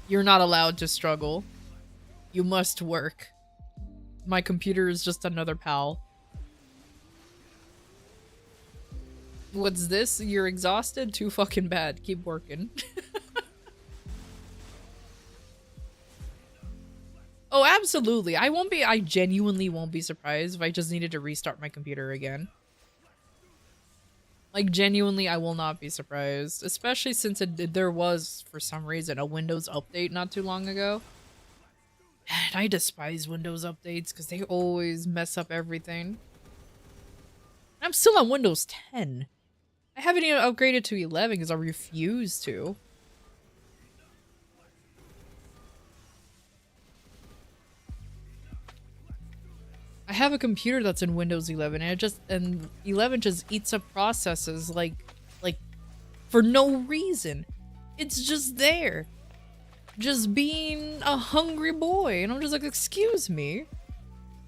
You're not allowed to struggle. You must work. My computer is just another pal. What's this? You're exhausted? Too fucking bad. Keep working. Oh, absolutely. I genuinely won't be surprised if I just needed to restart my computer again. Like, genuinely, I will not be surprised. Especially since there was, for some reason, a Windows update not too long ago. And I despise Windows updates because they always mess up everything. I'm still on Windows 10. I haven't even upgraded to 11 because I refuse to. I have a computer that's in Windows 11 and 11 just eats up processes like for no reason. It's just there. Just being a hungry boy. And I'm just like, excuse me.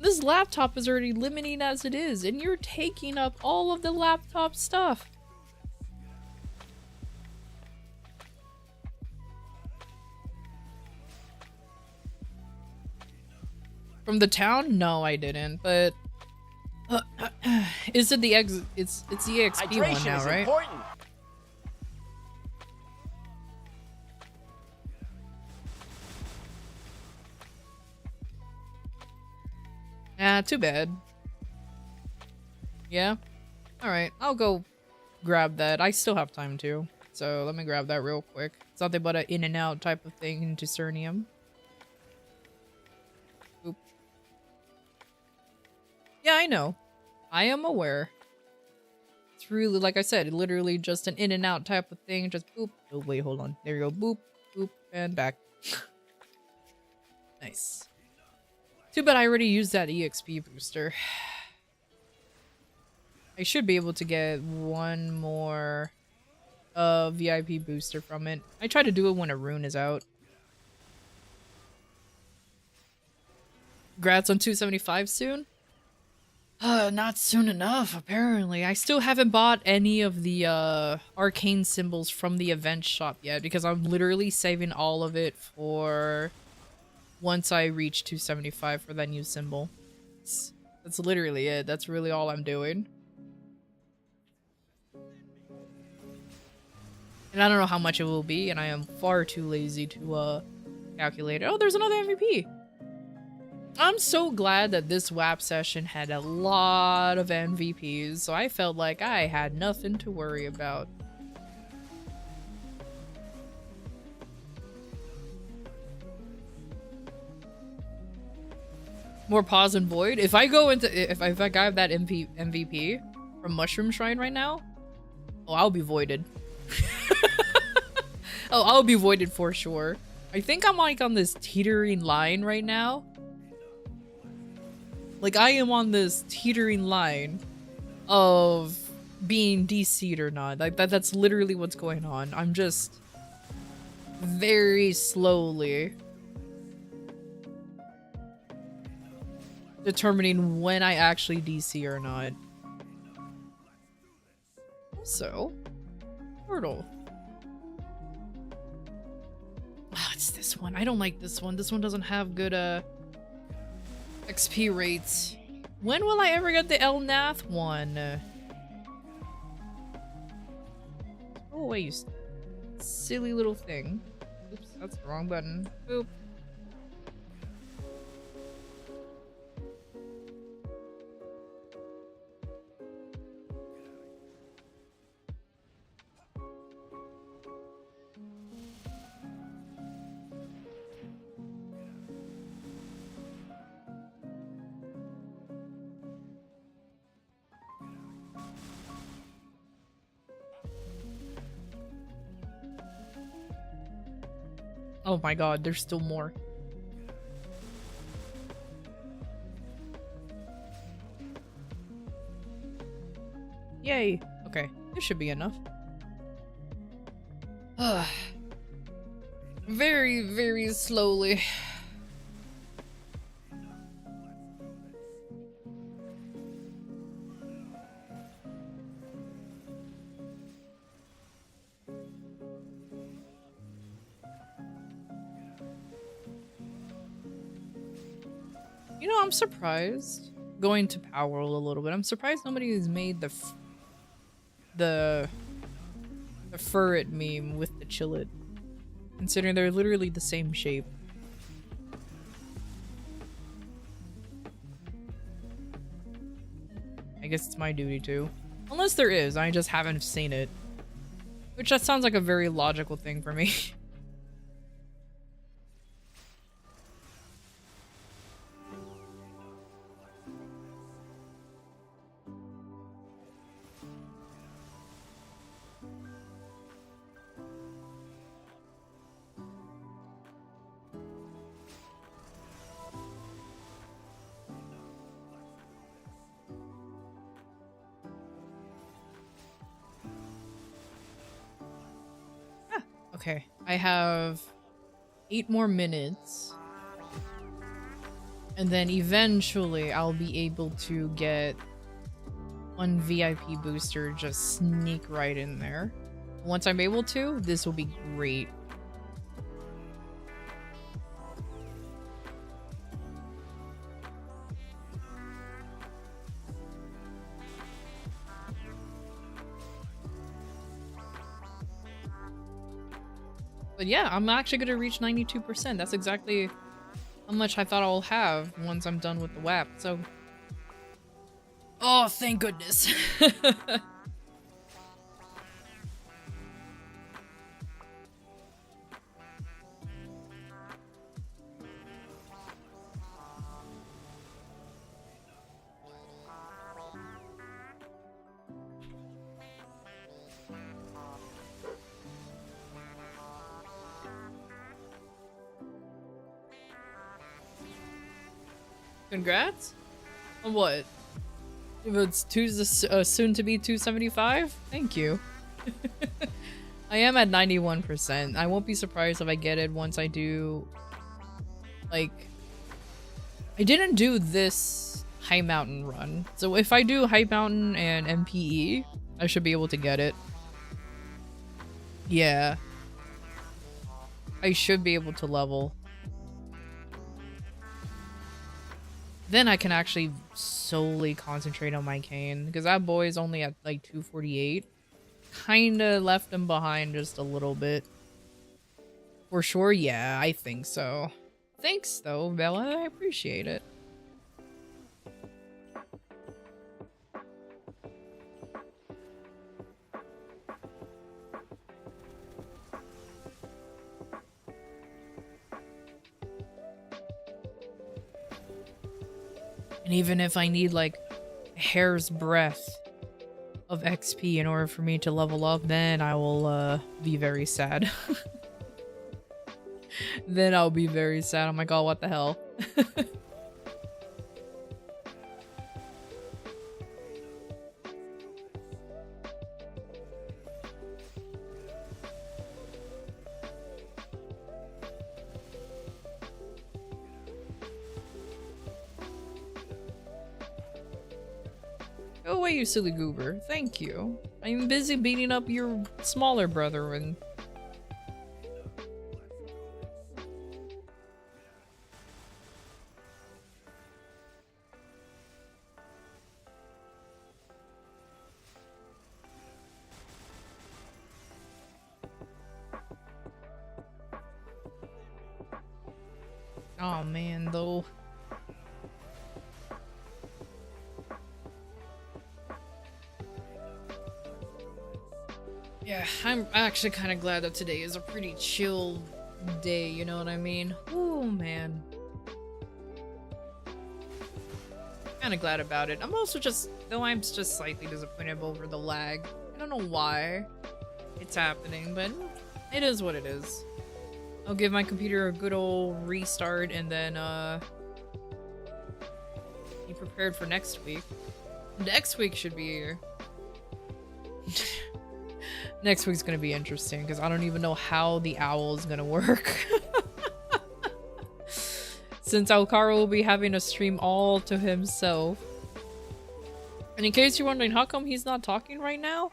This laptop is already limiting as it is, and you're taking up all of the laptop stuff. From the town? No, I didn't, but is it the it's the EXP Hydration one now, is right? Important. Ah, too bad. Yeah? Alright, I'll go grab that. I still have time to. So let me grab that real quick. It's nothing but an in and out type of thing into Cernium. Oop. Yeah, I know. I am aware. It's really, like I said, literally just an in and out type of thing. Just boop. Oh, wait, hold on. There you go. Boop, boop, and back. Nice. Too bad I already used that EXP booster. I should be able to get one more VIP booster from it. I try to do it when a rune is out. Grats on 275 soon? Not soon enough, apparently. I still haven't bought any of the arcane symbols from the event shop yet because I'm literally saving all of it for once I reach 275 for that new symbol. That's literally it. That's really all I'm doing. And I don't know how much it will be, and I am far too lazy to calculate it. Oh, there's another MVP! I'm so glad that this WAP session had a lot of MVPs, so I felt like I had nothing to worry about. More pause and void. If I go into if I got that MVP from Mushroom Shrine right now, oh, I'll be voided. Oh, I'll be voided for sure. I think I'm like on this teetering line right now. Like I am on this teetering line of being DC'd or not. Like that's literally what's going on. I'm just very slowly determining when I actually DC or not. So, Portal. Ah, it's this one. I don't like this one. This one doesn't have good XP rates. When will I ever get the Elnath one? Go away, you silly little thing. Oops, that's the wrong button. Boop. Oh my god, there's still more. Yay. Okay, this should be enough. Very, very slowly. You know, I'm surprised. Going to Power a little bit. I'm surprised nobody has made the furret meme with the chillet, considering they're literally the same shape. I guess it's my duty to. Unless there is, I just haven't seen it. Which that sounds like a very logical thing for me. Okay, I have 8 more minutes. And then eventually I'll be able to get one VIP booster, just sneak right in there. Once I'm able to, this will be great. But yeah, I'm actually gonna reach 92%. That's exactly how much I thought I'll have once I'm done with the WAP, so... Oh, thank goodness. Congrats? On what? If it's soon to be 275? Thank you. I am at 91%. I won't be surprised if I get it once I do, like, I didn't do this High Mountain run. So if I do High Mountain and MPE, I should be able to get it. Yeah. I should be able to level. Then I can actually solely concentrate on my cane, because that boy is only at like 248. Kinda left him behind just a little bit. For sure, yeah, I think so. Thanks though, Bella, I appreciate it. And even if I need like a hair's breadth of XP in order for me to level up, then I will be very sad. Then I'll be very sad. I'm like, oh, what the hell? Go away, you silly goober. Thank you. I'm busy beating up your smaller brother and... Oh man, though. Yeah, I'm actually kind of glad that today is a pretty chill day, you know what I mean? Oh man. Kind of glad about it. I'm also just, though I'm just slightly disappointed over the lag. I don't know why it's happening, but it is what it is. I'll give my computer a good old restart and then be prepared for next week. Next week should be next week's gonna be interesting because I don't even know how the owl is gonna work. Since Alcaro will be having a stream all to himself. And in case you're wondering how come he's not talking right now,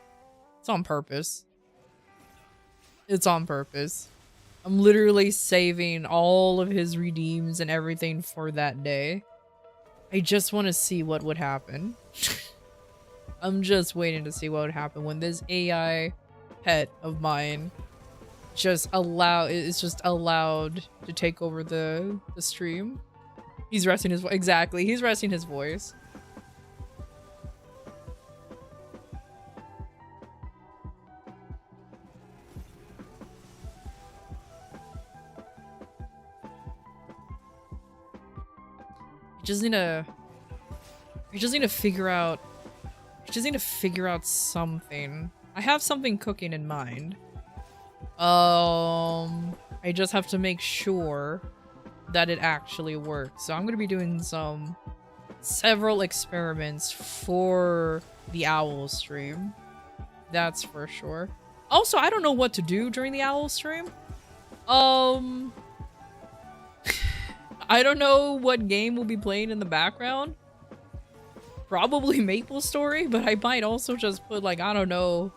it's on purpose. It's on purpose. I'm literally saving all of his redeems and everything for that day. I just want to see what would happen. I'm just waiting to see what would happen when this AI pet of mine is just allowed to take over the stream. He's resting his exactly. He's resting his voice. I just need to figure out something. I have something cooking in mind. I just have to make sure that it actually works. So I'm gonna be doing several experiments for the owl stream. That's for sure. Also, I don't know what to do during the owl stream. I don't know what game we'll be playing in the background. Probably MapleStory, but I might also just put like, I don't know,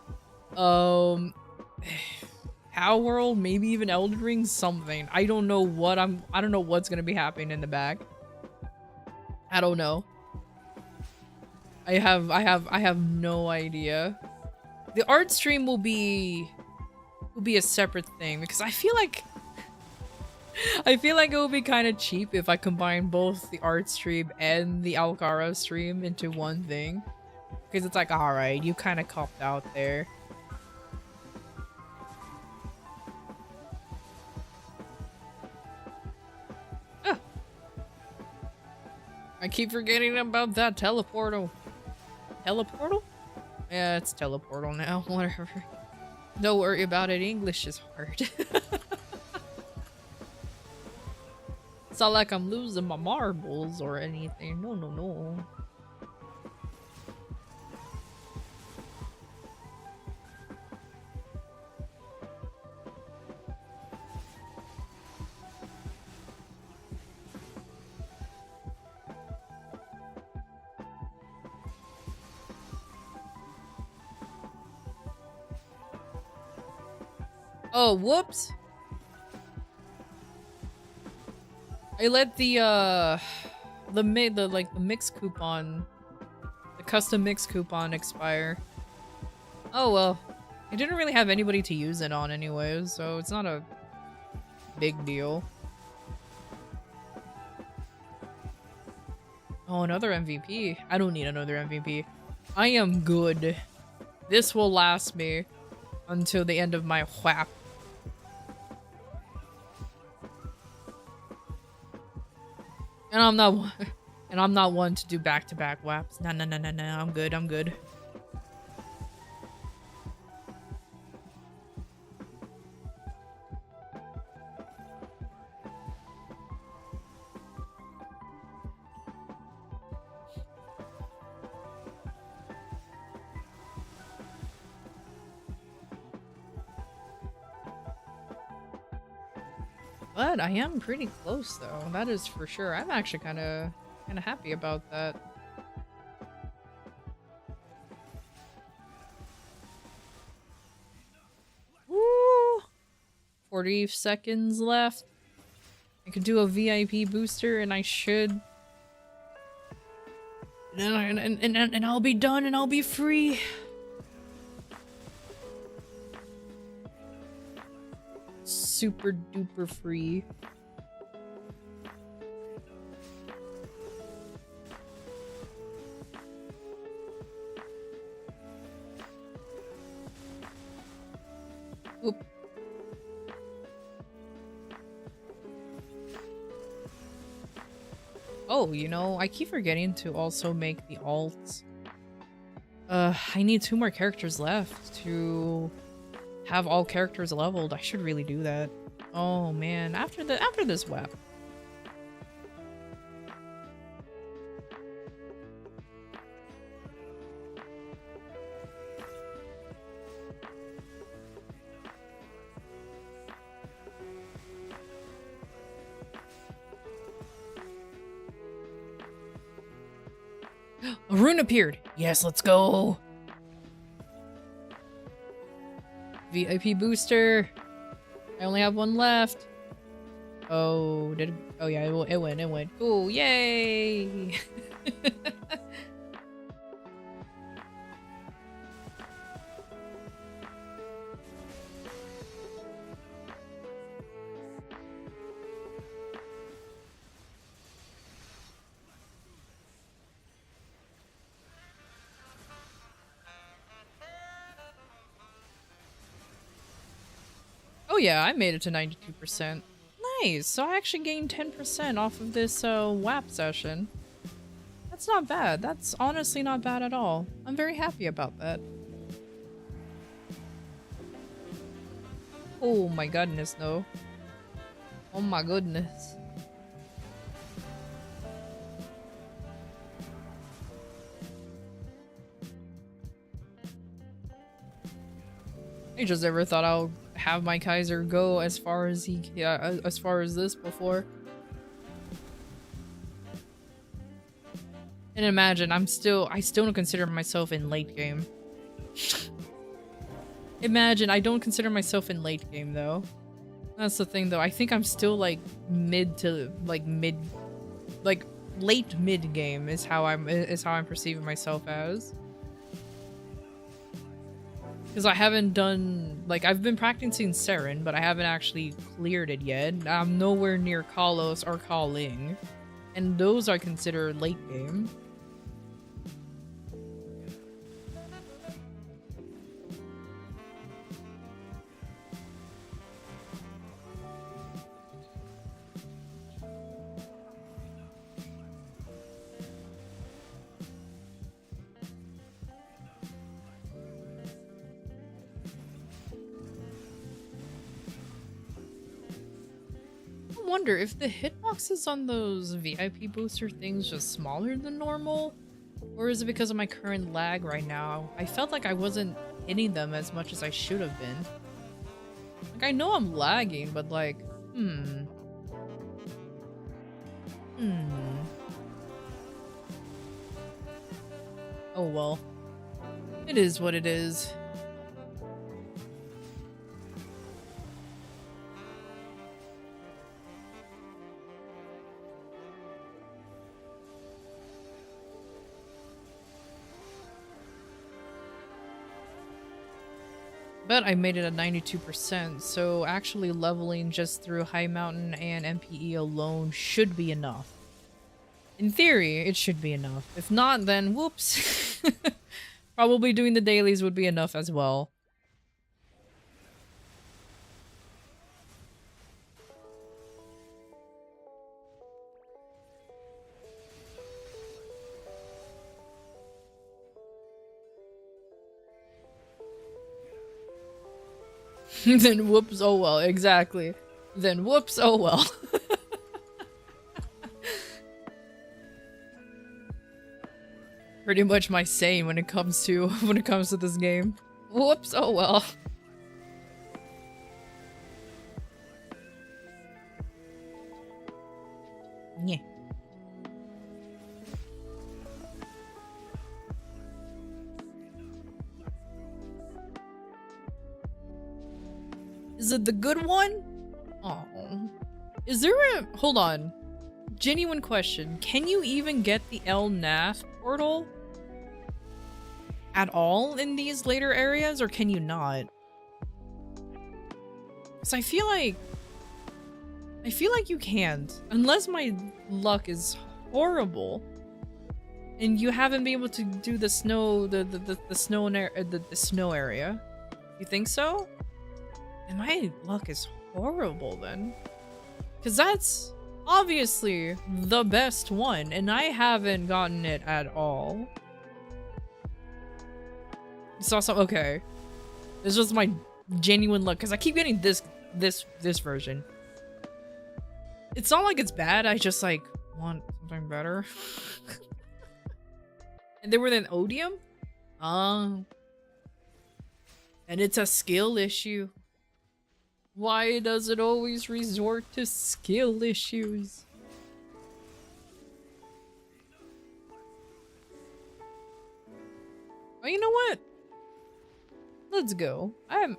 How World, maybe even Elden Ring, something. I don't know what's gonna be happening in the back. I don't know. I have no idea. The art stream will be a separate thing because I feel like it would be kind of cheap if I combine both the art stream and the Alcara stream into one thing. Because it's like, alright, you kind of copped out there. Ah. I keep forgetting about that teleportal. Teleportal? Yeah, it's teleportal now, whatever. Don't worry about it, English is hard. It's not like I'm losing my marbles or anything. No, no, no. Oh, whoops. I let the mix coupon, the custom mix coupon expire. Oh well. I didn't really have anybody to use it on anyways, so it's not a big deal. Oh, another MVP. I don't need another MVP. I am good. This will last me until the end of my whap. And I'm not one to do back-to-back whaps. No, no, no, no, no. I'm good. I'm good. But I am pretty close, though. That is for sure. I'm actually kind of happy about that. Woo! 40 seconds left. I could do a VIP booster, and I should. And I'll be done, and I'll be free. Super duper free. Oop. Oh, you know, I keep forgetting to also make the alts. I need 2 more characters left to have all characters leveled. I should really do that. Oh man, after this web. A rune appeared. Yes, let's go. VIP booster. I only have 1 left. Oh, did it? Oh yeah, it went. Cool, yay! Oh yeah, I made it to 92%. Nice, so I actually gained 10% off of this WAP session. That's not bad. That's honestly not bad at all. I'm very happy about that. Oh my goodness, no. Oh my goodness. I just never thought I'll have my Kaiser go as far as as far as this before. And imagine, I still don't consider myself in late game. Imagine, I don't consider myself in late game though. That's the thing though. I think I'm still like late mid game is how I'm perceiving myself as. Because I haven't done, like, I've been practicing Seren, but I haven't actually cleared it yet. I'm nowhere near Kalos or Kaling. And those are considered late game. wonder if the hitboxes on those VIP booster things just smaller than normal, or is it because of my current lag right now? I felt like I wasn't hitting them as much as I should have been. Like, I know I'm lagging, but like, Oh well. It is what it is. But I made it at 92%, so actually leveling just through High Mountain and MPE alone should be enough. In theory, it should be enough. If not, then whoops. Probably doing the dailies would be enough as well. Then whoops, oh well, exactly. Then whoops, oh well. Pretty much my saying when it comes to this game. Whoops, oh well. Yeah. Is it the good one? Oh. Is there a... Hold on. Genuine question. Can you even get the El Nath portal? At all in these later areas? Or can you not? Because I feel like you can't. Unless my luck is horrible. And you haven't been able to do the snow... the snow area. You think so? And my luck is horrible then. Because that's obviously the best one. And I haven't gotten it at all. Saw some. Okay. This was my genuine luck. Because I keep getting this version. It's not like it's bad. I just like want something better. And they were in Odium? And it's a skill issue. Why does it always resort to skill issues? Oh, you know what? Let's go. I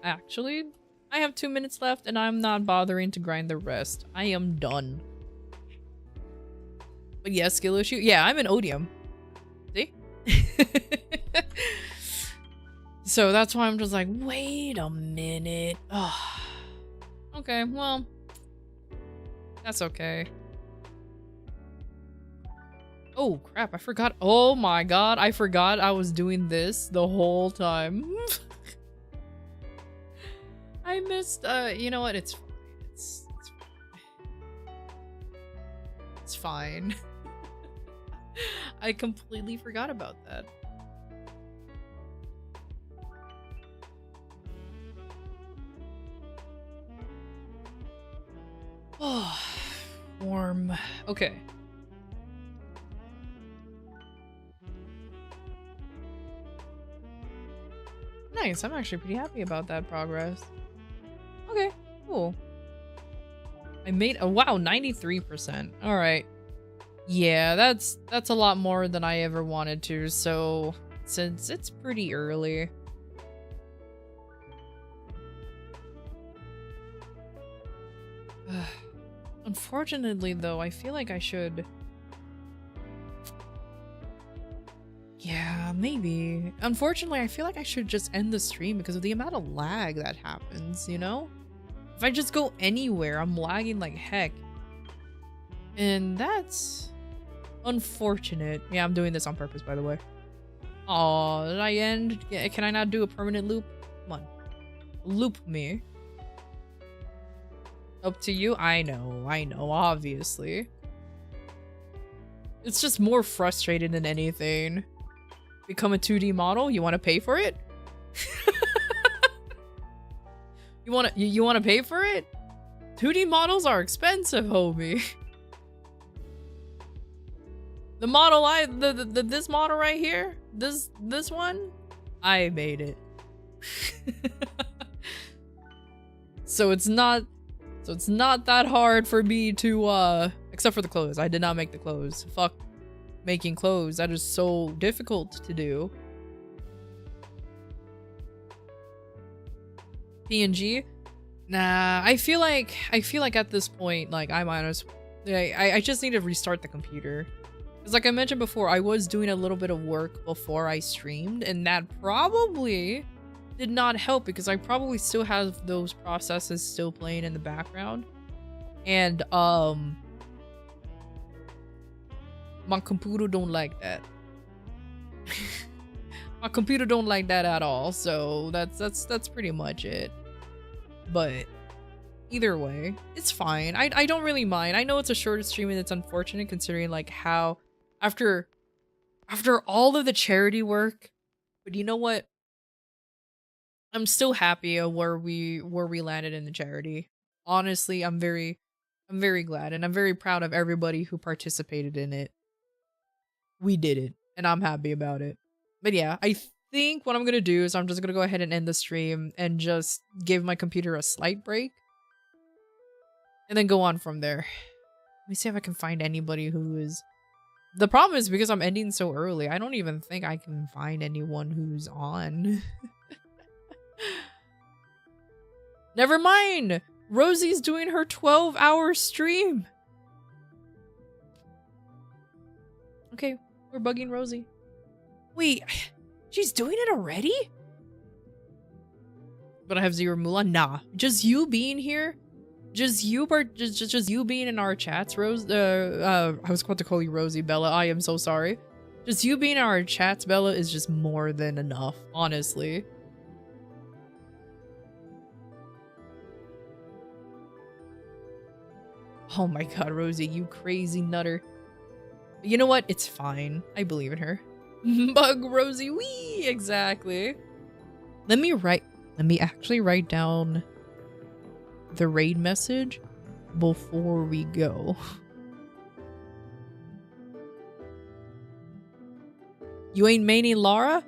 have 2 minutes left and I'm not bothering to grind the rest. I am done. But yeah, skill issue. Yeah, I'm in Odium. See? So that's why I'm just like, wait a minute. Ugh. Okay, well, that's okay. Oh, crap, I forgot. Oh my god, I forgot I was doing this the whole time. I missed, you know what? It's fine. It's fine. I completely forgot about that. Oh, warm. Okay. Nice. I'm actually pretty happy about that progress. Okay, cool. I made a wow, 93%. All right. Yeah, that's a lot more than I ever wanted to. So, since it's pretty early, unfortunately, though, I feel like I should... Yeah, maybe. Unfortunately, I feel like I should just end the stream because of the amount of lag that happens, you know? If I just go anywhere, I'm lagging like heck. And that's... unfortunate. Yeah, I'm doing this on purpose, by the way. Aw, did I end? Yeah, can I not do a permanent loop? Come on. Loop me. Up to you? I know, obviously. It's just more frustrating than anything. Become a 2D model? You want to pay for it? You want to pay for it? 2D models are expensive, homie. The model this model right here, this one, I made it. So it's not that hard for me to except for the clothes. I did not make the clothes. Fuck making clothes. That is so difficult to do. PNG? Nah, I feel like at this point, like I just need to restart the computer. Because like I mentioned before, I was doing a little bit of work before I streamed, and that probably did not help because I probably still have those processes still playing in the background. And my computer don't like that. My computer don't like that at all. So that's pretty much it. But either way, it's fine. I don't really mind. I know it's a shorter stream and it's unfortunate considering like how after all of the charity work, but you know what? I'm still happy of where we landed in the charity. Honestly, I'm very glad and I'm very proud of everybody who participated in it. We did it and I'm happy about it. But yeah, I think what I'm gonna do is I'm just gonna go ahead and end the stream and just give my computer a slight break and then go on from there. Let me see if I can find anybody who is... The problem is because I'm ending so early, I don't even think I can find anyone who's on. Never mind! Rosie's doing her 12-hour stream! Okay, we're bugging Rosie. Wait, she's doing it already? But I have 0 moolah? Nah. Just you being here? Just you being in our chats, Rose. I was about to call you Rosie, Bella. I am so sorry. Just you being in our chats, Bella, is just more than enough, honestly. Oh my god, Rosie, you crazy nutter. You know what? It's fine. I believe in her. Bug Rosie, wee! Exactly. Let me actually write down the raid message before we go. You ain't maining Lara?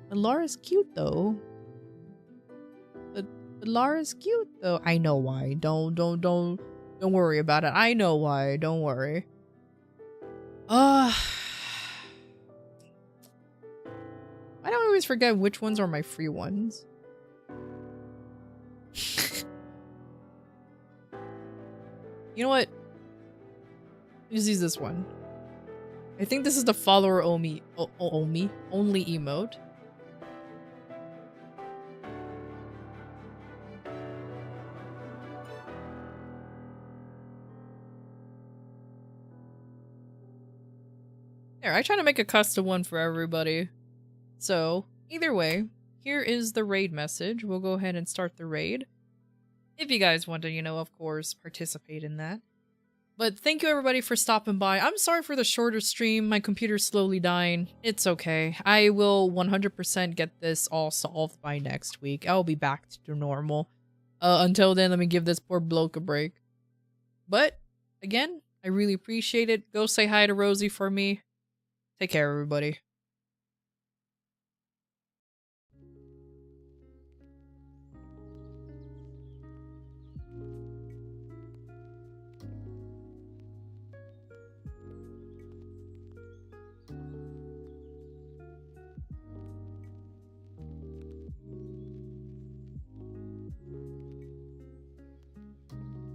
But Lara's cute though. But Lara's cute though. I know why. Don't worry about it. I know why. Don't worry. Why do I always forget which ones are my free ones? You know what? Let's use this one. I think this is the follower only emote. There, I try to make a custom one for everybody. So, either way, here is the raid message. We'll go ahead and start the raid. If you guys want to, you know, of course, participate in that. But thank you everybody for stopping by. I'm sorry for the shorter stream. My computer's slowly dying. It's okay. I will 100% get this all solved by next week. I'll be back to normal. Until then, let me give this poor bloke a break. But, again, I really appreciate it. Go say hi to Rosie for me. Take care, everybody.